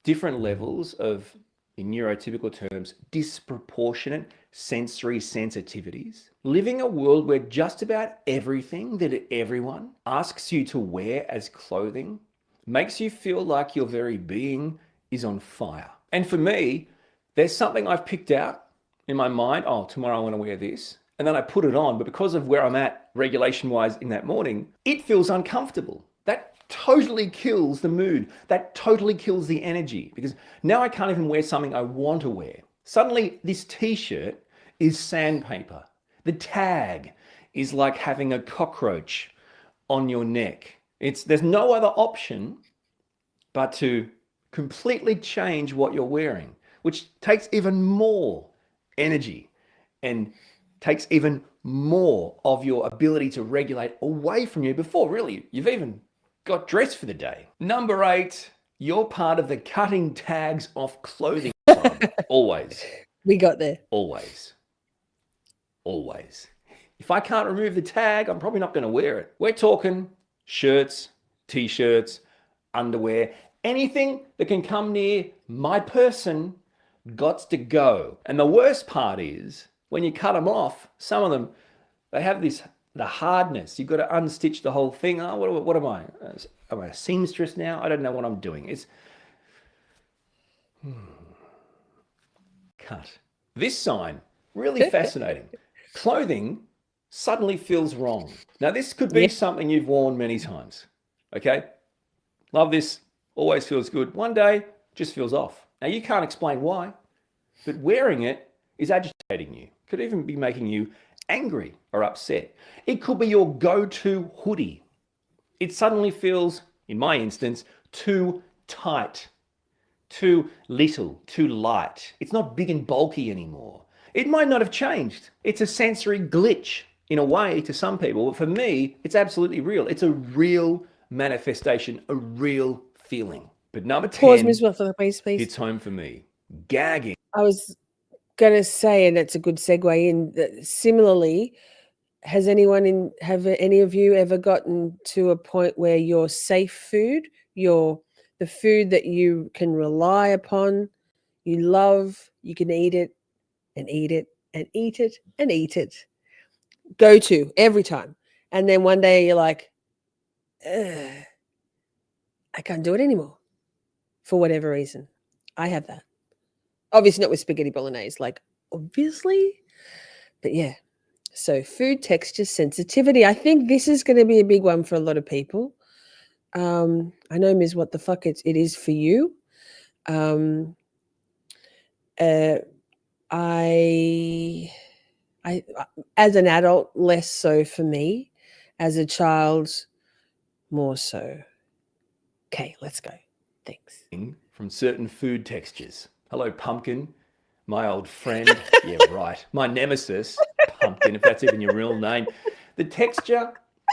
different levels of in neurotypical terms, disproportionate sensory sensitivities, living a world where just about everything that everyone asks you to wear as clothing makes you feel like your very being is on fire. And for me, there's something I've picked out in my mind. Oh, tomorrow I want to wear this. And then I put it on, but because of where I'm at regulation-wise in that morning, it feels uncomfortable. That totally kills the mood. That totally kills the energy, because now I can't even wear something I want to wear. Suddenly, this t-shirt is sandpaper. The tag is like having a cockroach on your neck. There's no other option but to completely change what you're wearing, which takes even more energy and takes even more of your ability to regulate away from you before really you've even got dressed for the day. Number 8, you're part of the cutting tags off clothing club. Always. We got there. Always. Always. If I can't remove the tag, I'm probably not going to wear it. We're talking shirts, t-shirts, underwear, anything that can come near my person gots to go. And the worst part is when you cut them off, some of them, they have the hardness. You've got to unstitch the whole thing. Oh, what am I? Am I a seamstress now? I don't know what I'm doing. It's cut. This sign, really fascinating. Clothing suddenly feels wrong. Now, this could be something you've worn many times. Okay? Love this. Always feels good. One day, just feels off. Now, you can't explain why, but wearing it is agitating you. Could even be making you angry or upset. It could be your go-to hoodie. It suddenly feels, in my instance, too tight, too little, too light. It's not big and bulky anymore. It might not have changed. It's a sensory glitch in a way to some people. But for me, it's absolutely real. It's a real manifestation, a real feeling. But number 10, Pause, Ms. Wilson, please. hits home for me. Gagging. I was going to say, and that's a good segue in, that similarly, have any of you ever gotten to a point where your safe food, the food that you can rely upon, you love, you can eat it and eat it and eat it and eat it, go to every time, and then one day you're like, I can't do it anymore for whatever reason? I have that. Obviously not with spaghetti bolognese, like obviously, but yeah. So food texture sensitivity. I think this is going to be a big one for a lot of people. I know, Ms. What the fuck it is for you. I as an adult, less so for me. As a child, more so. Okay, let's go. Thanks. From certain food textures. Hello, pumpkin, my old friend. Yeah, right. My nemesis, pumpkin, if that's even your real name. The texture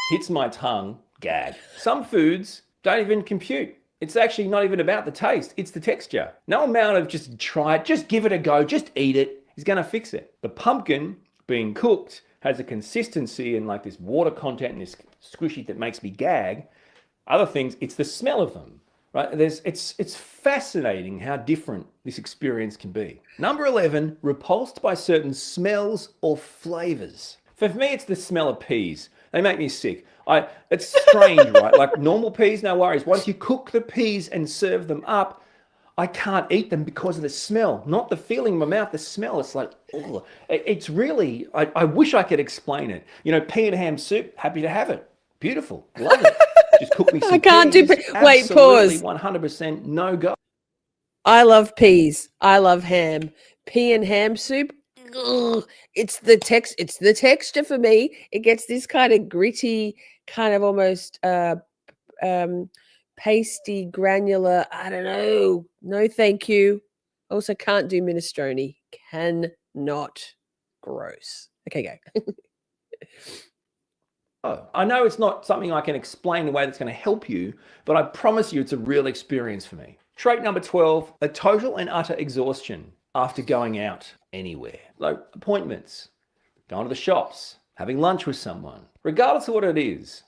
hits my tongue, gag. Some foods don't even compute. It's actually not even about the taste. It's the texture. No amount of just try it, just give it a go, just eat it is going to fix it. The pumpkin being cooked has a consistency and like this water content and this squishy that makes me gag. Other things, it's the smell of them. Right? It's fascinating how different this experience can be. Number 11, repulsed by certain smells or flavors. For me, it's the smell of peas. They make me sick. It's strange, right? Like normal peas, no worries. Once you cook the peas and serve them up, I can't eat them because of the smell, not the feeling in my mouth, the smell. It's like, ugh. It's really, I wish I could explain it. You know, pea and ham soup, happy to have it. Beautiful, love it. Just cook me some I can't peas. wait, pause. 100% no go. I love peas. I love ham. Pea and ham soup. Ugh. It's the texture for me. It gets this kind of gritty, kind of almost pasty, granular. I don't know. No, thank you. Also, can't do minestrone. Cannot. Gross. Okay, go. I know it's not something I can explain in a way that's going to help you, but I promise you it's a real experience for me. Trait number 12, a total and utter exhaustion after going out anywhere. Like appointments, going to the shops, having lunch with someone. Regardless of what it is,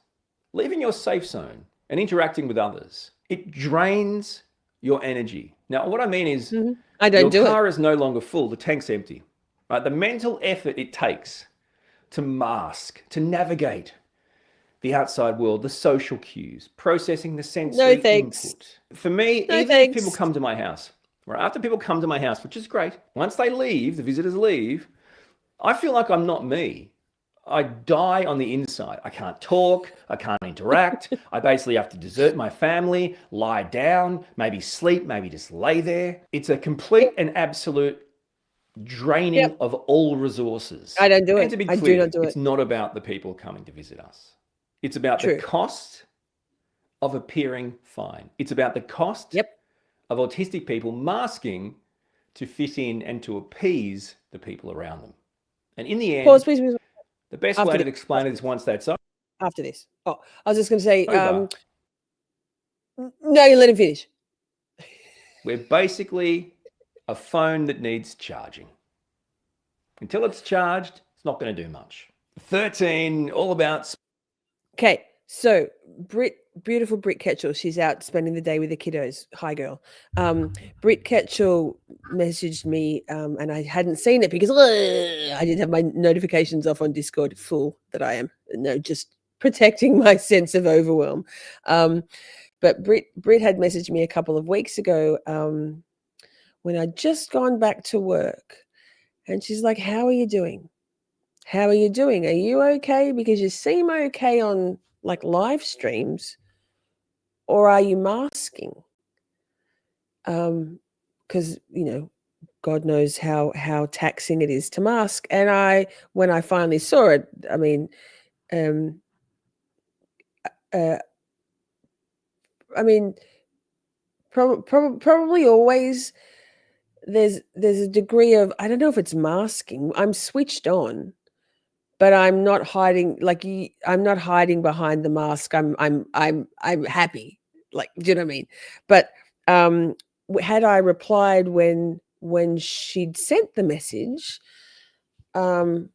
leaving your safe zone and interacting with others, it drains your energy. Now, what I mean is I don't do your it. car is no longer full. The tank's empty. Right? The mental effort it takes to mask, to navigate the outside world, the social cues, processing the sensory thanks. input. For me, No, even if people thanks. come to my house, right, after people come to my house, which is great, once they leave, the visitors leave, I feel like I'm not me. I die on the inside. I can't talk. I can't interact. I basically have to desert my family, lie down, maybe sleep, maybe just lay there. It's a complete and absolute draining of all resources. I don't do And it. to be I clear, do not do it's it. not about the people coming to visit us. It's about True. the cost of appearing fine. It's about the cost of autistic people masking to fit in and to appease the people around them. And in the end, Pause, please. the best way to explain it is once that's over. After this. Oh, I was just going to say, no, you let him finish. We're basically a phone that needs charging. Until it's charged, it's not going to do much. 13, all about... Okay, so beautiful Brit Ketchell, she's out spending the day with the kiddos. Hi, girl. Brit Ketchell messaged me, and I hadn't seen it because I didn't have my notifications off on Discord. Fool that I am. No, just protecting my sense of overwhelm. But Brit had messaged me a couple of weeks ago when I'd just gone back to work, and she's like, "How are you doing? How are you doing? Are you okay? Because you seem okay on like live streams, or are you masking?" Because God knows how taxing it is to mask. And when I finally saw it, I mean, probably always there's a degree of, I don't know if it's masking. I'm switched on, but I'm not hiding. Like I'm not hiding behind the mask. I'm happy. Like, do you know what I mean? But had I replied when she'd sent the message, I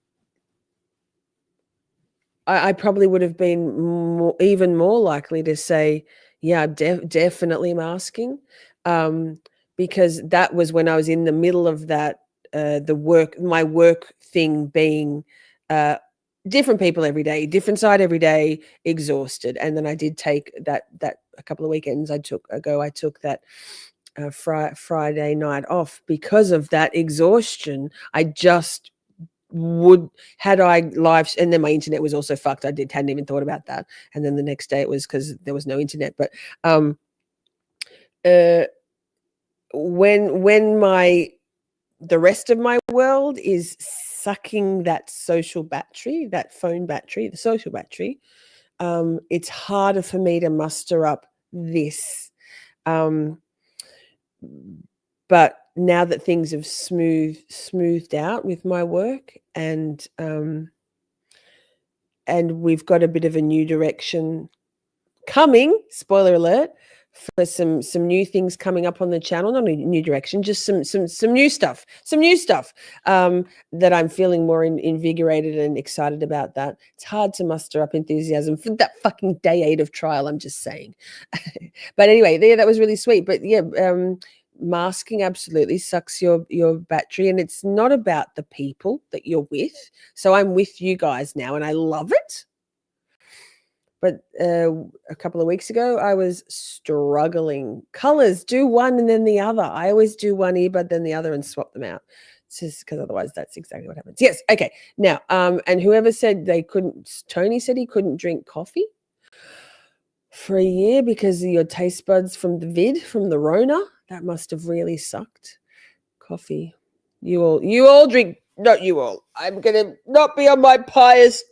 probably would have been even more likely to say, yeah, I'm definitely masking, because that was when I was in the middle of that, my work thing being different people every day, different side every day, exhausted. And then I did take that a couple of weekends I took that Friday night off because of that exhaustion. I just had I live, and then my internet was also fucked. Hadn't even thought about that. And then the next day it was because there was no internet. But when the rest of my world is sucking that social battery, that phone battery, the social battery, it's harder for me to muster up this. But now that things have smoothed out with my work, and we've got a bit of a new direction coming, spoiler alert, for some new things coming up on the channel. Not a new direction, just some new stuff, that I'm feeling more invigorated and excited about. That it's hard to muster up enthusiasm for that fucking day 8 of trial, I'm just saying. But anyway, that was really sweet. But yeah, masking absolutely sucks your battery, and it's not about the people that you're with. So I'm with you guys now, and I love it. But a couple of weeks ago, I was struggling. Colors, do one and then the other. I always do one earbud, then the other, and swap them out. It's just because otherwise that's exactly what happens. Yes. Okay. Now, and whoever said they couldn't, Tony said he couldn't drink coffee for a year because of your taste buds from the Rona. That must have really sucked. Coffee. You all drink, not you all. I'm going to not be on my pious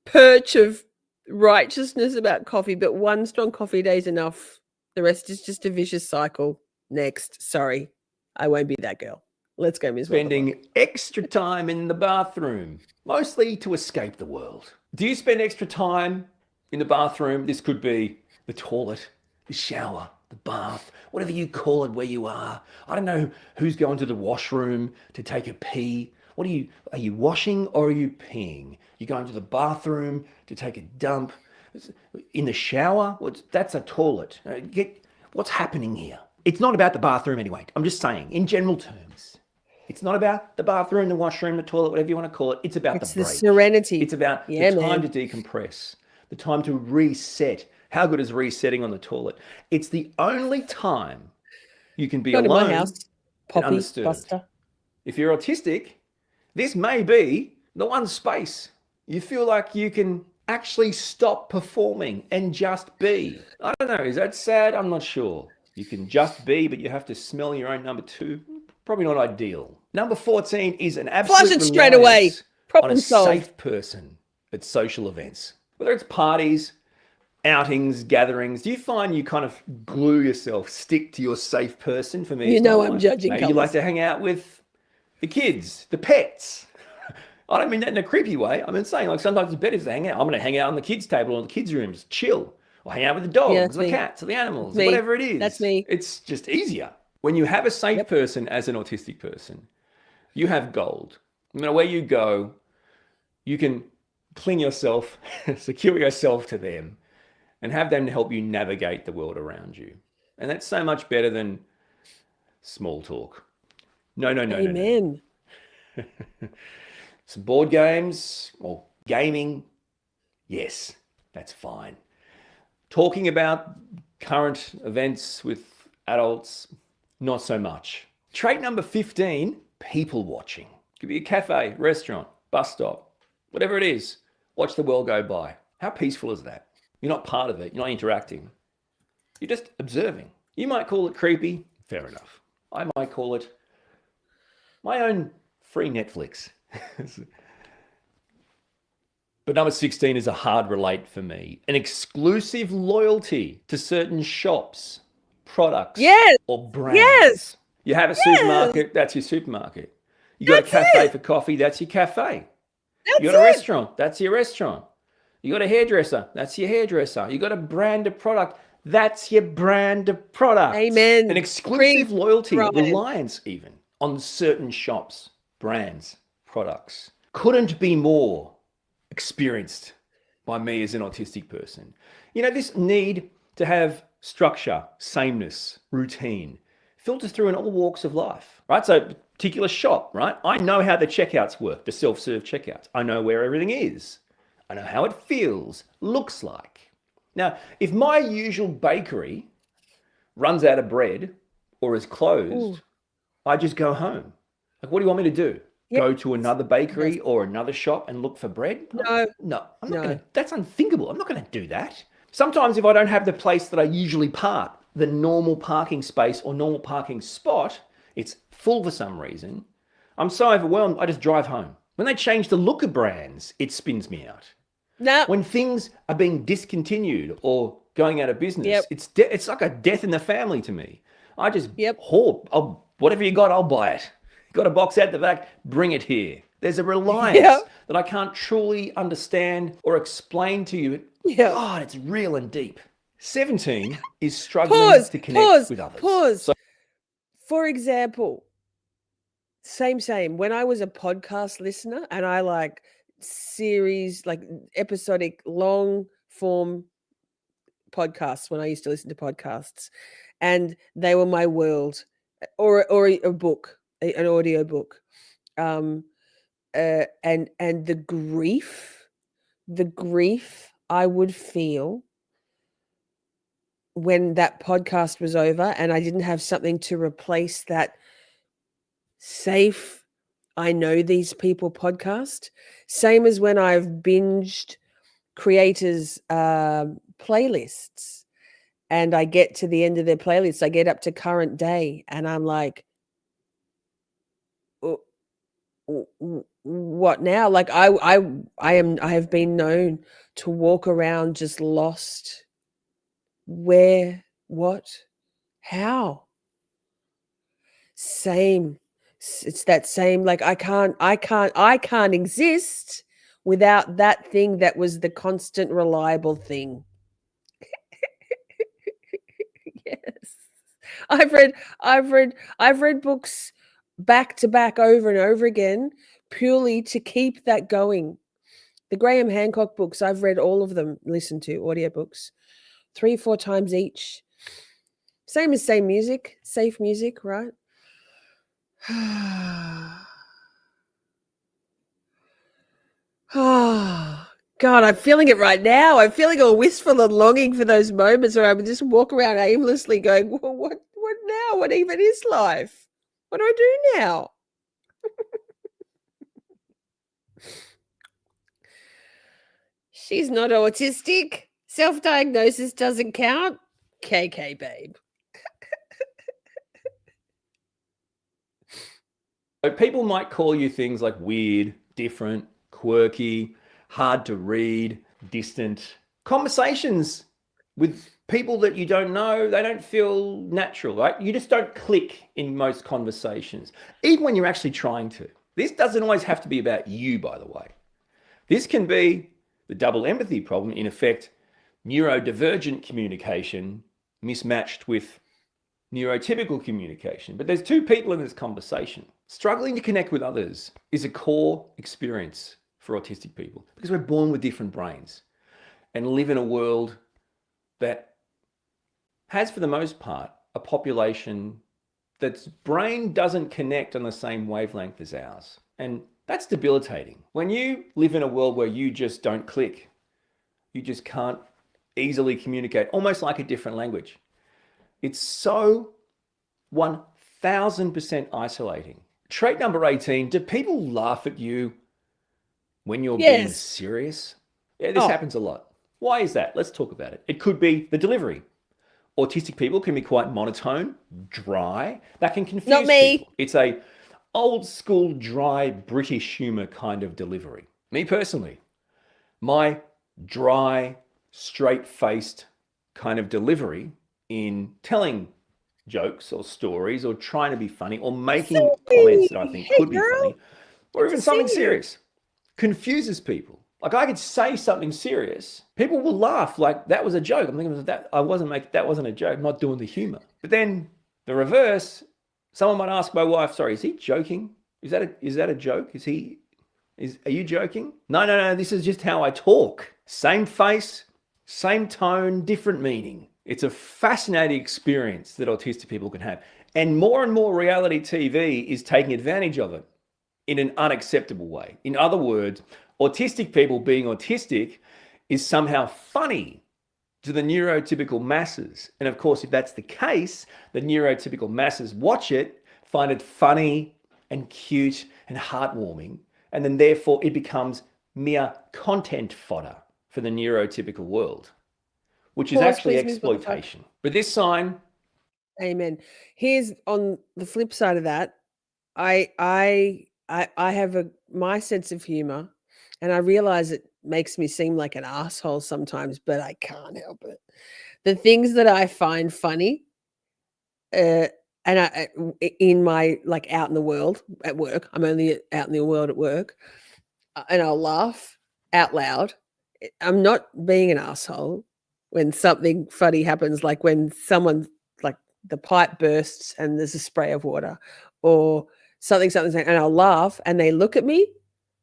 perch of righteousness about coffee, but one strong coffee a day is enough. The rest is just a vicious cycle. Next. Sorry, I won't be that girl. Let's go, Ms. Spending extra time in the bathroom, mostly to escape the world. Do you spend extra time in the bathroom? This could be the toilet, the shower, the bath, whatever you call it where you are. I don't know who's going to the washroom to take a pee. Are you washing or are you peeing? You're going to the bathroom to take a dump. In the shower, that's a toilet. What's happening here? It's not about the bathroom anyway. I'm just saying, in general terms, it's not about the bathroom, the washroom, the toilet, whatever you want to call it. It's about It's the the break. serenity. It's about the time to decompress, the time to reset. How good is resetting on the toilet? It's the only time you can be Not alone in my house. and Poppy, undisturbed. Buster. If you're autistic, this may be the one space you feel like you can actually stop performing and just be. I don't know. Is that sad? I'm not sure. You can just be, but you have to smell your own number 2. Probably not ideal. Number 14 is an absolute Flush it straight away. reliance on Problem a solved. safe person at social events. Whether it's parties, outings, gatherings, do you find you kind of glue yourself, stick to your safe person? For me, You it's know my I'm wife. judging Maybe you like colours. to hang out with the kids, the pets. I don't mean that in a creepy way. I mean saying like sometimes it's better to hang out. I'm going to hang out on the kids' table or in the kids' rooms, chill, or hang out with the dogs, that's the me. cats, or the animals, Me. whatever it is. That's me. It's just easier. When you have a safe person as an autistic person, you have gold. No matter where you go, you can cling yourself, secure yourself to them, and have them to help you navigate the world around you. And that's so much better than small talk. No. Amen. Some board games or gaming, yes, that's fine. Talking about current events with adults, not so much. Trait number 15, people watching. Could be a cafe, restaurant, bus stop, whatever it is. Watch the world go by. How peaceful is that? You're not part of it. You're not interacting. You're just observing. You might call it creepy. Fair enough. I might call it my own free Netflix. But number 16 is a hard relate for me. An exclusive loyalty to certain shops, products, or brands. Yes. You have a supermarket, that's your supermarket. You got a cafe for coffee, that's your cafe. You got a restaurant, that's your restaurant. You got a hairdresser, that's your hairdresser. You got a brand of product, that's your brand of product. Amen. An exclusive loyalty, reliance even on certain shops, brands, products. Couldn't be more experienced by me as an autistic person. You know, this need to have structure, sameness, routine, filters through in all walks of life, right? So particular shop, right? I know how the checkouts work, the self-serve checkouts. I know where everything is. I know how it feels, looks like. Now, if my usual bakery runs out of bread or is closed, I just go home. Like, what do you want me to do? Go to another bakery or another shop and look for bread? No, I'm not going to. That's unthinkable. I'm not going to do that. Sometimes if I don't have the place that I usually park, the normal parking space or normal parking spot, it's full for some reason, I'm so overwhelmed, I just drive home. When they change the look of brands, it spins me out. No. When things are being discontinued or going out of business, it's like a death in the family to me. I just hoard. Whatever you got, I'll buy it. Got a box out the back, bring it here. There's a reliance that I can't truly understand or explain to you. God, it's real and deep. 17 is struggling to connect with others. So, for example, same. When I was a podcast listener and I like series, like episodic, long form podcasts when I used to listen to podcasts, and they were my world, or a book, an audio book, and the grief I would feel when that podcast was over and I didn't have something to replace that safe, I know these people podcast. Same as when I've binged creators' playlists and I get to the end of their playlists, I get up to current day and I'm like, what now? Like I have been known to walk around just lost. Where, what, how? Same. It's that same, like I can't exist without that thing that was the constant reliable thing. Yes. I've read books back to back over and over again purely to keep that going. The Graham Hancock books, I've read all of them, listened to audiobooks 3-4 times each. Same as safe music, right? Oh, God, I'm feeling it right now. I'm feeling all wistful and longing for those moments where I would just walk around aimlessly going, well, what now? What even is life? What do I do now? She's not autistic. Self-diagnosis doesn't count. KK, babe. So people might call you things like weird, different, quirky, hard to read, distant. Conversations with people that you don't know, they don't feel natural, right? You just don't click in most conversations, even when you're actually trying to. This doesn't always have to be about you, by the way. This can be the double empathy problem, in effect, neurodivergent communication mismatched with neurotypical communication. But there's two people in this conversation. Struggling to connect with others is a core experience for autistic people because we're born with different brains and live in a world that has, for the most part, a population that's brain doesn't connect on the same wavelength as ours. And that's debilitating. When you live in a world where you just don't click, you just can't easily communicate, almost like a different language. It's so 1000% isolating. Trait number 18, do people laugh at you when you're being serious? Yeah, this happens a lot. Why is that? Let's talk about it. It could be the delivery. Autistic people can be quite monotone, dry. That can confuse Not me. people. It's a old school, dry British humor kind of delivery. Me personally, my dry, straight-faced kind of delivery in telling jokes or stories or trying to be funny or making comments that I think could be funny or even something serious confuses people. Like I could say something serious, people will laugh like that was a joke. I'm thinking that wasn't a joke. I'm not doing the humor. But then the reverse, someone might ask my wife, "Sorry, is he joking? Is that a joke? Are you joking?" No. This is just how I talk. Same face, same tone, different meaning. It's a fascinating experience that autistic people can have. And more reality TV is taking advantage of it in an unacceptable way. In other words, autistic people being autistic is somehow funny to the neurotypical masses. And of course, if that's the case, the neurotypical masses watch it, find it funny and cute and heartwarming. And then therefore it becomes mere content fodder for the neurotypical world, which is actually exploitation. But this sign. Amen. Here's on the flip side of that. I have my sense of humor, and I realize it makes me seem like an asshole sometimes, but I can't help it. The things that I find funny, and in my out in the world at work, I'm only out in the world at work, and I'll laugh out loud. I'm not being an asshole when something funny happens, like when someone the pipe bursts and there's a spray of water, or something, and I'll laugh and they look at me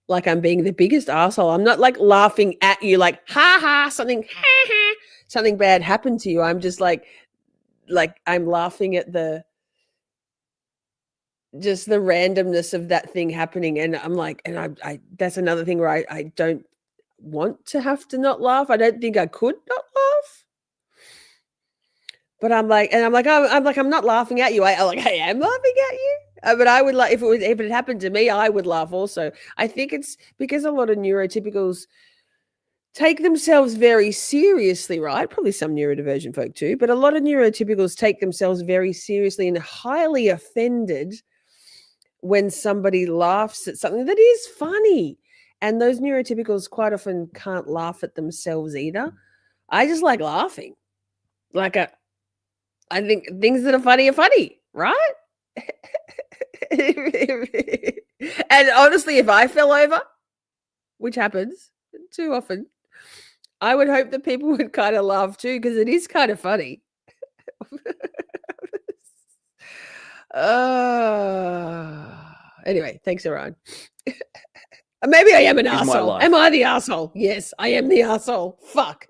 like I'm being the biggest asshole. I'm not like laughing at you like, ha ha, something bad happened to you. I'm just like I'm laughing at the randomness of that thing happening. And I'm like, and I that's another thing where I don't want to have to not laugh. I don't think I could not laugh. But I'm like, I'm not laughing at you. I am laughing at you. But I would like if it happened to me, I would laugh also. I think it's because a lot of neurotypicals take themselves very seriously, right? Probably some neurodivergent folk too, but a lot of neurotypicals take themselves very seriously and are highly offended when somebody laughs at something that is funny. And those neurotypicals quite often can't laugh at themselves either. I just like laughing. I think things that are funny, right? And honestly, if I fell over, which happens too often, I would hope that people would kind of laugh too, because it is kind of funny. Anyway, thanks, Orion. Maybe I am an asshole. Am I the asshole? Yes, I am the asshole. Fuck.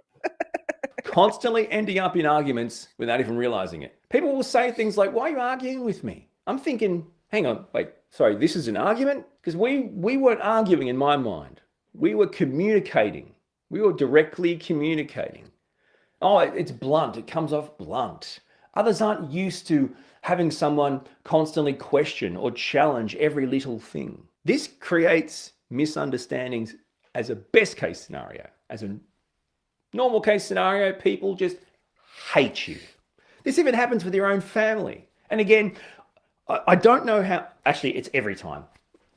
constantly ending up in arguments without even realizing it. People will say things like, why are you arguing with me? I'm thinking, hang on, wait, sorry, this is an argument? Because we weren't arguing in my mind. We were communicating. We were directly communicating. Oh, it's blunt. It comes off blunt. Others aren't used to having someone constantly question or challenge every little thing. This creates misunderstandings as a best case scenario. As a normal case scenario, people just hate you. This even happens with your own family. And again, I don't know how, actually it's every time.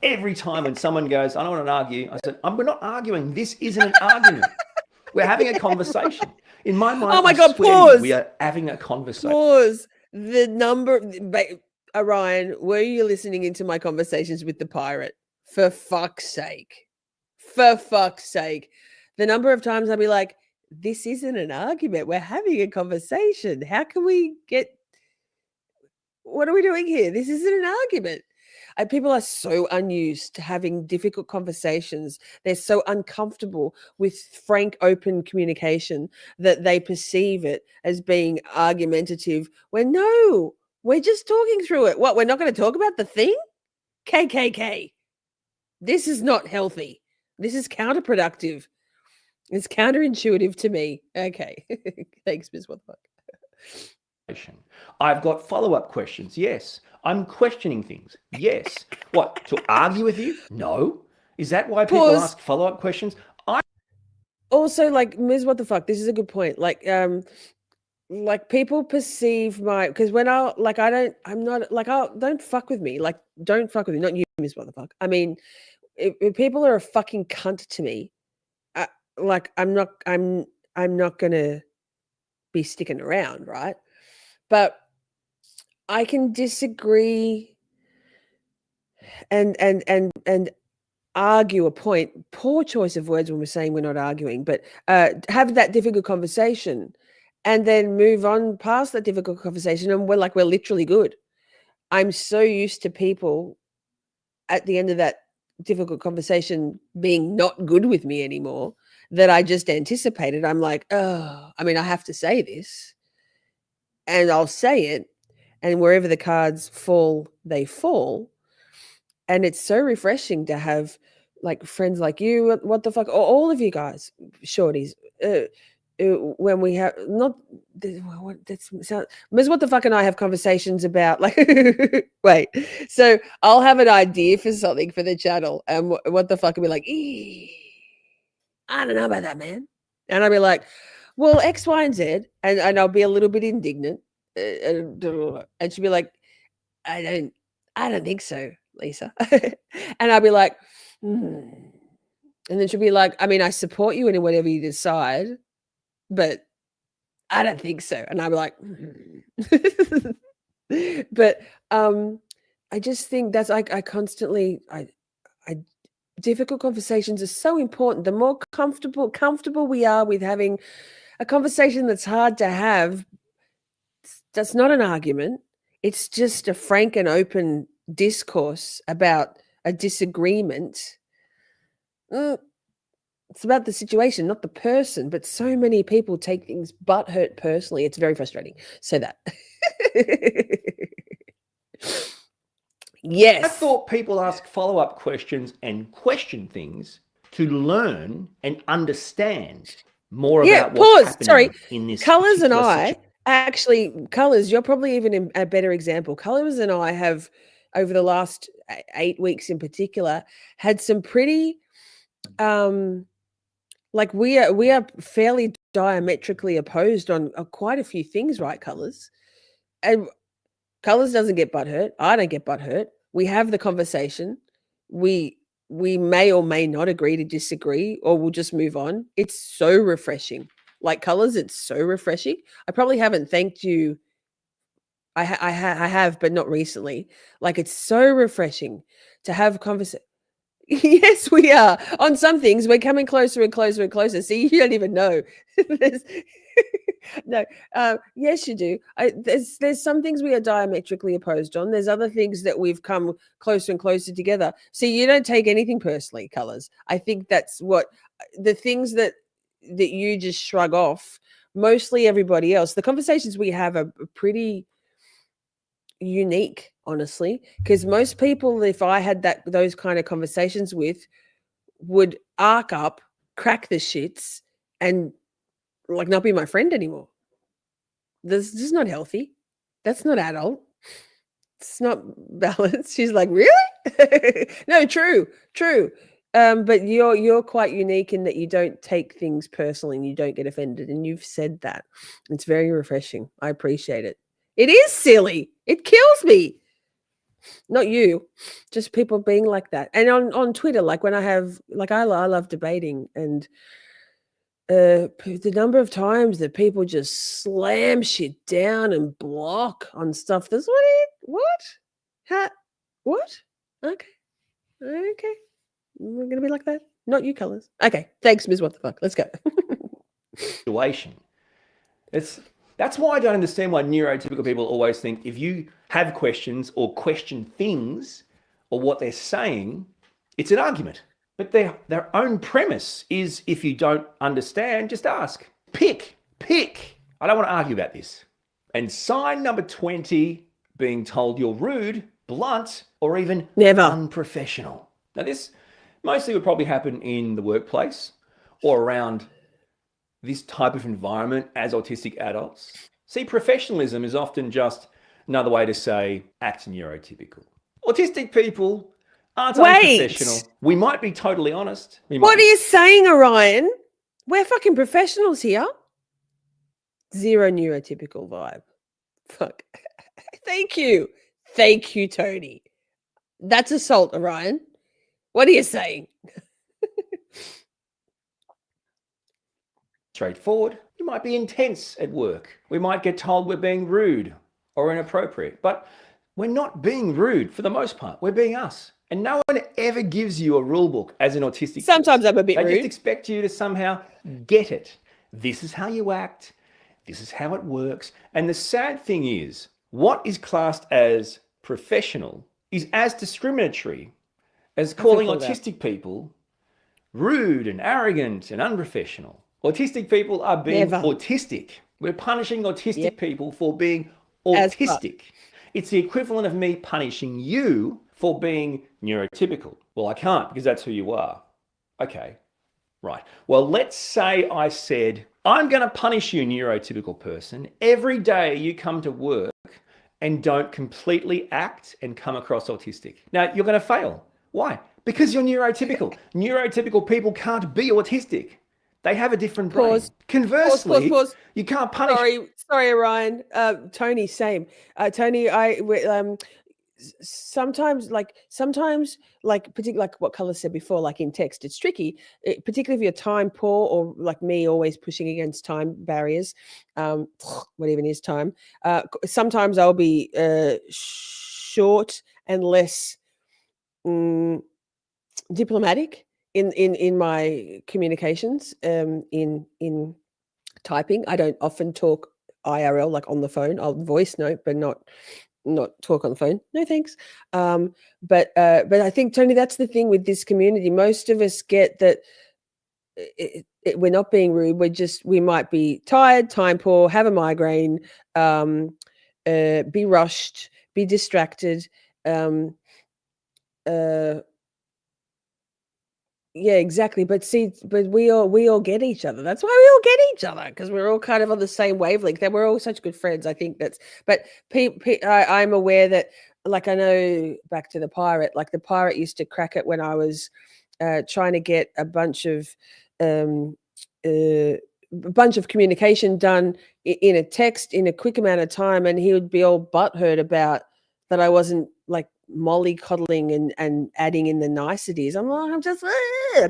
Every time when someone goes, I don't want to argue, I said, we're not arguing. This isn't an argument. We're having a conversation. In my mind, Oh my I God, swear to you, pause. we are having a conversation. Pause. The number, Orion, were you listening into my conversations with the pirate? For fuck's sake. For fuck's sake. The number of times I'd be like, this isn't an argument. We're having a conversation. How can we get, what are we doing here? This isn't an argument. People are so unused to having difficult conversations. They're so uncomfortable with frank, open communication that they perceive it as being argumentative. When no, we're just talking through it. What, we're not going to talk about the thing? KKK. This is not healthy. This is counterproductive. It's counterintuitive to me. Okay. Thanks, Ms. What the fuck? I've got follow-up questions. Yes. I'm questioning things. Yes. What, to argue with you? No. Is that why people ask follow-up questions? Also, like, Ms. What the fuck? This is a good point. Like people perceive my, because when don't fuck with me. Like, don't fuck with me. Not you, Ms. What the fuck. I mean, if people are a fucking cunt to me, I'm not gonna be sticking around, right? But I can disagree and argue a point. Poor choice of words when we're saying we're not arguing, but have that difficult conversation and then move on past that difficult conversation, and we're literally good. I'm so used to people at the end of that difficult conversation being not good with me anymore that I just anticipated. I'm like, oh, I mean, I have to say this, and I'll say it, and wherever the cards fall, they fall. And it's so refreshing to have like friends like you, what the fuck, or all of you guys, shorties, when we have not that's Ms. What the fuck and I have conversations about like wait, so I'll have an idea for something for the channel, and what the fuck will be like, I don't know about that, man. And I'll be like, well, X, Y, and Z, and I'll be a little bit indignant, and she'll be like, I don't think so, Lisa. And I'll be like, and then she'll be like, I mean, I support you in whatever you decide, but I don't think so. And I'll be like, but I just think that's I constantly difficult conversations are so important. The more comfortable we are with having a conversation that's hard to have, that's not an argument. It's just a frank and open discourse about a disagreement. It's about the situation, not the person. But so many people take things butthurt personally. It's very frustrating. So that. Yes. I thought people ask follow-up questions and question things to learn and understand more about what's happening in this Colors and particular I situation. actually, Colors, you're probably even a better example. Colors and I have, over the last 8 weeks in particular, had some pretty like we are fairly diametrically opposed on quite a few things, right, Colors? And Colors doesn't get butthurt. I don't get butthurt. We have the conversation. We may or may not agree to disagree, or we'll just move on. It's so refreshing. Like Colors, it's so refreshing. I probably haven't thanked you. I have, but not recently. Like, it's so refreshing to have conversation. Yes, we are. On some things, we're coming closer and closer and closer. See, you don't even know. No, yes, you do. There's some things we are diametrically opposed on. There's other things that we've come closer and closer together. See, you don't take anything personally, Colors. I think that's what the things that you just shrug off mostly everybody else. The conversations we have are pretty unique, honestly, because most people, if I had those kind of conversations with, would arc up, crack the shits, and like not be my friend anymore. This is not healthy. That's not adult. It's not balanced. She's like, really? No, true. But you're quite unique in that you don't take things personally and you don't get offended. And you've said that. It's very refreshing. I appreciate it. It is silly. It kills me. Not you, just people being like that. And on Twitter, like when I have, like I love debating, and the number of times that people just slam shit down and block on stuff. That's what? Okay. We're gonna be like that. Not you, colors. Okay. Thanks, Ms. What the fuck? Let's go. Situation. That's why I don't understand why neurotypical people always think if you have questions or question things or what they're saying, it's an argument. But their own premise is, if you don't understand, just ask. Pick. I don't want to argue about this. And sign number 20, being told you're rude, blunt, or even Never. unprofessional. Now, this mostly would probably happen in the workplace or around this type of environment as autistic adults. See, professionalism is often just another way to say act neurotypical. Autistic people aren't unprofessional. We might be totally honest. What are you saying, Orion? We're fucking professionals here. Zero neurotypical vibe. Fuck. Thank you, Tony. That's assault, Orion. What are you saying? Straightforward. We might be intense at work. We might get told we're being rude or inappropriate, but we're not being rude for the most part. We're being us. And no one ever gives you a rule book as an autistic. Sometimes I'm a bit rude. They just expect you to somehow get it. This is how you act. This is how it works. And the sad thing is, what is classed as professional is as discriminatory as calling autistic people rude and arrogant and unprofessional. Autistic people are being autistic. We're punishing autistic people for being autistic. It's the equivalent of me punishing you for being neurotypical. Well, I can't because that's who you are. Okay, right. Well, let's say I said, I'm going to punish you, neurotypical person, every day you come to work and don't completely act and come across autistic. Now, you're going to fail. Why? Because you're neurotypical. Neurotypical people can't be autistic. They have a different brain. Conversely, you can't punish. Sorry, Ryan. Tony, same. Tony, sometimes, particularly like what Color said before, like in text, it's tricky, particularly if you're time poor or like me, always pushing against time barriers. What even is time? Sometimes I'll be short and less diplomatic in my communications. In typing, I don't often talk IRL, like on the phone. I'll voice note, but not talk on the phone. No thanks. But I think, Tony, that's the thing with this community. Most of us get that we're not being rude. We might be tired, time poor, have a migraine, be rushed, be distracted. Yeah, exactly. But we all get each other. That's why we all get each other, because we're all kind of on the same wavelength. That we're all such good friends. I think that's. But I'm aware that, like, I know, back to the pirate. Like, the pirate used to crack it when I was trying to get a bunch of communication done in a text in a quick amount of time, and he would be all butthurt about that I wasn't like mollycoddling and adding in the niceties. I'm like, I'm just gonna do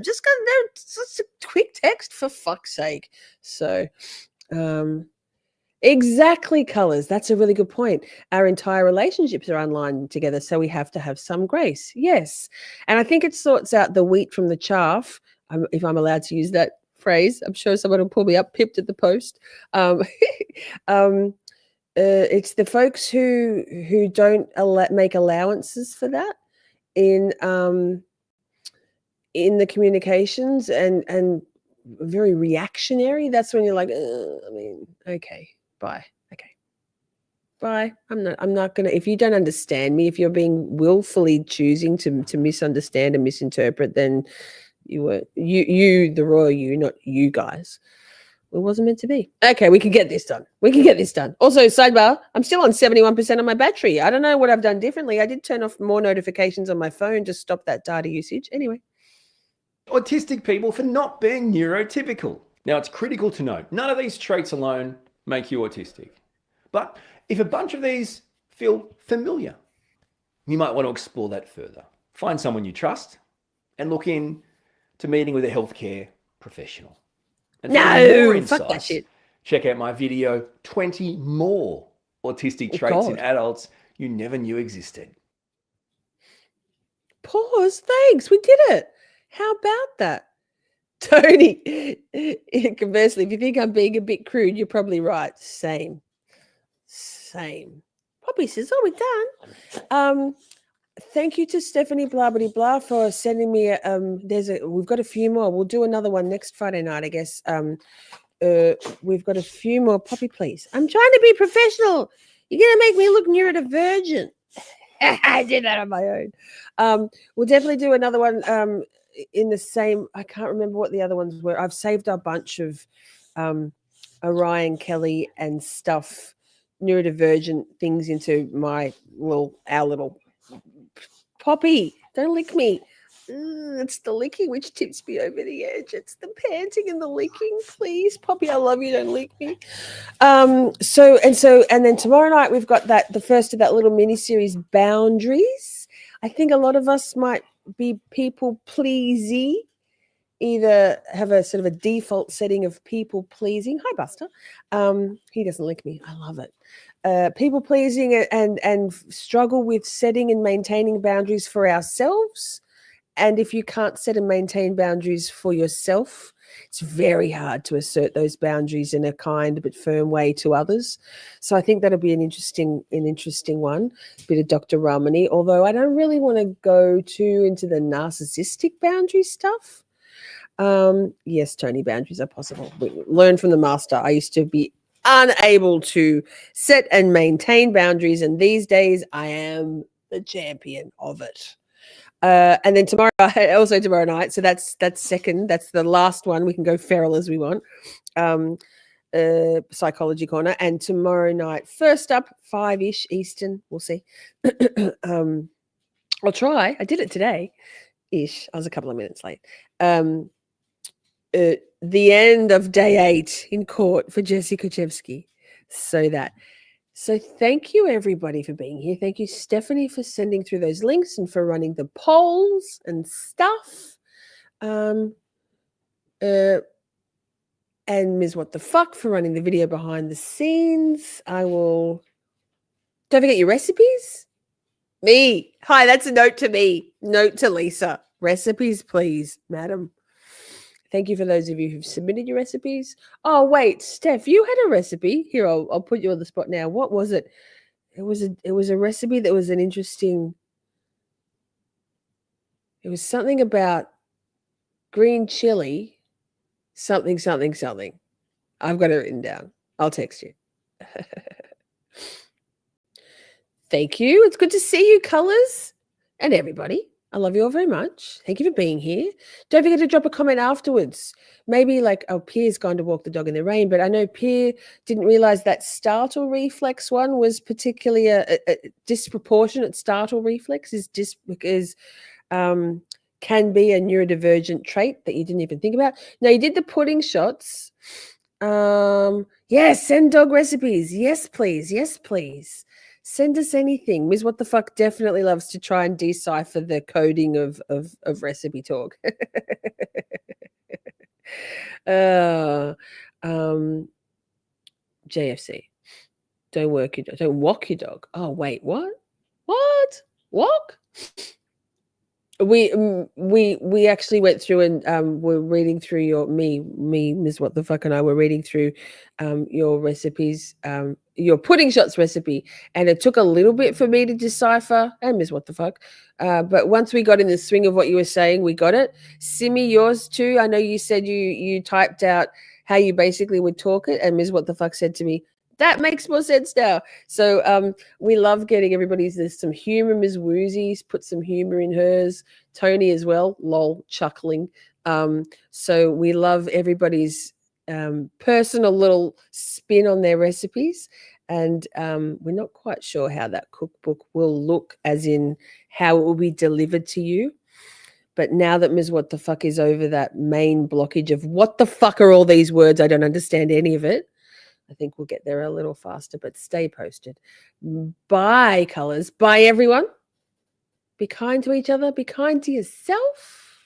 just a quick text, for fuck's sake. So exactly, Colors, that's a really good point. Our entire relationships are online together, so we have to have some grace. Yes. And I think it sorts out the wheat from the chaff, if I'm allowed to use that phrase. I'm sure someone will pull me up, pipped at the post. It's the folks who don't make allowances for that in the communications, and very reactionary, that's when you're like, okay, bye. Okay. Bye. I'm not gonna, if you don't understand me, if you're being willfully choosing to misunderstand and misinterpret, then you the royal you, not you guys. It wasn't meant to be. Okay, we can get this done. Also, sidebar, I'm still on 71% of my battery. I don't know what I've done differently. I did turn off more notifications on my phone to stop that data usage. Anyway. Autistic people for not being neurotypical. Now, it's critical to note, none of these traits alone make you autistic. But if a bunch of these feel familiar, you might want to explore that further. Find someone you trust and look in to meeting with a healthcare professional. And for more No, fuck that insights, shit. check out my video, 20 more autistic traits in adults you never knew existed. Pause. Thanks. We did it. How about that? Tony, conversely, if you think I'm being a bit crude, you're probably right. Same. Poppy says, oh, we're done. Thank you to Stephanie blah blah blah for sending me we've got a few more. We'll do another one next Friday night, I guess. We've got a few more. Poppy, please. I'm trying to be professional. You're gonna make me look neurodivergent. I did that on my own. We'll definitely do another one in the same, I can't remember what the other ones were. I've saved a bunch of Orion, Kelly and stuff, neurodivergent things into our little Poppy, don't lick me. It's the licking which tips me over the edge. It's the panting and the licking. Please, Poppy, I love you. Don't lick me. And then tomorrow night we've got the first of that little mini series, Boundaries. I think a lot of us might be people pleasy. Either have a sort of a default setting of people pleasing. Hi, Buster. He doesn't lick me. I love it. People pleasing and struggle with setting and maintaining boundaries for ourselves. And if you can't set and maintain boundaries for yourself, it's very hard to assert those boundaries in a kind but firm way to others. So I think that'll be an interesting one. A bit of Dr. Ramani, although I don't really want to go too into the narcissistic boundary stuff. Yes, Tony, boundaries are possible. We learn from the master. I used to be unable to set and maintain boundaries, and these days I am the champion of it. And then tomorrow night, so that's second, that's the last one. We can go feral as we want. Psychology corner, and tomorrow night, first up, 5-ish Eastern, we'll see. I'll try. I did it today ish. I was a couple of minutes late. The end of day 8 in court for Jesse Kuchevsky. So thank you, everybody, for being here. Thank you, Stephanie, for sending through those links and for running the polls and stuff. And Ms. What the Fuck for running the video behind the scenes. Don't forget your recipes. Me. Hi, that's a note to me. Note to Lisa. Recipes, please, madam. Thank you for those of you who've submitted your recipes. Oh, wait, Steph, you had a recipe. Here, I'll put you on the spot now. What was it? It was a recipe that was an interesting. It was something about green chili, something. I've got it written down. I'll text you. Thank you. It's good to see you, Colors, and everybody. I love you all very much. Thank you for being here. Don't forget to drop a comment afterwards. Maybe like, oh, Pierre's gone to walk the dog in the rain, but I know Pierre didn't realize that startle reflex one was particularly a disproportionate startle reflex can be a neurodivergent trait that you didn't even think about. Now, you did the pudding shots. Yes, send dog recipes. Yes, please. Yes, please. Send us anything. Ms. What the Fuck definitely loves to try and decipher the coding of recipe talk. JFC. Don't walk your dog. Oh, wait, what? What? Walk? We actually went through and we're reading through your Ms. What the Fuck and I were reading through your recipes, your pudding shots recipe, and it took a little bit for me to decipher, and Ms. What the Fuck, but once we got in the swing of what you were saying, we got it. Simi, yours too. I know you said you typed out how you basically would talk it, and Ms. What the Fuck said to me, that makes more sense now. So we love getting everybody's. There's some humor. Ms. Woozy's put some humor in hers. Tony as well. Lol, chuckling. So we love everybody's personal little spin on their recipes. And we're not quite sure how that cookbook will look, as in how it will be delivered to you. But now that Ms. What the Fuck is over that main blockage of what the fuck are all these words? I don't understand any of it. I think we'll get there a little faster, but stay posted. Bye, colors. Bye, everyone. Be kind to each other. Be kind to yourself.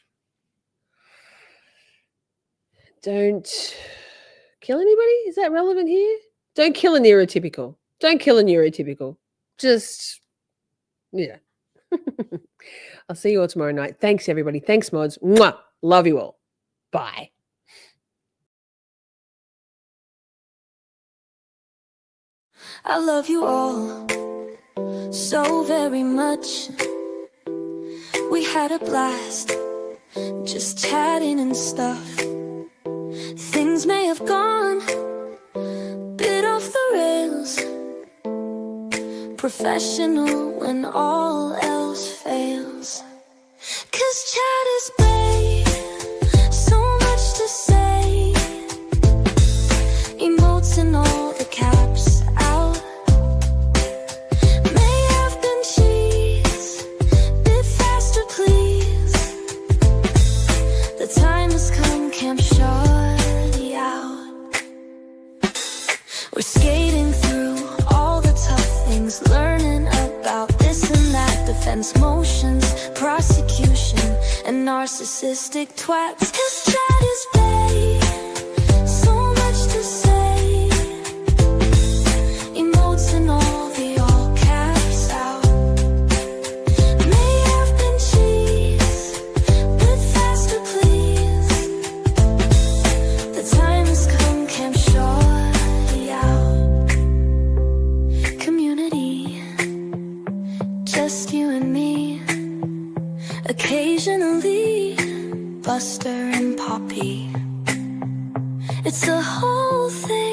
Don't kill anybody. Is that relevant here? Don't kill a neurotypical. Don't kill a neurotypical. Just, yeah. I'll see you all tomorrow night. Thanks, everybody. Thanks, mods. Mwah. Love you all. Bye. I love you all so very much. We had a blast just chatting and stuff. Things may have gone a bit off the rails. Professional when all else fails. 'Cause chat is great, so much to say. Emotes and all the caps out. May have been cheese, bit faster please. The time has come, Camp Shorty out. We're skating through all the tough things, learning about this and that, defense motions, prosecution, and narcissistic twats. 'Cause chat is babe, so much to say. Emotes and all the all caps out. May have been cheese, bit faster please. The time has come, Camp Shorty out. Community, just you and me. Occasionally, Buster and Poppy. It's the whole thing.